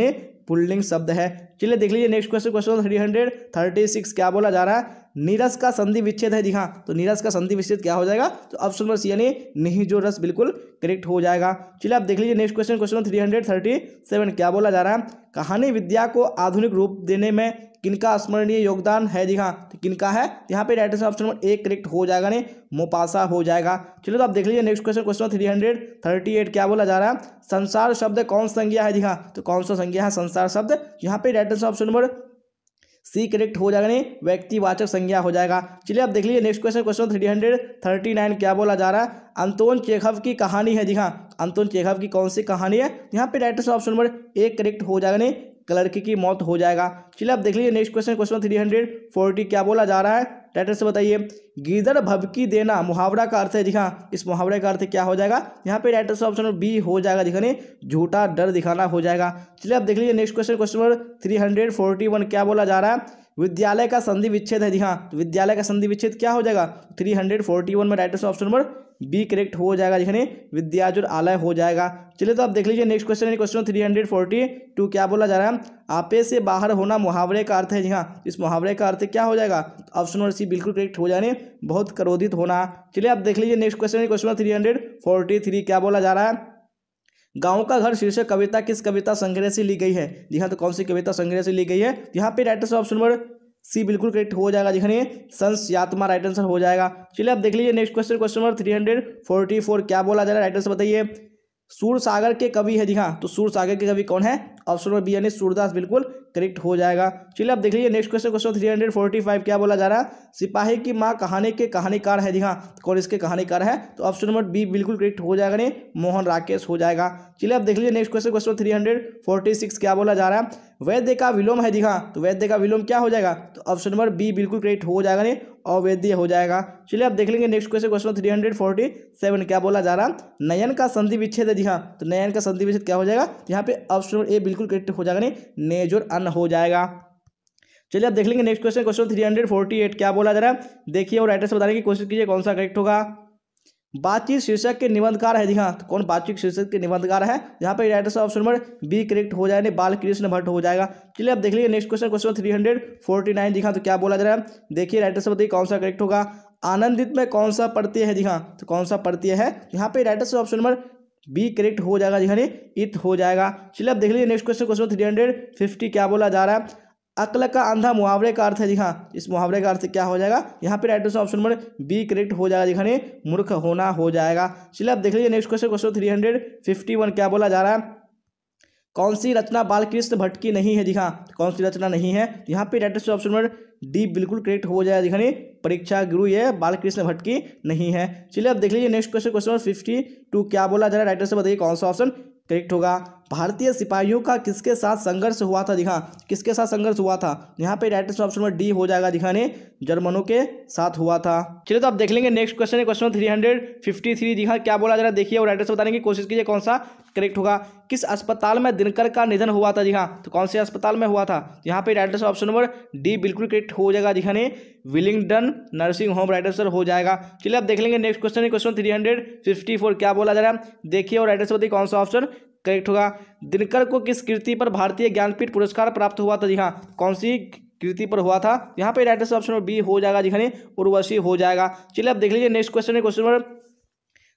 पुल्लिंग शब्द है। चलिए देख लीजिए नेक्स्ट क्वेश्चन, क्वेश्चन 336 क्या बोला जा रहा है? नीरस का संधि विच्छेद है जी हाँ, तो नीरस का संधि विच्छेद क्या हो जाएगा? तो ऑप्शन नंबर सी यानी निहिजो रस बिल्कुल करेक्ट हो जाएगा। चलिए आप देख लीजिए नेक्स्ट क्वेश्चन, क्वेश्चन 337 क्या बोला जा रहा है? कहानी विद्या को आधुनिक रूप देने में किनका स्मरणीय योगदान है? जी हाँ, तो किनका है? यहाँ पे right answer option number A correct हो जाएगा, नहीं मोपासा हो जाएगा। चलिए तो आप देख लीजिए नेक्स्ट क्वेश्चन, क्वेश्चन 338 क्या बोला जा रहा है? संसार शब्द कौन संज्ञा है? जी हाँ, तो कौन सा संज्ञा है संसार शब्द? यहाँ पे right answer option number C correct हो जाएगा, नहीं व्यक्तिवाचक संज्ञा हो जाएगा। चलिए आप देख लीजिए नेक्स्ट क्वेश्चन, क्वेश्चन 339 क्या बोला जा रहा है? अंतोन चेखव की कहानी है जी हाँ, अंतोन चेखव की कौन सी कहानी है? यहाँ पे right answer option number A correct हो जाएगा, नहीं क्लर्क की मौत हो जाएगा। चलिए आप देख लीजिए नेक्स्ट क्वेश्चन, क्वेश्चन 340 क्या बोला जा रहा है? टाइटल से बताइए। गीदड़ भभकी देना मुहावरा का अर्थ है जी हाँ, इस मुहावरे का अर्थ क्या हो जाएगा? यहाँ पे राइट आंसर ऑप्शन बी हो जाएगा दिखाने झूठा डर दिखाना हो जाएगा। चलिए आप देख लीजिए नेक्स्ट क्वेश्चन, क्वेश्चन नंबर 341 क्या बोला जा रहा है? विद्यालय का संधि विच्छेद है जी हाँ, तो विद्यालय का संधि विच्छेद क्या हो जाएगा? 341 में right answer option number B correct हो जाएगा, दिखाने विद्याजुर आलय हो जाएगा। चलिए तो आप देख लीजिए नेक्स्ट क्वेश्चन है क्वेश्चन 342 क्या बोला जा रहा है? आपे से बाहर होना मुहावरे का अर्थ है जी हाँ, इस मुहावरे का अर्थ क्या हो जाएगा? ऑप्शन नंबर सी बिल्कुल करेक्ट हो जाने बहुत क्रोधित होना। चलिए आप देख लीजिए नेक्स्ट क्वेश्चन है क्वेश्चन 343 क्या बोला जा रहा है? गांव का घर शीर्षक कविता किस कविता संग्रह से ली गई है? जी हाँ, तो कौन सी कविता संग्रह से ली गई है? यहाँ पे right answer option number C बिल्कुल करेक्ट हो जाएगा, दिखने संस्यात्मा राइट आंसर हो जाएगा। चलिए आप देख लीजिए नेक्स्ट क्वेश्चन, क्वेश्चन नंबर 344 क्या बोला जा रहा है? राइट आंसर बताइए। सूरसागर के कवि है जी हाँ, तो सूरसागर के कवि कौन है? ऑप्शन नंबर बी यानी सूरदास बिल्कुल करेक्ट हो जाएगा। चलिए आप देख लीजिए नेक्स्ट क्वेश्चन, क्वेश्चन 345 क्या बोला जा रहा है? सिपाही की माँ कहानी के कहानीकार है जी हाँ, कौन इसके कहानीकार है? तो ऑप्शन नंबर बी बिल्कुल करेक्ट हो जाएगा, नहीं मोहन राकेश हो जाएगा। चलिए आप देख लीजिए नेक्स्ट क्वेश्चन, क्वेश्चन 346 क्या बोला जा रहा है? वैद्य का विलोम है जी हाँ, तो वैद्य का विलोम क्या हो जाएगा? तो ऑप्शन नंबर बी बिल्कुल करेक्ट हो जाएगा, नहीं अवैद्य हो जाएगा। चलिए आप देख लेंगे नेक्स्ट क्वेश्चन, क्वेश्चन 347 क्या बोला जा रहा है? नयन का संधि विच्छेद है जी हाँ, तो नयन का संधि विच्छेद क्या हो जाएगा? यहाँ पे ऑप्शन नंबर ए बिल्कुल करेक्ट हो जाएगा, नहीं नेजुर अन वन हो जाएगा। चलिए अब देख लेंगे नेक्स्ट क्वेश्चन, क्वेश्चन 348 क्या बोला जा रहा है, देखिए और राइटर से बताने की कोशिश कीजिए कौन सा करेक्ट होगा। बातचीत शीर्षक के निबंधकार है, जी हाँ, तो कौन बातचीत शीर्षक के निबंधकार है, यहाँ पे राइटर से ऑप्शन नंबर बी करेक्ट हो जाएगा, बालकृष्ण भट्ट हो जाएगा। चलिए अब देख लीजिए नेक्स्ट क्वेश्चन, क्वेश्चन 349, जी हाँ, तो क्या बोला जा रहा है, देखिए राइटर से बताइए कौन सा करेक्ट होगा। आनंदित में कौन सा प्रत्यय है, जी हाँ, तो कौन सा प्रत्यय है, यहाँ पे राइटर से ऑप्शन नंबर बी करेक्ट हो जाएगा, जी हाँ, इत हो जाएगा। चलिए अब देख लीजिए नेक्स्ट क्वेश्चन, क्वेश्चन 350 क्या बोला जा रहा है, अक्ल का अंधा मुहावरे का अर्थ है, जी हाँ, इस मुहावरे का अर्थ क्या हो जाएगा, यहाँ पे right option number B correct हो जाएगा, जी हाँ, मूर्ख होना हो जाएगा। चलिए अब देख लीजिए नेक्स्ट क्वेश्चन, क्वेश्चन 351 क्या बोला जा रहा है, कौन सी रचना बालकृष्ण भट्ट की नहीं है, जी हाँ, कौन सी रचना नहीं है, यहाँ पे राइट ऑप्शन नंबर डी बिल्कुल करेक्ट हो जाएगा, जी हाँ, परीक्षा गुरु ये बालकृष्ण भट्ट की नहीं है। चलिए अब देख लीजिए नेक्स्ट क्वेश्चन, क्वेश्चन 52 क्या बोला जा रहा है, राइटर से बताइए कौन सा ऑप्शन करेक्ट होगा। भारतीय सिपाहियों का किसके साथ संघर्ष हुआ था, जी हाँ, किसके साथ संघर्ष हुआ था, यहाँ पे राइट ऑप्शन नंबर डी हो जाएगा, जी हाँ, जर्मनों के साथ हुआ था। चलिए तो आप देख लेंगे नेक्स्ट क्वेश्चन है क्वेश्चन 353, जी हाँ, क्या बोला जा रहा है, देखिए और राइटर से बताने की कोशिश कीजिए कौन सा करेक्ट होगा। किस अस्पताल में दिनकर का निधन हुआ था, जी हाँ, तो कौन से अस्पताल में हुआ था, यहाँ पे राइटर से ऑप्शन नंबर डी बिल्कुल करेक्ट हो जाएगा, जी हाँ, Willingdon nursing home writer sir हो जाएगा। चलिए अब देख लेंगे नेक्स्ट क्वेश्चन है क्वेश्चन 354 क्या बोला जा रहा है, देखिए और राइटर से बताइए कौन सा ऑप्शन करेक्ट होगा। दिनकर को किस कृति पर भारतीय ज्ञानपीठ पुरस्कार प्राप्त हुआ था, जी हाँ, कौन सी कृति पर हुआ था, यहाँ पे राइट ऑप्शन नंबर बी हो जाएगा, जी हाँ, उर्वशी हो जाएगा। चलिए अब देख लीजिए नेक्स्ट क्वेश्चन है क्वेश्चन नंबर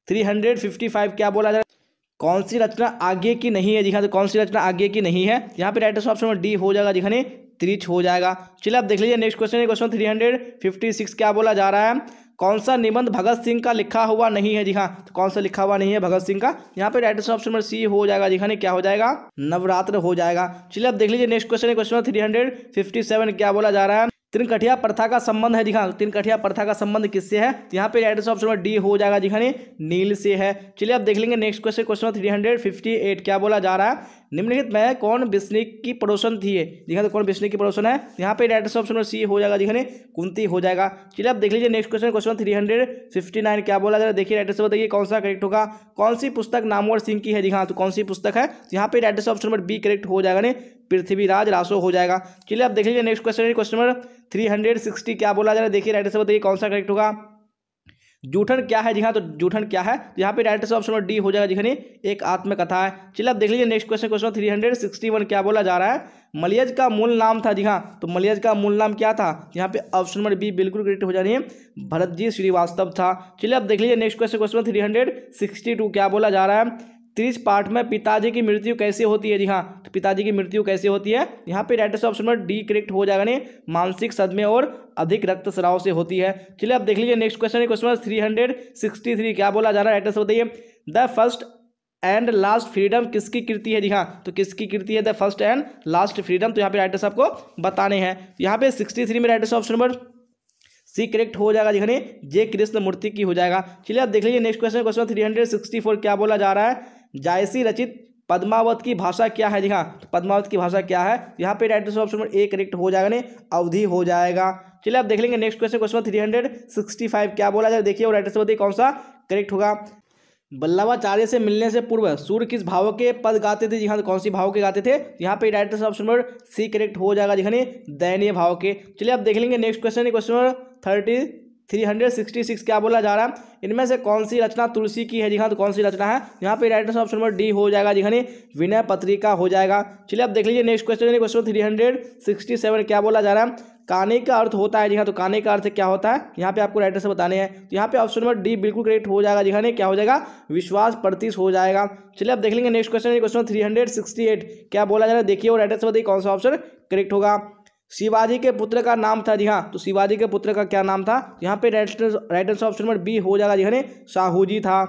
355 क्या बोला जा रहा है, कौन सी रचना आगे की नहीं है, जी हाँ, तो कौन सी रचना आगे की नहीं है, यहाँ पे राइट ऑप्शन नंबर डी हो जाएगा, जी हाँ, त्रिच हो जाएगा। चलिए अब देख लीजिए नेक्स्ट क्वेश्चन है क्वेश्चन 356 क्या बोला जा रहा है, कौन सा निबंध भगत सिंह का लिखा हुआ नहीं है, जी हाँ, तो कौन सा लिखा हुआ नहीं है भगत सिंह का, यहाँ पे राइट ऑप्शन नंबर सी हो जाएगा, जी हाँ, क्या हो जाएगा, नवरात्र हो जाएगा। चलिए अब देख लीजिए नेक्स्ट क्वेश्चन है क्वेश्चन 357 क्या बोला जा रहा है, त्रिनकठिया प्रथा का संबंध है, जी हाँ, त्रिनकठिया प्रथा का संबंध किससे है, यहाँ पे राइट ऑप्शन नंबर डी हो जाएगा, जी हाँ, नील से है। चलिए अब देख लेंगे नेक्स्ट क्वेश्चन क्वेश्चन 358 क्या बोला जा रहा है, निम्नलिखित में कौन विष्णु की पड़ोसन थी, जी हाँ, तो कौन विष्णु की पड़ोसन है, यहाँ पे राइट ऑप्शन नंबर सी हो जाएगा, जी हाँ, कुंती हो जाएगा। चलिए अब देख लीजिए नेक्स्ट क्वेश्चन क्वेश्चन 359 क्या बोला जा रहा है, देखिए राइट से बताइए कौन सा करेक्ट होगा। कौन सी पुस्तक नामवर सिंह की है, जी हाँ, तो कौन सी पुस्तक है, यहाँ पे right option number B correct हो जाएगा, पृथ्वीराज रासो हो जाएगा। चलिए अब देख लीजिए नेक्स्ट क्वेश्चन क्वेश्चन नंबर 360 क्या बोला जा रहा है, देखिए राइट से बताइए कौन सा करेक्ट होगा। जूठन क्या है, जी हाँ, तो जूठन क्या है, यहाँ पे राइट ऑप्शन नंबर डी हो जाएगा, जी हाँ, एक आत्मकथा है। चलिए अब देख लीजिए नेक्स्ट क्वेश्चन क्वेश्चन 361 क्या बोला जा रहा है, मलयज का मूल नाम था, जी हाँ, तो मलयज का मूल नाम क्या था, यहाँ पे ऑप्शन नंबर बी बिल्कुल करेक्ट हो जानी है, भरतजी श्रीवास्तव था। चलिए अब देख लीजिए नेक्स्ट क्वेश्चन क्वेश्चन 362 क्या बोला जा रहा है, त्रिश पाठ में पिताजी की मृत्यु कैसे होती है, जी हाँ, तो पिताजी की मृत्यु कैसे होती है, यहाँ पे right option number D correct हो जाएगा, मानसिक सदमे और अधिक रक्तस्राव से होती है। चलिए अब देख लीजिए नेक्स्ट क्वेश्चन क्वेश्चन 363 क्या बोला जा रहा है, राइट से बताइए the first and last freedom किसकी कृति है, जी हाँ, तो किसकी कृति है the first and last freedom, तो यहाँ पे राइटर्स आपको बताने हैं। यहाँ पे 63 में writers option number C correct हो जाएगा, जी हाँ, जे कृष्ण मूर्ति की हो जाएगा। चलिए अब देख लीजिए नेक्स्ट क्वेश्चन क्वेश्चन 364 क्या बोला जा रहा है, जायसी रचित पद्मावत की भाषा क्या है, जी हाँ, तो पद्मावत की भाषा क्या है, यहाँ पे right option number A correct हो जाएगा, अवधि हो जाएगा। चलिए अब देख लेंगे नेक्स्ट क्वेश्चन क्वेश्चन 365 क्या बोला जाए, देखिए और राइट से बताइए कौन सा करेक्ट होगा। वल्लभाचार्य से मिलने से पूर्व सूर्य किस भाव के पद गाते थे, जी हाँ, तो कौन सी भाव के गाते थे, यहाँ पे right option number C correct हो जाएगा, जी हाँ, दयनीय भाव के। चलिए अब देख लेंगे नेक्स्ट क्वेश्चन क्वेश्चन नंबर 366 क्या बोला जा रहा है, इनमें से कौन सी रचना तुलसी की है, जी हाँ, तो कौन सी रचना है, यहाँ पे राइट ऑप्शन नंबर डी हो जाएगा, जी हाँ, विनय पत्रिका हो जाएगा। चलिए अब देख लीजिए नेक्स्ट क्वेश्चन क्वेश्चन 367 क्या बोला जा रहा है, काने का अर्थ होता है, जी हाँ, तो काने का अर्थ क्या होता है, यहाँ पे आपको राइटर से बताने हैं, तो यहाँ पे ऑप्शन नंबर डी बिल्कुल करेक्ट हो जाएगा, जी हाँ, क्या हो जाएगा, विश्वास प्रतीत हो जाएगा। चलिए अब देख लेंगे नेक्स्ट क्वेश्चन क्वेश्चन 368 क्या बोला जा रहा है, देखिए और राइटर से बताइए कौन सा ऑप्शन करेक्ट होगा। शिवाजी के पुत्र का नाम था, जी हाँ, तो शिवाजी के पुत्र का क्या नाम था, यहाँ पे राइट ऑप्शन नंबर बी हो जाएगा, जी हाँ, शाहू जी था।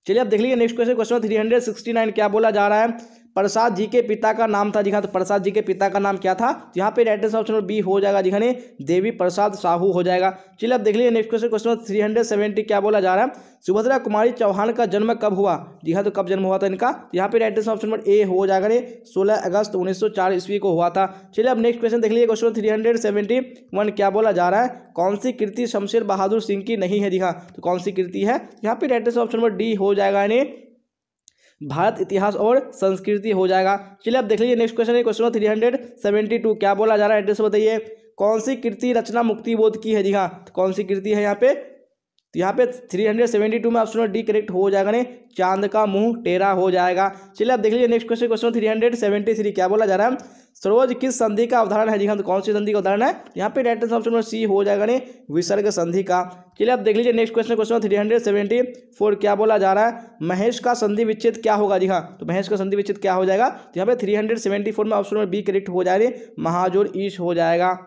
चलिए अब देख लीजिए नेक्स्ट क्वेश्चन क्वेश्चन 369 क्या बोला जा रहा है, प्रसाद जी के पिता का नाम था, जी हाँ, तो प्रसाद जी के पिता का नाम क्या था, यहाँ पे राइट ऑप्शन नंबर बी हो जाएगा, जी हाँ, देवी प्रसाद साहू हो जाएगा। चलिए अब देख लीजिए नेक्स्ट क्वेश्चन क्वेश्चन 370 क्या बोला जा रहा है, सुभद्रा कुमारी चौहान का जन्म कब हुआ, जी हाँ, तो कब जन्म हुआ था इनका, यहाँ पे राइट ऑप्शन नंबर ए हो जाएगा, 16 अगस्त 1904 ईस्वी को हुआ था। चलिए अब नेक्स्ट क्वेश्चन देख लीजिए क्वेश्चन 371 क्या बोला जा रहा है, कौन सी कृति शमशेर बहादुर सिंह की नहीं है, जी हाँ, तो कौन सी कृति है, यहाँ पे राइट ऑप्शन नंबर डी हो जाएगा, भारत इतिहास और संस्कृति हो जाएगा। चलिए अब देख लीजिए नेक्स्ट क्वेश्चन है, क्वेश्चन 372 क्या बोला जा रहा है, एड्रेस बताइए। कौन सी कृति रचना मुक्तिबोध की है? जी हाँ, तो कौन सी कृति है यहाँ पे? तो यहाँ पे 372 में ऑप्शन डी करेक्ट हो जाएगा नहीं, चांद का मुंह टेढ़ा हो जाएगा। चलिए अब देख लीजिए नेक्स्ट क्वेश्चन, क्वेश्चन 373 क्या बोला जा रहा है, सरोज किस संधि का उदाहरण है? जी हाँ, तो कौन सी संधि का उदाहरण है? यहाँ पे right answer option number C हो जाएगा नहीं, विसर्ग संधि का। चलिए अब देख लीजिए नेक्स्ट क्वेश्चन, क्वेश्चन 374 क्या बोला जा रहा है, महेश का संधि विच्छेद क्या होगा? जी हाँ, तो महेश का संधि विच्छेद क्या हो जाएगा? तो यहाँ पे 374 में ऑप्शन नंबर बी करेक्ट हो जाएगा, महाजोर ईश हो जाएगा।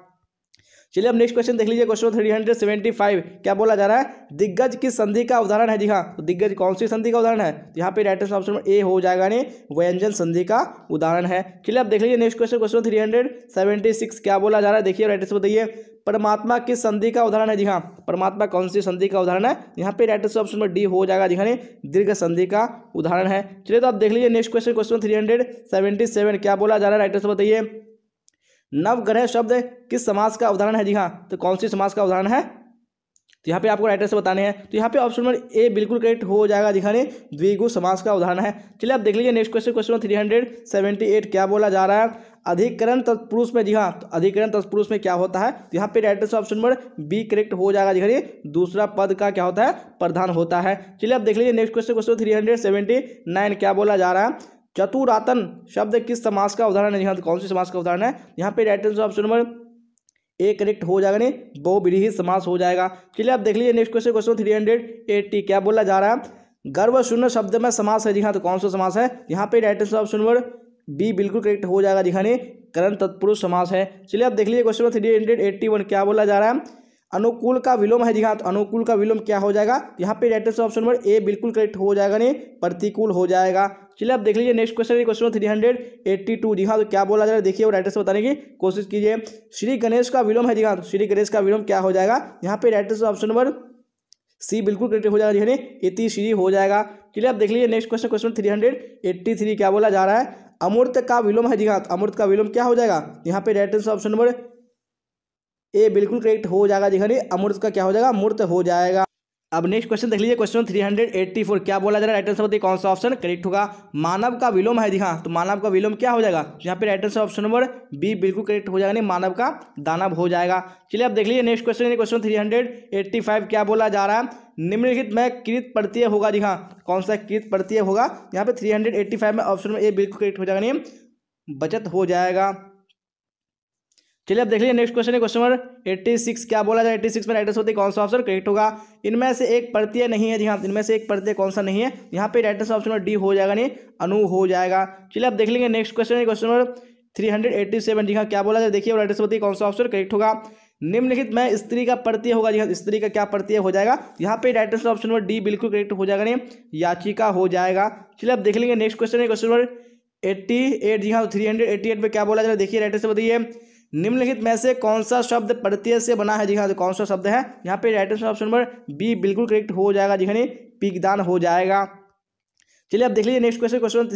चलिए अब नेक्स्ट क्वेश्चन देख लीजिए, क्वेश्चन 375 क्या बोला जा रहा है, दिग्गज किस संधि का उदाहरण है? जी हाँ, तो दिग्गज कौन सी संधि का उदाहरण है? तो यहाँ पे राइट आंसर ऑप्शन ए हो जाएगा ने, व्यंजन संधि का उदाहरण है। चलिए अब देख लीजिए नेक्स्ट क्वेश्चन, क्वेश्चन 376 क्या बोला जा रहा है, देखिए राइट आंसर बताइए, परमात्मा किस संधि का उदाहरण है? जी हाँ, परमात्मा कौन सी संधि का उदाहरण है? यहाँ पे right answer option number D हो जाएगा, जी हाँ, दीर्घ संधि का उदाहरण है। चलिए तो आप देख लीजिए नेक्स्ट क्वेश्चन, क्वेश्चन 377 क्या बोला जा रहा है, राइट आंसर बताइए, नवग्रह शब्द किस समास का उदाहरण है? जी हाँ, तो कौन सी समास का उदाहरण है? तो यहाँ पे आपको राइट आंसर बताने हैं, तो यहाँ पे ऑप्शन नंबर ए बिल्कुल करेक्ट हो जाएगा, दिखाने द्विगु समास का उदाहरण है। चलिए आप देख लीजिए नेक्स्ट क्वेश्चन, क्वेश्चन 378 क्या बोला जा रहा है, अधिकरण तत्पुरुष में? जी हाँ, तो अधिकरण तत्पुरुष में क्या होता है? तो यहाँ पे right answer option number B correct हो जाएगा, दिखाइए दूसरा पद का क्या होता है, प्रधान होता है। चलिए आप देख लीजिए नेक्स्ट क्वेश्चन, क्वेश्चन 379 क्या बोला जा रहा है, चतुरातन शब्द किस समास का उदाहरण है? जी हाँ, तो कौन सी समास का उदाहरण है? यहाँ पे right answer option number A correct हो जाएगा, नहीं बहुव्रीहि समास हो जाएगा। चलिए आप देख लीजिए नेक्स्ट क्वेश्चन, क्वेश्चन 380 क्या बोला जा रहा है, गर्व शून्य शब्द में समास है? जी हाँ, तो कौन सा समास है? यहाँ पे right answer option number B बिल्कुल करेक्ट हो जाएगा, दिखाने करण तत्पुरुष समास है। चलिए आप देख लीजिए क्वेश्चन 381 क्या बोला जा रहा है, अनुकूल का विलोम है? जी हाँ, तो अनुकूल का विलोम क्या हो जाएगा? यहाँ पे right answer option number A बिल्कुल करेक्ट हो जाएगा, नहीं प्रतिकूल हो जाएगा। चलिए आप देख लीजिए नेक्स्ट क्वेश्चन, क्वेश्चन 382 जी हाँ, तो क्या बोला जा रहा है, देखिए और राइट आंसर बताने की कोशिश कीजिए। श्री गणेश का विलोम है? जी हाँ, तो श्री गणेश का विलोम क्या हो जाएगा? यहाँ पे right answer option number C बिल्कुल करेक्ट हो जाएगा, यानी इति श्री हो जाएगा। चलिए आप देख लीजिए नेक्स्ट क्वेश्चन, क्वेश्चन 383 क्या बोला जा रहा है, अमूर्त का विलोम है? जी हाँ, तो अमूर्त का विलोम क्या हो जाएगा? यहाँ पे right answer option number A बिल्कुल करेक्ट हो जाएगा, दिखाने अमूर्त का क्या हो जाएगा, मूर्त हो जाएगा। अब नेक्स्ट क्वेश्चन देख लीजिए, क्वेश्चन 384 क्या बोला जा रहा है, राइट आंसर बताइए कौन सा ऑप्शन करेक्ट होगा, मानव का विलोम है? जी हाँ, तो मानव का विलोम क्या हो जाएगा? यहाँ पे right answer option number B बिल्कुल करेक्ट हो जाएगा, नहीं मानव का दानव हो जाएगा। चलिए अब देख लीजिए नेक्स्ट क्वेश्चन, क्वेश्चन 385 क्या बोला जा रहा है, निम्नलिखित में कृत प्रत्यय होगा? जी हाँ, कौन सा कृत प्रत्यय होगा? यहाँ पे 385 में ऑप्शन नंबर ए बिल्कुल करेक्ट हो जाएगा, नहीं बचत हो जाएगा। चलिए अब देख लीजिए नेक्स्ट क्वेश्चन है, क्वेश्चन नंबर 86 क्या बोला जाए, 86 में राइट आंसर होती है कौन सा ऑप्शन करेक्ट होगा, इनमें से एक प्रत्यय नहीं है? जी हाँ, इनमें से एक प्रत्यय कौन सा नहीं है? यहाँ पे right answer option number D हो जाएगा, नहीं अनु हो जाएगा। चलिए अब देख लेंगे नेक्स्ट क्वेश्चन है, क्वेश्चन नंबर 387 जी हाँ, क्या बोला जाए, देखिए राइट आंसर बताइए कौन सा ऑप्शन करेक्ट होगा, निम्नलिखित में स्त्री का प्रत्यय होगा? जी हाँ, स्त्री का क्या प्रत्यय हो जाएगा? यहाँ पे right answer option number D बिल्कुल करेक्ट हो जाएगा, नहीं याचिका हो जाएगा। चलिए अब देख लेंगे नेक्स्ट क्वेश्चन है, क्वेश्चन नंबर 88 जी हाँ, 388 में क्या बोला जा रहा है, देखिए राइट आंसर बताइए, निम्नलिखित में से कौन सा शब्द प्रत्यय से बना है? जी हाँ, तो कौन सा शब्द है? यहाँ पे right answer option number B बिल्कुल करेक्ट हो जाएगा, जी हाँ पिगदान हो जाएगा। चलिए अब देख लीजिए नेक्स्ट क्वेश्चन, क्वेश्चन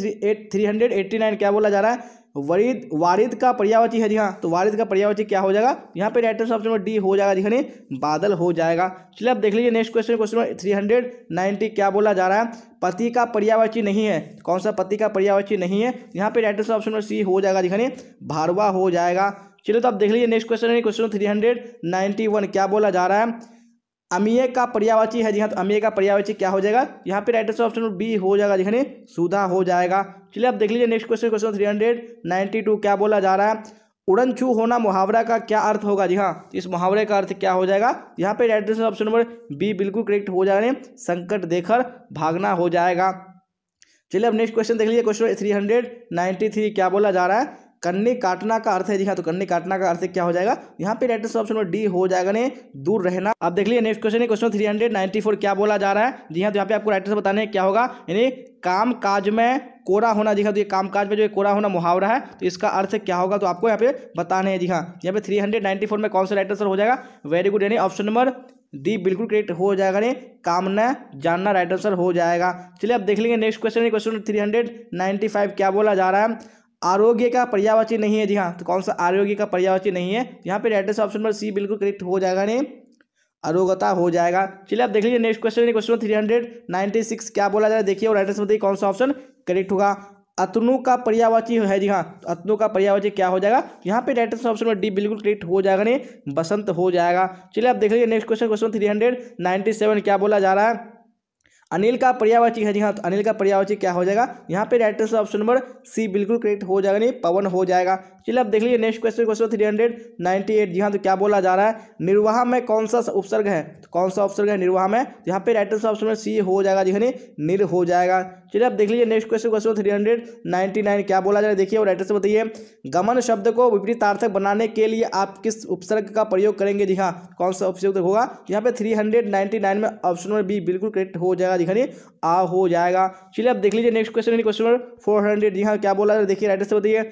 389 क्या बोला जा रहा है, वारिद का पर्यायवाची है? जी हाँ, तो वारिद का पर्यायवाची क्या हो जाएगा? यहाँ पे right answer option number D हो जाएगा, दिखाने बादल हो जाएगा। चलिए अब देख लीजिए नेक्स्ट क्वेश्चन, क्वेश्चन 390 क्या बोला जा रहा है, पति का पर्यायवाची नहीं है? कौन सा पति का पर्यायवाची नहीं है? यहाँ पे right answer option number C हो जाएगा, दिखाने भारवा हो जाएगा। चलिए तो आप देख लीजिए नेक्स्ट क्वेश्चन है, क्वेश्चन 391 क्या बोला जा रहा है, अमीय का पर्यायवाची है? जी हाँ, तो अमीय का पर्यायवाची क्या हो जाएगा? यहाँ पे right answer option number B हो जाएगा, दिखाने सुधा हो जाएगा। चलिए आप देख लीजिए नेक्स्ट क्वेश्चन, क्वेश्चन 392 क्या बोला जा रहा है, उड़न छू होना मुहावरा का क्या अर्थ होगा? जी हाँ, इस मुहावरे का अर्थ क्या हो जाएगा? यहाँ पे right answer option number B बिल्कुल करेक्ट हो जाएगा, संकट देकर भागना हो जाएगा। चलिए अब नेक्स्ट क्वेश्चन देख लीजिए, क्वेश्चन 393 क्या बोला जा रहा है, कन्नी काटना का अर्थ है? जी हाँ, तो कन्नी काटना का अर्थ क्या हो जाएगा? यहाँ पे right answer option number D हो जाएगा, ने दूर रहना। अब देख लीजिए नेक्स्ट क्वेश्चन है, क्वेश्चन 394 क्या बोला जा रहा है, जी हाँ, तो यहाँ पे आपको राइट आंसर बताने हैं क्या होगा, यानी काम काज में कोरा होना। जी हाँ, तो ये काम काज में जो कोरा होना मुहावरा है, तो इसका अर्थ क्या होगा? तो आपको यहाँ पे बताने हैं। जी हाँ, यहाँ पे 394 में कौन सा राइट आंसर हो जाएगा? वेरी गुड, यानी ऑप्शन नंबर डी बिल्कुल करेक्ट हो जाएगा, ने कामना जानना राइट आंसर हो जाएगा। चलिए अब देख लेंगे नेक्स्ट क्वेश्चन है, क्वेश्चन 395 क्या बोला जा रहा है, आरोग्य का पर्यायवाची नहीं है? जी हाँ, तो कौन सा आरोग्य का पर्यायवाची नहीं है? यहाँ पे right answer option number C बिल्कुल करेक्ट हो जाएगा, ने अरोगता हो जाएगा। चलिए आप देख लीजिए नेक्स्ट क्वेश्चन, क्वेश्चन 396 क्या बोला जा रहा है, देखिए और राइट आंसर बताइए कौन सा ऑप्शन करेक्ट होगा। अतनु का पर्यायवाची है जी हाँ, तो अतनु का पर्यायवाची क्या हो जाएगा, यहाँ पे राइट आंसर ऑप्शन में डी बिल्कुल करेक्ट हो जाएगा, नहीं बसंत हो जाएगा। चलिए आप देख लीजिए नेक्स्ट क्वेश्चन, क्वेश्चन 397 क्या बोला जा रहा है, अनिल का पर्यायवाची है जी हाँ, तो अनिल का पर्यायवाची क्या हो जाएगा, यहाँ पे right answer option number C बिल्कुल करेक्ट हो जाएगा, नहीं पवन हो जाएगा। चलिए आप देख लीजिए नेक्स्ट क्वेश्चन, क्वेश्चन 398 जी हाँ, तो क्या बोला जा रहा है, निर्वाह में कौन सा उपसर्ग है, तो कौन सा उपसर्ग है निर्वाह में, तो यहाँ पे राइट आंसर ऑप्शन में सी हो जाएगा जी हाँ, निर हो जाएगा। चलिए आप देख लीजिए नेक्स्ट क्वेश्चन, क्वेश्चन 399 क्या बोला जा रहा है, देखिए और राइट आंसर बताइए। गमन शब्द को विपरीतार्थक बनाने के लिए आप किस उपसर्ग का प्रयोग करेंगे, जी हाँ कौन सा उपसर्ग होगा, यहाँ पे 399 में ऑप्शन नंबर बी बिल्कुल करेक्ट हो जाएगा, दिखाने आ हो जाएगा। चलिए आप देख लीजिए नेक्स्ट क्वेश्चन, क्वेश्चन नंबर 400 जी हाँ, क्या बोला है देखिए राइट आंसर बताइए।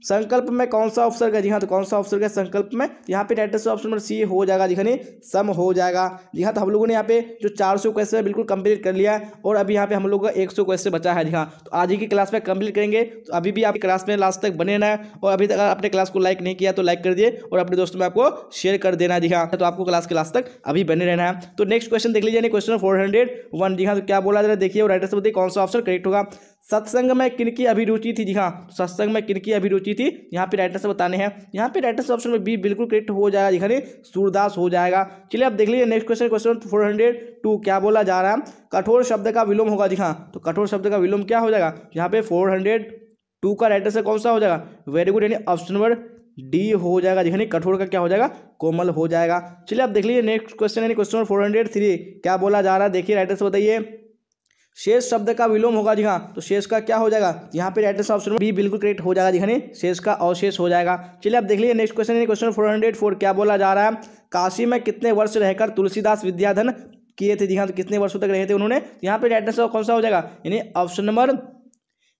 संकल्प में कौन सा उपसर्ग है, जी हाँ तो कौन सा उपसर्ग है संकल्प में, यहाँ पे right answer option number C हो जाएगा, दिखाने सम हो जाएगा। जी हाँ, तो हम लोगों ने यहाँ पे जो 400 क्वेश्चन है बिल्कुल कंप्लीट कर लिया है और अभी यहाँ पे हम लोगों का 100 क्वेश्चन बचा है। जी हाँ, तो आज ही की क्लास में कंप्लीट करेंगे, तो अभी भी आपकी क्लास में लास्ट तक बने रहना है और अभी तक अपने क्लास को लाइक नहीं किया तो लाइक कर दिए और अपने दोस्तों में आपको शेयर कर देना। जी हाँ, तो आपको क्लास के लास्ट तक अभी बने रहना है। तो नेक्स्ट क्वेश्चन देख लीजिए, क्वेश्चन 401 जी हाँ, तो क्या बोला जा रहा है देखिए और राइट आंसर बताइए कौन सा ऑप्शन करेक्ट होगा। सत्संग में किनकी अभिरुचि थी, जी हाँ सत्संग में किनकी अभिरुचि थी, यहाँ पे राइट आंसर बताने हैं, यहाँ पे राइट आंसर ऑप्शन में बी बिल्कुल करेक्ट हो जाएगा, दिखाने सूरदास हो जाएगा। चलिए आप देख लीजिए नेक्स्ट क्वेश्चन, क्वेश्चन 402 क्या बोला जा रहा है, कठोर शब्द का विलोम होगा। जी हाँ, तो कठोर शब्द का विलोम क्या हो जाएगा, यहाँ पे 402 का राइट आंसर कौन सा हो जाएगा, वेरी गुड, यानी ऑप्शन नंबर डी हो जाएगा, दिखाने कठोर का क्या हो जाएगा, कोमल हो जाएगा। चलिए आप देख लीजिए नेक्स्ट क्वेश्चन, यानी क्वेश्चन 403 क्या बोला जा रहा है, देखिए राइट आंसर बताइए। शेष शब्द का विलोम होगा, जी हाँ तो शेष का क्या हो जाएगा, यहाँ पे राइट आंसर ऑप्शन बी बिल्कुल करेक्ट हो जाएगा, दिखाने शेष का अवशेष हो जाएगा। चलिए आप देख लीजिए नेक्स्ट क्वेश्चन, क्वेश्चन 404 क्या बोला जा रहा है, काशी में कितने वर्ष रहकर तुलसीदास विद्याधन किए थे, जी हाँ तो कितने वर्षों तक रहे थे उन्होंने, यहाँ पे राइट आंसर कौन सा हो जाएगा, यानी ऑप्शन नंबर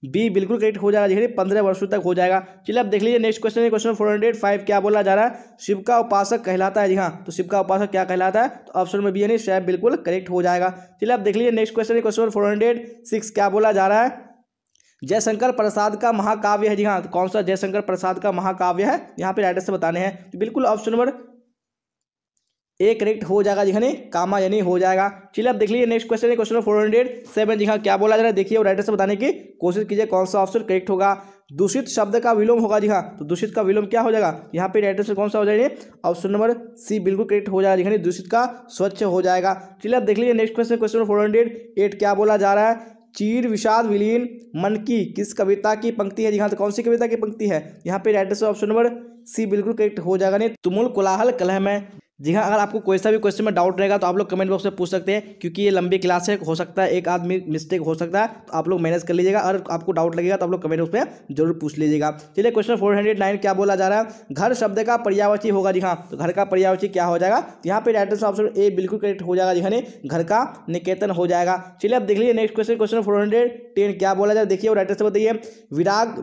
बी बिल्कुल करेक्ट हो जाएगा, देखिए 15 वर्षों तक हो जाएगा। चलिए आप देख लीजिए नेक्स्ट क्वेश्चन, क्वेश्चन 405 क्या बोला जा रहा है, शिव का उपासक कहलाता है, जी हाँ तो शिव का उपासक क्या कहलाता है, तो ऑप्शन में बी यानी शैव बिल्कुल करेक्ट हो जाएगा। चलिए आप देख लीजिए नेक्स्ट क्वेश्चन, क्वेश्चन 406 क्या बोला जा रहा है, जयशंकर प्रसाद का महाकाव्य है, जी हाँ तो कौन सा जयशंकर प्रसाद का महाकाव्य है, यहाँ पे राइट आंसर बताने हैं, तो बिल्कुल ऑप्शन नंबर ए करेक्ट हो जाएगा, जी हाँ कामायनी हो जाएगा। चलिए आप देख लीजिए नेक्स्ट क्वेश्चन, क्वेश्चन 407 जी हाँ क्या बोला जा रहा है, देखिए और राइट आंसर बताने की कोशिश कीजिए कौन सा ऑप्शन करेक्ट होगा। दूषित शब्द का विलोम होगा, जी हाँ तो दूषित का विलोम क्या हो जाएगा, यहाँ पे राइट आंसर कौन सा हो जाएगा, ऑप्शन नंबर सी बिल्कुल करेक्ट हो जाएगा, जी दूषित का स्वच्छ हो जाएगा। चलिए आप देख लीजिए नेक्स्ट क्वेश्चन, क्वेश्चन 408 क्या बोला जा रहा है, चीर विषाद विलीन मन की किस कविता की पंक्ति है, जी हाँ तो कौन सी कविता की पंक्ति है, यहाँ पे right answer option number C बिल्कुल करेक्ट हो जाएगा, नहीं तुमुल कोलाहल कलह में। जी हाँ, अगर आपको कोई सा भी क्वेश्चन में डाउट रहेगा तो आप लोग कमेंट बॉक्स में पूछ सकते हैं, क्योंकि ये लंबी क्लास है, हो सकता है एक आदमी मिस्टेक हो सकता है, तो आप लोग मैनेज कर लीजिएगा। अगर आपको डाउट लगेगा तो आप लोग कमेंट बॉक्स में जरूर पूछ लीजिएगा। चलिए क्वेश्चन 409 क्या बोला जा रहा है, घर शब्द का पर्यायवाची होगा, जी हाँ तो घर का पर्यायवाची क्या हो जाएगा, यहाँ पे राइट आंसर ऑप्शन ए बिल्कुल करेक्ट हो जाएगा, जी हाँ घर का निकेतन हो जाएगा। चलिए आप देख लीजिए नेक्स्ट क्वेश्चन, क्वेश्चन 410 क्या बोला जाए, देखिए और राइट आंसर बताइए।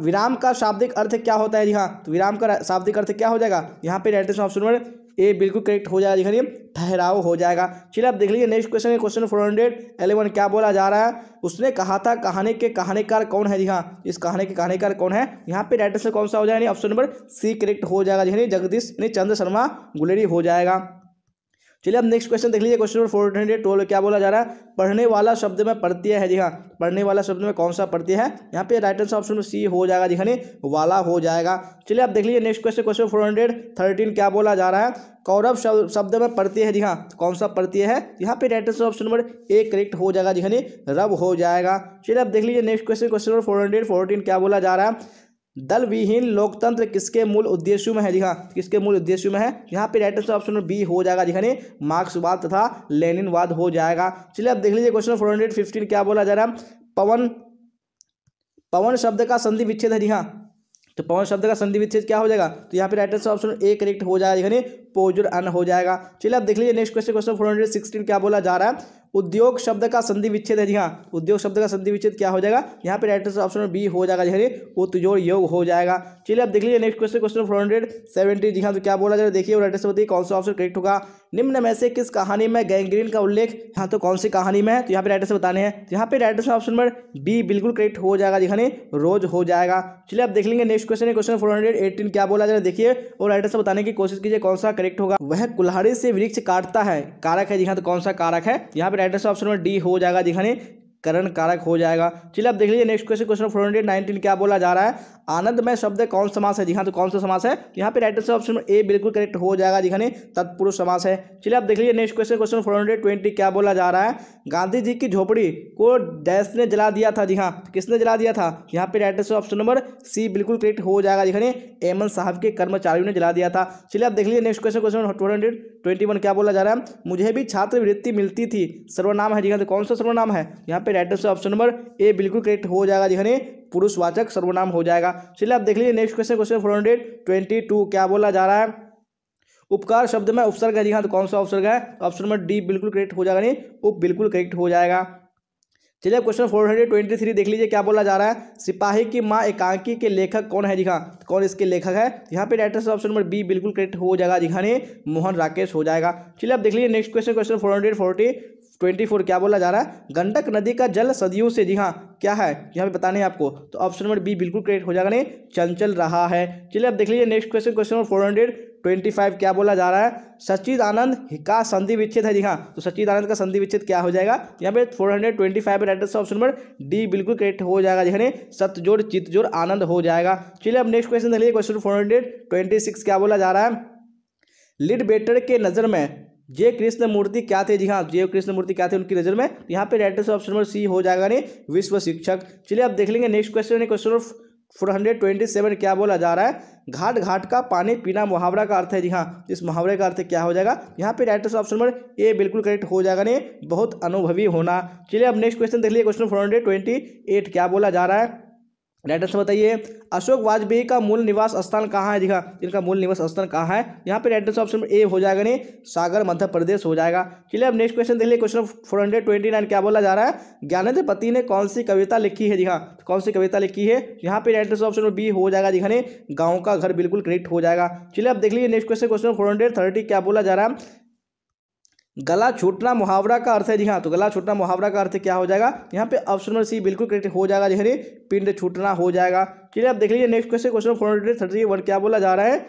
विराम का शाब्दिक अर्थ क्या होता है, जी हाँ तो विराम का शाब्दिक अर्थ क्या हो जाएगा, यहाँ पे right answer option number A बिल्कुल करेक्ट हो जाएगा, दिखाइए ठहराव हो जाएगा। चलिए आप देख लीजिए नेक्स्ट क्वेश्चन, क्वेश्चन 411 क्या बोला जा रहा है, उसने कहा था कहानी के कहानीकार कौन है, जी हाँ इस कहानी के कहानीकार कौन है, यहाँ पे राइट आंसर कौन सा हो जाएगा, ऑप्शन नंबर सी करेक्ट हो जाएगा, दिखाइए जगदीश चंद्र शर्मा गुलेरी हो जाएगा। चलिए अब नेक्स्ट क्वेश्चन देख लीजिए, क्वेश्चन नंबर 412 क्या बोला जा रहा है, पढ़ने वाला शब्द में प्रत्यय है, जी हाँ पढ़ने वाला शब्द में कौन सा प्रत्यय है, यहाँ पे राइट आंसर ऑप्शन में सी हो जाएगा, दिखाने वाला हो जाएगा। चलिए आप देख लीजिए नेक्स्ट क्वेश्चन, क्वेश्चन 413 क्या बोला जा रहा है, कौरव शब्द में प्रत्यय है, जी हाँ कौन सा प्रत्यय है, यहाँ पे right answer option number A correct हो जाएगा, दिखाने रब हो जाएगा। चलिए आप देख लीजिए नेक्स्ट क्वेश्चन, क्वेश्चन नंबर 414 क्या बोला जा रहा है, दल विहीन लोकतंत्र किसके मूल उद्देश्यों में है, जी हाँ किसके मूल उद्देश्यों में है, यहाँ पे राइट आंसर ऑप्शन बी हो जाएगा, दिखाने मार्क्सवाद तथा लेनिनवाद हो जाएगा। चलिए आप देख लीजिए क्वेश्चन 415 क्या बोला जा रहा है, पवन शब्द का संधि विच्छेद है, जी हाँ तो पवन शब्द का संधि विच्छेद क्या हो जाएगा, तो यहाँ पे right answer option A correct हो जाएगा, दिखाने पोजुर अन हो जाएगा। चलिए आप देख लीजिए नेक्स्ट क्वेश्चन, क्वेश्चन 416 क्या बोला जा रहा है, उद्योग शब्द का संधि विच्छेद है, जी हाँ उद्योग शब्द का संधि विच्छेद क्या हो जाएगा, यहाँ पे राइट आंसर ऑप्शन बी हो जाएगा, दिखाइए उत्जोड़ योग हो जाएगा। चलिए आप देख लीजिए नेक्स्ट क्वेश्चन, क्वेश्चन 470 जी हाँ तो क्या बोला जा रहा है, देखिए राइट आंसर बताइए कौन सा ऑप्शन करेक्ट होगा। निम्न में से किस कहानी में गैंग्रीन का उल्लेख, यहाँ तो कौन सी कहानी में है, तो यहाँ पे राइट आंसर बताने हैं, यहाँ पे right answer option number B बिल्कुल करेक्ट हो जाएगा, दिखाने रोज हो जाएगा। चलिए आप देख लेंगे नेक्स्ट क्वेश्चन है क्वेश्चन 418 क्या बोला जा रहा है, देखिए और राइट आंसर बताने की कोशिश कीजिए कौन सा करेक्ट होगा। वह कुल्हाड़ी से वृक्ष काटता है, कारक है जी हाँ, तो कौन सा कारक है? यहाँ पे right answer option number D हो जाएगा जी हाँ, करण कारक हो जाएगा। चलिए आप देख लीजिए नेक्स्ट क्वेश्चन, क्वेश्चन 419 क्या बोला जा रहा है? आनंदमय शब्द कौन समास है? जी हाँ, तो कौन सा समास है? यहाँ पे राइट आंसर ऑप्शन ए बिल्कुल करेक्ट हो जाएगा जी हाँ, तत्पुरुष समास है। चलिए आप देख लीजिए नेक्स्ट क्वेश्चन, क्वेश्चन 420 क्या बोला जा रहा है? गांधी जी की झोपड़ी को डैश ने जला दिया था। जी हाँ, किसने जला दिया था? यहाँ पे right answer option number C बिल्कुल करेक्ट हो जाएगा जी हाँ, एमन साहब के कर्मचारियों ने जला दिया था। चलिए आप देख लीजिए नेक्स्ट क्वेश्चन, क्वेश्चन 421 क्या बोला जा रहा है? मुझे भी छात्रवृत्ति मिलती थी, सर्वनाम है जी हाँ, तो कौन सा सर्वनाम है? यहाँ पे right answer option number A बिल्कुल करेक्ट हो जाएगा जी हाँ, पुरुषवाचक सर्वनाम हो जाएगा। चलिए आप देख लीजिए नेक्स्ट क्वेश्चन, क्वेश्चन 422 क्या बोला जा रहा है? उपकार शब्द में उपसर्ग है जी हाँ, तो कौन सा उपसर्ग है? ऑप्शन नंबर डी बिल्कुल करेक्ट हो जाएगा, नहीं उप बिल्कुल करेक्ट हो जाएगा। चलिए क्वेश्चन 423 देख लीजिए क्या बोला जा रहा है? सिपाही की माँ एकांकी के लेखक कौन है? जी हाँ, तो कौन इसके लेखक है? यहाँ पे right answer option number B बिल्कुल करेक्ट हो जाएगा जी हाँ, मोहन राकेश हो जाएगा। चलिए आप देख लीजिए नेक्स्ट क्वेश्चन, क्वेश्चन 424 क्या बोला जा रहा है? गंडक नदी का जल सदियों से जी हाँ क्या है? यहाँ पे बताने हैं आपको, तो ऑप्शन नंबर बी बिल्कुल करेक्ट हो जाएगा, नहीं चंचल रहा है। चलिए आप देख लीजिए नेक्स्ट क्वेश्चन, क्वेश्चन नंबर 425 क्या बोला जा रहा है? सच्चिदानंद का संधि विच्छेद है। जी हाँ, तो सच्चिदानंद का संधि विच्छेद क्या हो जाएगा? यहाँ पे 425 right answer option number D बिल्कुल करेक्ट हो जाएगा जी हाँ, सतजोड़ चितजोड़ आनंद हो जाएगा। चलिए अब नेक्स्ट क्वेश्चन देख लीजिए, क्वेश्चन 426 क्या बोला जा रहा है? लिडबेटर के नज़र में जय कृष्ण मूर्ति क्या थे? जी हाँ, जय कृष्ण मूर्ति क्या थे उनकी नज़र में? यहाँ पे right answer option number C हो जाएगा, नहीं विश्व शिक्षक। चलिए आप देख लेंगे नेक्स्ट क्वेश्चन, क्वेश्चन 427 क्या बोला जा रहा है? घाट घाट का पानी पीना मुहावरा का अर्थ है। जी हाँ, इस मुहावरे का अर्थ क्या हो जाएगा? यहाँ पे right answer option number A बिल्कुल करेक्ट हो जाएगा, नहीं बहुत अनुभवी होना। चलिए अब नेक्स्ट क्वेश्चन देख लीजिए, क्वेश्चन 428 क्या बोला जा रहा है? राइट आंसर बताइए। अशोक वाजपेयी का मूल निवास स्थान कहाँ है? जी हाँ, इनका मूल निवास स्थान कहाँ है? यहाँ पे राइट आंसर ऑप्शन ए हो जाएगा, नहीं सागर मध्य प्रदेश हो जाएगा। चलिए अब नेक्स्ट क्वेश्चन देख लीजिए, क्वेश्चन 429 क्या बोला जा रहा है? ज्ञानेंद्र पति ने कौन सी कविता लिखी है? जी हाँ, कौन सी कविता लिखी है? यहाँ पे राइट आंसर ऑप्शन बी हो जाएगा जी हाँ, गाँव का घर बिल्कुल करेक्ट हो जाएगा। चलिए अब देख लीजिए नेक्स्ट क्वेश्चन, क्वेश्चन 430 क्या बोला जा रहा है? गला छूटना मुहावरा का अर्थ है। जी हाँ, तो गला छूटना मुहावरा का अर्थ क्या हो जाएगा? यहाँ पे ऑप्शन नंबर सी बिल्कुल करेक्ट हो जाएगा जी हाँ, पिंड छूटना हो जाएगा। चलिए आप देख लीजिए नेक्स्ट क्वेश्चन, क्वेश्चन 431 क्या बोला जा रहा है?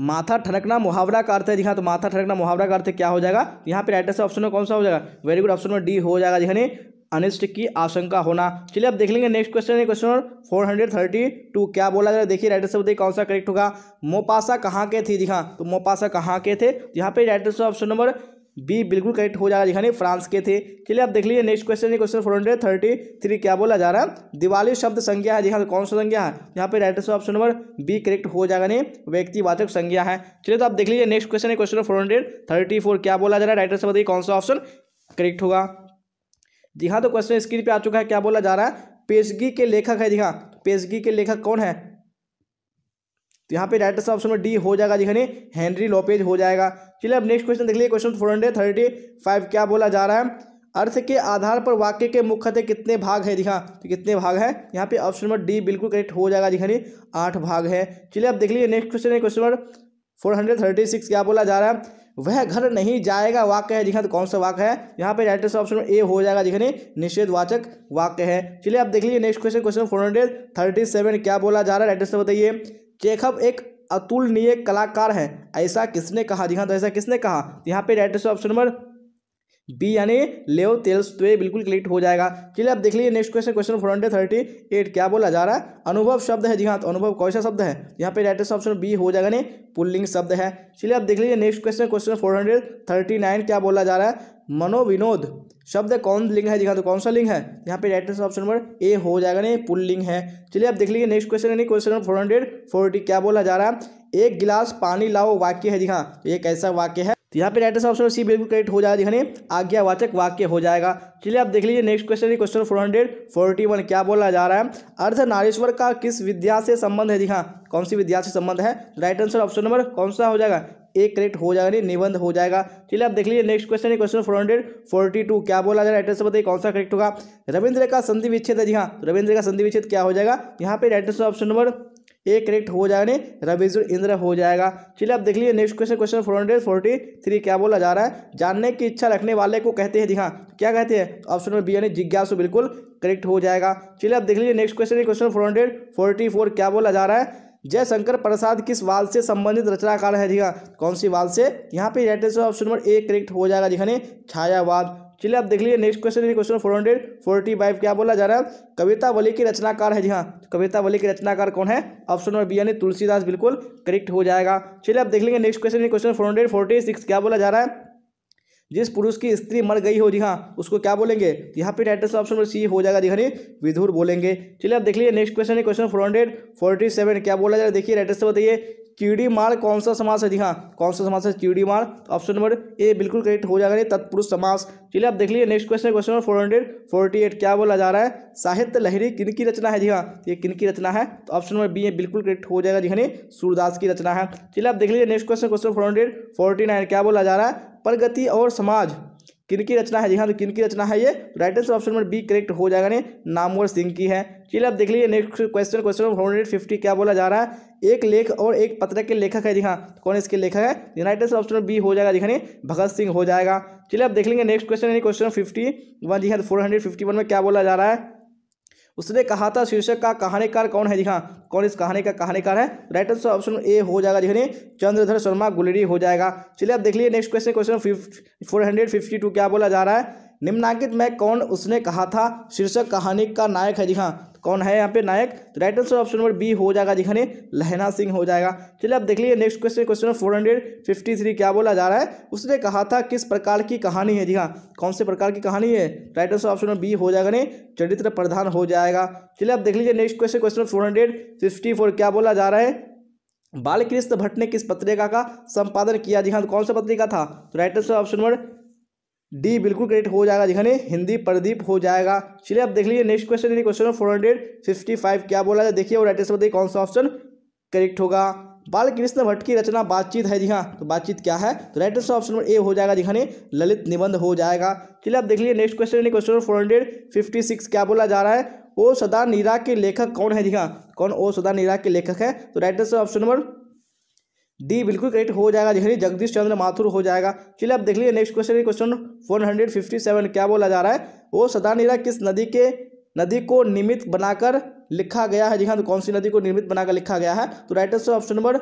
माथा ठनकना मुहावरा का अर्थ है। जी हाँ, तो माथा ठनकना मुहावरा का अर्थ क्या हो जाएगा? यहाँ पे राइट आंसर ऑप्शन में कौन सा हो जाएगा? Very good, option number D हो जाएगा जी हाँ, अनिष्ट की आशंका होना। चलिए अब देख लेंगे नेक्स्ट क्वेश्चन है, क्वेश्चन 432 क्या बोला जा रहा है? देखिए राइट आंसर बताइए कौन सा करेक्ट होगा? मोपासा कहाँ के थे? जी हाँ, तो मोपासा कहाँ के थे? यहाँ पे right answer option number B बिल्कुल करेक्ट हो जाएगा जी हाँ, फ्रांस के थे। चलिए आप देख लीजिए नेक्स्ट क्वेश्चन है, क्वेश्चन 433 क्या बोला जा रहा है? दिवाली शब्द संज्ञा है। जी हाँ, तो कौन सा संज्ञा है? यहाँ पे right answer option number B correct हो जाएगा, नहीं व्यक्तिवाचक संज्ञा है। चलिए तो आप देख लीजिए नेक्स्ट क्वेश्चन है, क्वेश्चन 434 क्या बोला जा रहा है? राइट आंसर बताइए कौन सा ऑप्शन करेक्ट होगा? जी हाँ, तो क्वेश्चन स्क्रीन पे आ चुका है, क्या बोला जा रहा है? पेशगी के लेखक है। जी हाँ, पेशगी के लेखक कौन है? तो यहाँ पे राइट आंसर ऑप्शन में डी हो जाएगा जी हाँ, हेनरी लोपेज हो जाएगा। चलिए अब नेक्स्ट क्वेश्चन देख लीजिए, क्वेश्चन 435 क्या बोला जा रहा है? अर्थ के आधार पर वाक्य के मुख्यतः कितने भाग है? जी हाँ, तो कितने भाग है? यहाँ पे ऑप्शन नंबर डी बिल्कुल करेक्ट हो जाएगा जी हाँ, 8 भाग है। चलिए अब देख लीजिए नेक्स्ट क्वेश्चन है, क्वेश्चन नंबर 436 क्या बोला जा रहा है? वह घर नहीं जाएगा वाक्य है। जी हाँ, तो कौन सा वाक्य है? यहाँ पे राइट आंसर ऑप्शन ए हो जाएगा जी हाँ, निषेधवाचक वाक्य है। चलिए आप देख लीजिए नेक्स्ट क्वेश्चन, क्वेश्चन 437 क्या बोला जा रहा है? राइट आंसर बताइए। चेखव एक अतुलनीय कलाकार है, ऐसा किसने कहा? जी हाँ, तो ऐसा किसने कहा? यहाँ पे right answer option number B यानी लेव तोल्स्टॉय बिल्कुल क्लिक हो जाएगा। चलिए आप देख लीजिए नेक्स्ट क्वेश्चन, क्वेश्चन 438 क्या बोला जा रहा है? अनुभव शब्द है। जी हाँ, तो अनुभव कौन सा शब्द है? यहाँ पे राइट आंसर ऑप्शन बी हो जाएगा, नहीं पुल्लिंग शब्द है। चलिए आप देख लीजिए नेक्स्ट क्वेश्चन, क्वेश्चन 439 क्या बोला जा रहा है? मनोविनोद शब्द कौन लिंग है? जी हाँ, तो कौन सा लिंग है? यहाँ पे right answer option number A हो जाएगा, नहीं पुल्लिंग है। चलिए आप देख लीजिए नेक्स्ट क्वेश्चन यानी क्वेश्चन 440 क्या बोला जा रहा है? एक गिलास पानी लाओ वाक्य है। जी हाँ, ये कैसा वाक्य है? तो यहाँ पे राइट आंसर ऑप्शन सी बिल्कुल करेक्ट हो जाएगा जी हाँ, आज्ञावाचक वाक्य हो जाएगा। चलिए आप देख लीजिए नेक्स्ट क्वेश्चन, क्वेश्चन 441 क्या बोला जा रहा है? अर्धनारीश्वर का किस विद्या से संबंध है? जी हाँ, कौन सी विद्या से संबंध है? राइट आंसर ऑप्शन नंबर कौन सा हो जाएगा? एक करेक्ट हो जाएगा, नहीं निबंध हो जाएगा। चलिए आप देख लीजिए नेक्स्ट क्वेश्चन, क्वेश्चन 442 क्या बोला जा रहा है? राइट आंसर बताइए कौन सा करेक्ट होगा? रविंद्र का संधि विच्छेद है। जी हाँ, रविंद्र का संधि विच्छेद क्या हो जाएगा? यहाँ पे right answer option number A correct हो जाएगा, नहीं रविजुर इंद्र हो जाएगा। चलिए आप देख लीजिए नेक्स्ट क्वेश्चन, क्वेश्चन 443 क्या बोला जा रहा है? जानने की इच्छा रखने वाले को कहते हैं। जी हाँ, क्या कहते हैं? ऑप्शन नंबर बी यानी जिज्ञासु बिल्कुल करेक्ट हो जाएगा। चलिए आप देख लीजिए नेक्स्ट क्वेश्चन, क्वेश्चन 444 क्या बोला जा रहा है? जयशंकर प्रसाद किस वाद से संबंधित रचनाकार है? जी हाँ, कौन सी वाद से? यहाँ पे right answer option number A correct हो जाएगा जी हाँ, छायावाद। चलिए आप देख लीजिए नेक्स्ट क्वेश्चन, क्वेश्चन 445 क्या बोला जा रहा है? कवितावली के रचनाकार है। जी हाँ, कवितावली के रचनाकार कौन है? ऑप्शन नंबर बी यानी तुलसीदास बिल्कुल करेक्ट हो जाएगा। चलिए आप देख लेंगे नेक्स्ट क्वेश्चन, क्वेश्चन 446 क्या बोला जा रहा है? जिस पुरुष की स्त्री मर गई हो, जी हाँ, उसको क्या बोलेंगे? यहाँ पे right answer option number C हो जाएगा जी हाँ, विधुर बोलेंगे। चलिए आप देख लीजिए नेक्स्ट क्वेश्चन, क्वेश्चन 447 क्या बोला जा रहा है? देखिए राइट आंसर बताइए, चिड़ीमार कौन सा समास है? जी हाँ, कौन सा समास है चिड़ीमार? ऑप्शन नंबर ए बिल्कुल करेक्ट हो जाएगा, तत्पुरुष समास। चलिए आप देख लीजिए नेक्स्ट क्वेश्चन, क्वेश्चन नंबर 448 क्या बोला जा रहा है? साहित्य लहरी किन की रचना है? जी हाँ, ये किन की रचना है? तो ऑप्शन नंबर बी बिल्कुल करेक्ट हो जाएगा जी हाँ, सूरदास की रचना है। चलिए आप देख लीजिए नेक्स्ट क्वेश्चन, क्वेश्चन 449 क्या बोला जा रहा है? प्रगति और समाज किन की रचना है? जी हाँ, तो किन की रचना है ये? Right answer option number B correct हो जाएगा ने नामवर सिंह की है। चलिए आप देख लीजिए नेक्स्ट क्वेश्चन, क्वेश्चन 450 क्या बोला जा रहा है? एक लेख और एक पत्र के लेखक है। जी हाँ, कौन इसके लेखक है? राइट आंसर ऑप्शन बी हो जाएगा जी हाँ, भगत सिंह हो जाएगा। चलिए आप देख लेंगे नेक्स्ट क्वेश्चन, क्वेश्चन 51 जी हाँ, 451 में क्या बोला जा रहा है? उसने कहा था शीर्षक का कहानीकार कौन है? जी हाँ, कौन इस कहानी का कहानीकार है? राइट आंसर ऑप्शन ए हो जाएगा जी हाँ, चंद्रधर शर्मा गुलेरी हो जाएगा। चलिए आप देख लीजिए नेक्स्ट क्वेश्चन, क्वेश्चन 452 क्या बोला जा रहा है? निम्नलिखित में कौन उसने कहा था शीर्षक कहानी का नायक है? जी हाँ, कौन है यहाँ पे नायक? तो right answer option number B हो जाएगा जी हाँ, लहना सिंह हो जाएगा। चलिए आप देख लीजिए नेक्स्ट क्वेश्चन, क्वेश्चन 453 क्या बोला जा रहा है? उसने कहा था किस प्रकार की कहानी है? जी हाँ, कौन से प्रकार की कहानी है? Right answer option number B हो जाएगा ने चरित्र प्रधान हो जाएगा। चलिए आप देख लीजिए नेक्स्ट क्वेश्चन, क्वेश्चन 454 क्या बोला जा रहा है? बालकृष्ण भट्ट ने किस पत्रिका का संपादन किया? जी हाँ, कौन सा पत्रिका था? तो right answer option number D बिल्कुल करेक्ट हो जाएगा जी हाँ, हिंदी प्रदीप हो जाएगा। चलिए आप देख लीजिए नेक्स्ट क्वेश्चन, क्वेश्चन 455 क्या बोला जाए? देखिए और राइट आंसर बताइए कौन सा ऑप्शन करेक्ट होगा? बालकृष्ण भट्ट की रचना बातचीत है। जी हाँ, तो बातचीत क्या है? तो right answer option number A हो जाएगा जी हाँ, ललित निबंध हो जाएगा। चलिए आप देख लीजिए नेक्स्ट क्वेश्चन, क्वेश्चन 456 क्या बोला जा रहा है? ओ सदा नीरा के लेखक कौन है? जी हाँ, कौन ओ सदा नीरा के लेखक है? तो right answer option number D बिल्कुल करेक्ट हो जाएगा जी, जगदीश चंद्र माथुर हो जाएगा। चलिए आप देख लीजिए नेक्स्ट क्वेश्चन, क्वेश्चन 457 क्या बोला जा रहा है? वो सदानीरा किस नदी को निमित्त बनाकर लिखा गया है? जी हाँ, तो कौन सी नदी को निमित्त बनाकर लिखा गया है? तो right answer option number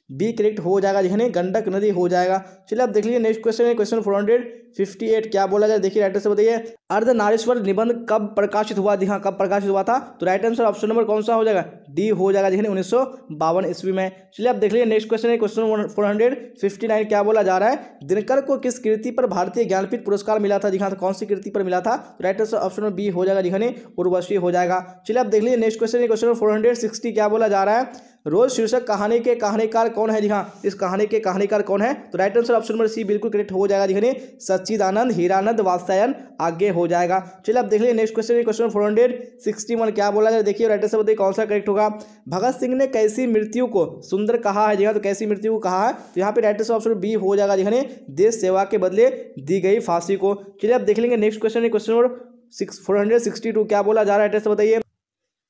B correct हो जाएगा जी हाँ, गंडक नदी हो जाएगा। चलिए आप देख लीजिए नेक्स्ट क्वेश्चन, क्वेश्चन 458 क्या बोला जाए? देखिए राइट आंसर बताइए, अर्धनारीश्वर निबंध कब प्रकाशित हुआ? जी हाँ, कब प्रकाशित हुआ था? तो राइट आंसर ऑप्शन नंबर कौन सा हो जाएगा? डी हो जाएगा जी हाँ, 1952 ईस्वी में। चलिए आप देख लीजिए नेक्स्ट क्वेश्चन, क्वेश्चन 459 क्या बोला जा रहा है? दिनकर को किस कृति पर भारतीय ज्ञानपीठ पुरस्कार मिला था? जी हाँ, तो कौन सी कृति पर मिला था? तो right answer option number B हो जाएगा जी हाँ, उर्वशी हो जाएगा। चलिए आप देख लीजिए नेक्स्ट क्वेश्चन, क्वेश्चन 460 क्या बोला जा रहा है? रोज शीर्षक कहानी के कहानीकार कौन है? जी हाँ, इस कहानी के कहानीकार कौन है? तो right answer option number C बिल्कुल करेक्ट हो जाएगा जी हाँ, सच्चिदानंद हीरानंद वात्स्यायन आगे हो जाएगा। चलिए आप देख लीजिए नेक्स्ट क्वेश्चन, क्वेश्चन 461 क्या बोला जाए? देखिए राइट आंसर बताइए कौन सा करेक्ट होगा? भगत सिंह ने कैसी मृत्यु को सुंदर कहा है? जी हाँ, तो कैसी मृत्यु को कहा है? तो यहाँ पे राइट आंसर ऑप्शन बी हो जाएगा जी हाँ, देश सेवा के बदले दी गई फांसी को। चलिए आप देख लेंगे नेक्स्ट क्वेश्चन, क्वेश्चन 462 क्या बोला जा रहा है? बताइए,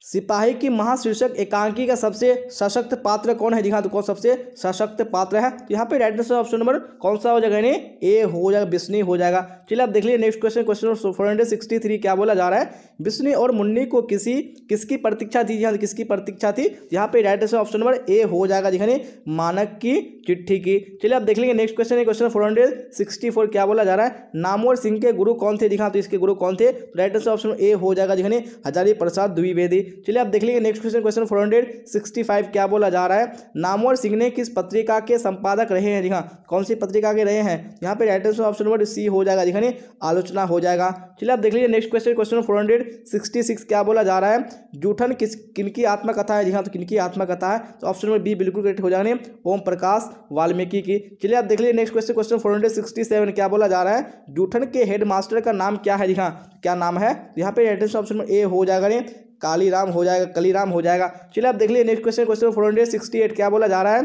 सिपाही की महाशीर्षक एकांकी का सबसे सशक्त पात्र कौन है? जी हाँ, तो कौन सबसे सशक्त पात्र है? तो यहाँ पे राइट आंसर ऑप्शन नंबर कौन सा हो जाएगा? ए हो जाएगा, बिस्नी हो जाएगा। चलिए आप देख लीजिए नेक्स्ट क्वेश्चन, क्वेश्चन 463 क्या बोला जा रहा है? बिस्नी और मुन्नी को किसकी प्रतीक्षा थी? यहाँ किसकी प्रतीक्षा थी? यहाँ पे right answer option number A हो जाएगा जी हाँ, मानक की चिट्ठी की। चलिए आप देख लेंगे नेक्स्ट क्वेश्चन, क्वेश्चन 464 क्या बोला जा रहा है? नामवर सिंह के गुरु कौन थे? जी हाँ, तो इसके गुरु कौन थे? राइट आंसर ऑप्शन ए हो जाएगा जी हाँ, हजारी प्रसाद द्विवेदी। चलिए आप देख लीजिए नेक्स्ट क्वेश्चन, क्वेश्चन 465 क्या बोला जा रहा है? नामवर सिंह ने किस पत्रिका के संपादक रहे हैं? जी हाँ, कौन सी पत्रिका के रहे हैं? यहाँ पे right answer option number C हो जाएगा जी हाँ, आलोचना हो जाएगा। चलिए आप देख लीजिए नेक्स्ट क्वेश्चन, क्वेश्चन 466 क्या बोला जा रहा है? जूठन किनकी आत्मकथा है? जी हाँ, तो किनकी आत्मकथा है? तो ऑप्शन नंबर बी बिल्कुल करेक्ट हो जाएगा, ओम प्रकाश वाल्मीकि की। चलिए आप देख लीजिए नेक्स्ट क्वेश्चन, क्वेश्चन 467 क्या बोला जा रहा है? जूठन के हेडमास्टर का नाम क्या है? जी हाँ, क्या नाम है? यहाँ पे right answer option number A हो जाएगा, कालीराम हो जाएगा, कलीराम हो जाएगा। चलिए आप देख लीजिए नेक्स्ट क्वेश्चन, क्वेश्चन 468 क्या बोला जा रहा है?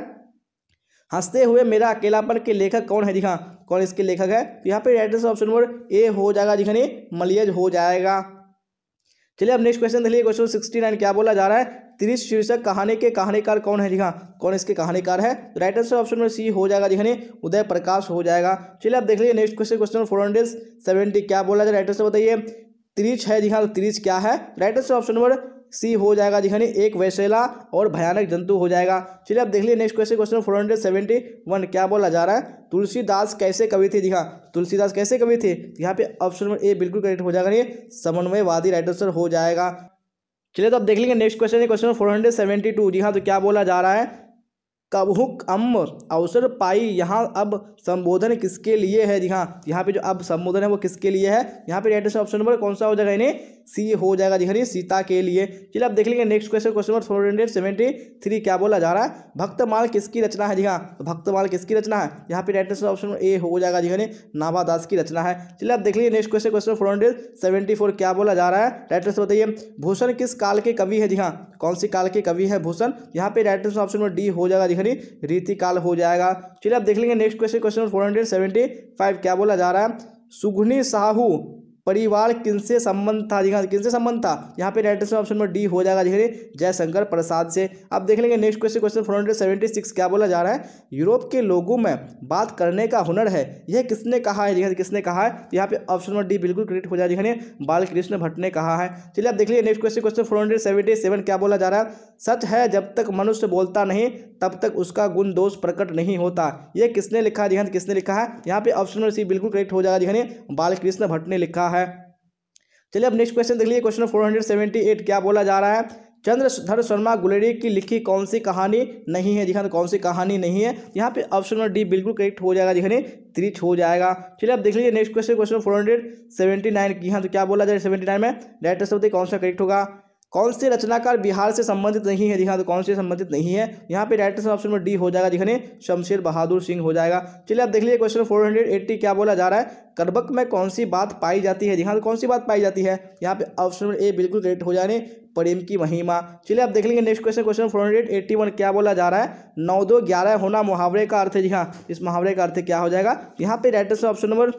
हंसते हुए मेरा अकेलापन के लेखक कौन है? जी हाँ, कौन इसके लेखक है? तो यहाँ पे right answer option number A हो जाएगा जी हाँ, मलियज हो जाएगा। चलिए अब नेक्स्ट क्वेश्चन देखिए, क्वेश्चन 69 क्या बोला जा रहा है? त्रिश शीर्षक कहानी के कहानीकार कौन है? जी हाँ, कौन इसके कहानीकार है? Right answer option number C हो जाएगा जी हाँ, उदय प्रकाश हो जाएगा। चलिए आप देख लीजिए नेक्स्ट क्वेश्चन, क्वेश्चन 470 क्या बोला जाए? राइट आंसर बताइए। त्रिश है जी हाँ, तो त्रिश क्या है? Right answer option number C हो जाएगा जी हाँ एक वैसेला और भयानक जंतु हो जाएगा। चलिए अब देख लीजिए नेक्स्ट क्वेश्चन, क्वेश्चन 471 क्या बोला जा रहा है, तुलसीदास कैसे कवि थे जी हाँ, तुलसीदास कैसे कवि थे, यहाँ पे ऑप्शन नंबर ए बिल्कुल करेक्ट हो जाएगा, ये समन्वयवादी राइटर सर हो जाएगा। चलिए तो अब देख लेंगे नेक्स्ट क्वेश्चन है क्वेश्चन 472 जी हाँ, तो क्या बोला जा रहा है, कबहुक अम अवसर पाई, यहाँ अब संबोधन किसके लिए है जी हाँ, यहाँ पे जो अब संबोधन है वो किसके लिए है, यहाँ पे राइट आंसर ऑप्शन नंबर कौन सा हो जाएगा, इन्हें सी हो जाएगा जी हाँ सीता के लिए। चलिए अब देख लेंगे नेक्स्ट क्वेश्चन, क्वेश्चन नंबर 473 क्या बोला जा रहा है, भक्तमाल किसकी रचना है जी हाँ, तो भक्तमाल किसकी रचना है, यहाँ पे right answer option number A हो जाएगा जी हाँ नाभादास की रचना है। चलिए अब देख लीजिए नेक्स्ट क्वेश्चन, क्वेश्चन 474 क्या बोला जा रहा है, राइट आंसर बताइए, भूषण किस काल के कवि है जी हाँ, कौन सी काल के कवि है भूषण, यहाँ पे right answer option number D हो जाएगा जी हाँ रीति काल हो जाएगा। चलिए अब देख लेंगे नेक्स्ट क्वेश्चन, क्वेश्चन 475 क्या बोला जा रहा है, सुघनी साहू परिवार किनसे संबंध था जी हाँ, किनसे संबंध था, यहाँ पे right answer option number D हो जाएगा जी जयशंकर प्रसाद से। अब देख लेंगे नेक्स्ट क्वेश्चन, क्वेश्चन 476 क्या बोला जा रहा है, यूरोप के लोगों में बात करने का हुनर है, यह किसने कहा है जी हाँ, किसने कहा है, तो यहाँ पे ऑप्शन नंबर डी बिल्कुल करेक्ट हो जाएगा जी हाँ बालकृष्ण भट्ट ने कहा है। चलिए अब देख लीजिए नेक्स्ट क्वेश्चन, क्वेश्चन 477 क्या बोला जा रहा है, सच है जब तक मनुष्य बोलता नहीं तब तक उसका गुण दोष प्रकट नहीं होता, यह किसने लिखा है जी हाँ, किसने लिखा है, यहाँ पे ऑप्शन नंबर सी बिल्कुल करेक्ट हो जाएगा जी हाँ बालकृष्ण भट्ट ने लिखा है। चलिए अब नेक्स्ट क्वेश्चन देख लीजिए, क्वेश्चन 478 क्या बोला जा रहा है, चंद्रधर शर्मा गुलेरिया की लिखी कौन सी कहानी नहीं है जी हाँ, तो कौन सी कहानी नहीं है, यहाँ पे ऑप्शन नंबर डी बिल्कुल करेक्ट हो जाएगा जी हाँ त्रिच हो जाएगा। चलिए अब देख लीजिए नेक्स्ट क्वेश्चन, क्वेश्चन 479 की हाँ, तो क्या बोला जाए 79 में राइट आंसर बताइए कौन सा करेक्ट होगा, कौन से रचनाकार बिहार से संबंधित नहीं है जी हाँ, तो कौन से संबंधित नहीं है, यहाँ पे right answer option number D हो जाएगा जी हाँ शमशेर बहादुर सिंह हो जाएगा। चलिए अब देख लीजिए क्वेश्चन 480 क्या बोला जा रहा है, कर्बक में कौन सी बात पाई जाती है जी हाँ, तो कौन सी बात पाई जाती है, यहाँ पे ऑप्शन नंबर ए बिल्कुल करेक्ट हो जाने प्रेम की महिमा। चलिए अब देख लेंगे नेक्स्ट क्वेश्चन, क्वेश्चन 481 क्या बोला जा रहा है, 9 2 11 होना मुहावरे का अर्थ है जी हाँ, इस मुहावरे का अर्थ क्या हो जाएगा, यहाँ पे right answer option number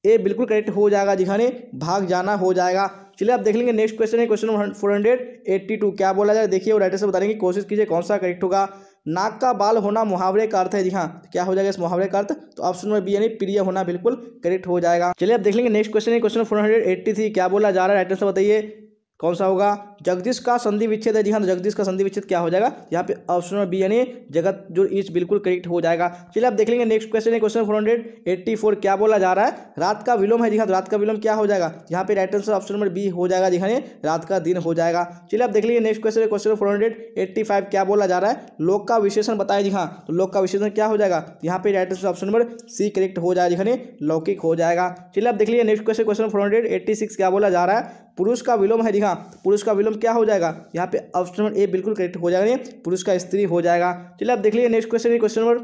A बिल्कुल करेक्ट हो जाएगा जी हाँ भाग जाना हो जाएगा। चलिए आप देख लेंगे नेक्स्ट क्वेश्चन है क्वेश्चन 482 क्या बोला जाए, देखिए और राइटर से बताने की कोशिश कीजिए कौन सा करेक्ट होगा, नाक का बाल होना मुहावरे का अर्थ है जी हाँ, क्या हो जाएगा इस मुहावरे का अर्थ, तो ऑप्शन नंबर बी यानी प्रिय होना बिल्कुल करेक्ट हो जाएगा। चलिए आप देख लेंगे नेक्स्ट क्वेश्चन है क्वेश्चन 483 क्या बोला जा रहा है, राइटर से बताइए कौन सा होगा, जगदीश का संधि विच्छेद है जी हाँ, तो जगदीश का संधि विच्छेद क्या हो जाएगा, यहाँ पे ऑप्शन नंबर बी यानी जगत जो इस बिल्कुल करेक्ट हो जाएगा। चलिए आप देख लेंगे नेक्स्ट क्वेश्चन है क्वेश्चन 484 क्या बोला जा रहा है, रात का विलोम है जी हाँ, तो रात का विलोम क्या हो जाएगा, यहाँ पे right answer option number B हो जाएगा जी हाँ रात का दिन हो जाएगा। चलिए आप देख लीजिए नेक्स्ट क्वेश्चन है क्वेश्चन 485 क्या बोला जा रहा है, लोक का विशेषण बताया जी हाँ, तो लोक का विशेषण क्या हो जाएगा, यहाँ पे right answer option number C correct हो जाएगा जी हाँ लौकिक हो जाएगा। चलिए आप देख लीजिए नेक्स्ट क्वेश्चन क्वेश्चन 486 क्या बोला जा रहा है, पुरुष का विलोम है जी हाँ, पुरुष का विलोम क्या हो जाएगा, यहाँ पे ऑप्शन नंबर ए बिल्कुल करेक्ट हो जाएगा, पुरुष का स्त्री हो जाएगा। चलिए आप देख लीजिए नेक्स्ट क्वेश्चन क्वेश्चन नंबर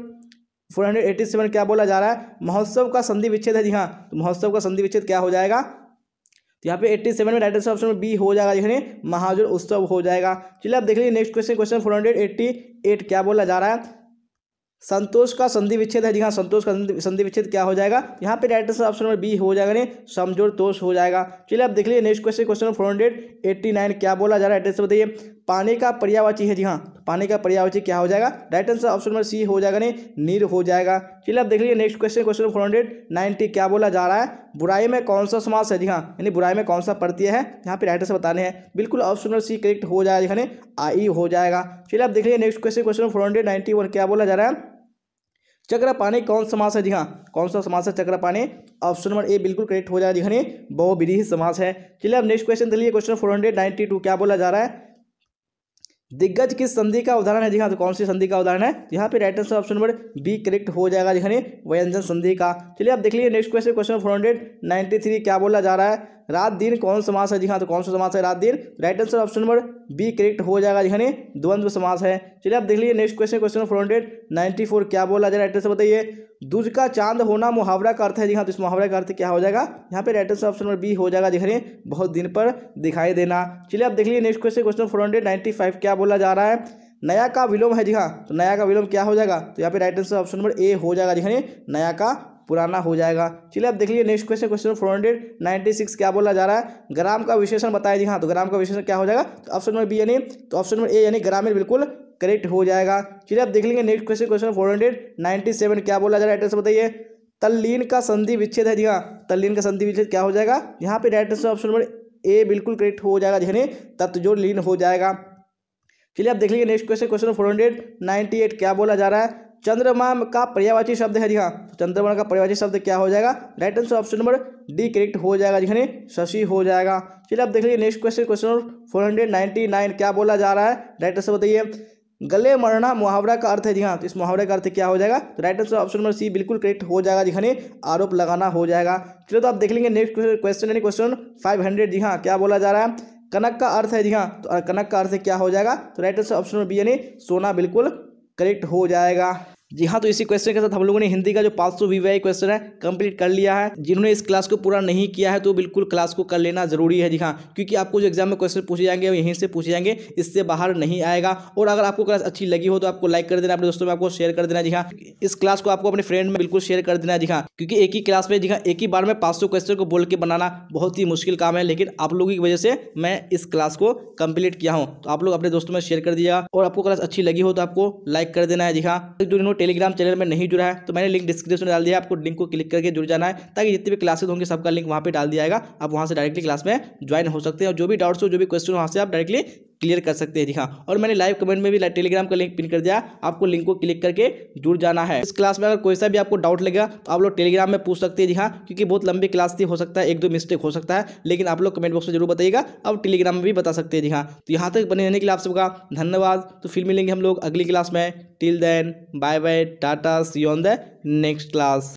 487 क्या बोला जा रहा है, महोत्सव का संधि विच्छेद है जी हाँ, तो महोत्सव का संधि विच्छेद क्या हो जाएगा, तो यहाँ पे 87 में राइट आंसर ऑप्शन बी हो जाएगा जी महाजन उत्सव हो जाएगा। चलिए आप देख लीजिए नेक्स्ट क्वेश्चन क्वेश्चन 488 क्या बोला जा रहा है, संतोष का संधि विच्छेद है जी हाँ, संतोष का संधि विच्छेद क्या हो जाएगा, यहाँ पे right answer option number B हो जाएगा नहीं समझोर तोष हो जाएगा। चलिए आप देख लीजिए नेक्स्ट क्वेश्चन क्वेश्चन 489 क्या बोला जा रहा है, एड्रेस बताइए, पानी का पर्यायवाची है जी हाँ, पानी का पर्यायवाची क्या हो जाएगा, right answer option number C हो जाएगा नहीं नीर हो जाएगा। चलिए आप देख लीजिए नेक्स्ट क्वेश्चन क्वेश्चन 490 क्या बोला जा रहा है, बुराई में कौन सा समास है जी हाँ, यानी बुराई में कौन सा प्रत्यय है, यहाँ पे राइट आंसर बताने हैं, बिल्कुल ऑप्शन नंबर सी करेक्ट हो जाएगा जी आई हो जाएगा। चलिए आप देख लीजिए नेक्स्ट क्वेश्चन क्वेश्चन 491 क्या बोला जा रहा है, चक्रपाणी कौन समास है जी हाँ, कौन सा समास है चक्रपाणी, ऑप्शन नंबर ए बिल्कुल करेक्ट हो जाएगा जी बहुब्रीहि समास है। चलिए अब नेक्स्ट क्वेश्चन देखिए क्वेश्चन 492 क्या बोला जा रहा है, दिग्गज किस संधि का उदाहरण है जी हाँ, तो कौन सी संधि का उदाहरण है, यहाँ पे right answer option number B correct हो जाएगा जी व्यंजन संधि का। चलिए आप देख लीजिए नेक्स्ट क्वेश्चन क्वेश्चन 493 क्या बोला जा रहा है, रात दिन कौन समास है जी हाँ, तो कौन सा समास है रात दिन, right answer option number B correct हो जाएगा जी द्वंद्व समास है। चलिए आप देख लीजिए नेक्स्ट क्वेश्चन क्वेश्चन 494 क्या बोला जा रहा है, राइट आंसर बताइए, दूज का चांद होना मुहावरा का अर्थ है जी हाँ, तो इस मुहावरा का अर्थ क्या हो जाएगा, यहाँ पे right answer option number B हो जाएगा जी बहुत दिन पर दिखाई देना। चलिए आप देख लीजिए नेक्स्ट क्वेश्चन क्वेश्चन 495 क्या बोला जा रहा है, नया का विलोम है जी हाँ, तो नया का विलोम क्या हो जाएगा, तो यहाँ पे right answer option number A हो जाएगा जी नया का पुराना हो जाएगा। चलिए आप देख लीजिए नेक्स्ट क्वेश्चन क्वेश्चन 496 क्या बोला जा रहा है, ग्राम का विशेषण बताया जी हाँ, तो ग्राम का विशेषण क्या हो जाएगा, तो ऑप्शन नंबर बी यानी तो ऑप्शन नंबर ए यानी ग्रामीण बिल्कुल करेक्ट हो जाएगा। चलिए आप देख लेंगे नेक्स्ट क्वेश्चन क्वेश्चन 497 क्या बोला जा रहा है, राइट आंसर बताइए, तल्लीन का संधि विच्छेद है जी हाँ, तल्लीन का संधि विच्छेद क्या हो जाएगा, यहाँ पे right answer option number A बिल्कुल करेक्ट हो जाएगा जी हाँ, तत्व जोड़ लीन हो जाएगा। चलिए आप देख लीजिए नेक्स्ट क्वेश्चन, क्वेश्चन 498 क्या बोला जा रहा है। चंद्रमा का पर्यायवाची शब्द है जी हाँ, चंद्रमा का पर्यायवाची शब्द क्या हो जाएगा, right answer option number D correct हो जाएगा जी हाँ, शशि हो जाएगा। चलिए आप देख लीजिए नेक्स्ट क्वेश्चन, क्वेश्चन 499 क्या बोला जा रहा है, राइट आंसर बताइए। गले मरना मुहावरा का अर्थ है जी हाँ, तो इस मुहावरे का अर्थ क्या हो जाएगा, तो right answer option number C बिल्कुल करेक्ट हो जाएगा जी हाँ, आरोप लगाना हो जाएगा। चलिए तो आप देख लेंगे नेक्स्ट क्वेश्चन यानी क्वेश्चन 500 जी हाँ, क्या बोला जा रहा है। कनक का अर्थ है जी हाँ, तो कनक का अर्थ क्या हो जाएगा, तो right answer option number B यानी सोना बिल्कुल करेक्ट हो जाएगा। जी हाँ, तो इसी क्वेश्चन के साथ हम लोगों ने हिंदी का जो 500 वीवीआई क्वेश्चन है कंप्लीट कर लिया है। जिन्होंने इस क्लास को पूरा नहीं किया है तो बिल्कुल क्लास को कर लेना जरूरी है जी हाँ, क्योंकि आपको जो एग्जाम में क्वेश्चन पूछे जाएंगे वो यहीं से पूछे जाएंगे, इससे बाहर नहीं आएगा। और अगर आपको क्लास अच्छी लगी हो तो आपको लाइक कर देना, अपने दोस्तों में आपको शेयर कर देना जी हाँ। इस क्लास को आपको अपने फ्रेंड में बिल्कुल शेयर कर देना जी हाँ, क्योंकि एक ही क्लास में जी हाँ एक ही बार में 500 क्वेश्चन को बोल के बनाना बहुत ही मुश्किल काम है, लेकिन आप लोगों की वजह से मैं इस क्लास को कंप्लीट किया हूँ। तो आप लोग अपने दोस्तों में शेयर कर दिया, और आपको क्लास अच्छी लगी हो तो आपको लाइक कर देना है जी हाँ। जो इन्होंने टेलीग्राम चैनल में नहीं जुड़ा है तो मैंने लिंक डिस्क्रिप्शन में डाल दिया है, आपको लिंक को क्लिक करके जुड़ जाना है, ताकि जितने भी क्लासेस होंगे सबका लिंक वहाँ पे डाल दिया जाएगा। आप वहाँ से डायरेक्टली क्लास में ज्वाइन हो सकते हैं, और जो भी डाउट्स हो, जो भी क्वेश्चन वहाँ से आप डायरेक्टली क्लियर कर सकते हैं जी हाँ। और मैंने लाइव कमेंट में भी टेलीग्राम का लिंक पिन कर दिया, आपको लिंक को क्लिक करके जुड़ जाना है। इस क्लास में अगर कोई सा भी आपको डाउट लगेगा तो आप लोग टेलीग्राम में पूछ सकते हैं जी हाँ, क्योंकि बहुत लंबी क्लास थी, हो सकता है एक दो मिस्टेक हो सकता है, लेकिन आप लोग कमेंट बॉक्स में जरूर बताइएगा, अब टेलीग्राम में भी बता सकते हैं जी हाँ। तो यहाँ तक बने रहने के लिए आप सबका धन्यवाद। तो फिर मिलेंगे हम लोग अगली क्लास में। Till then bye bye, tata, see you on the next class.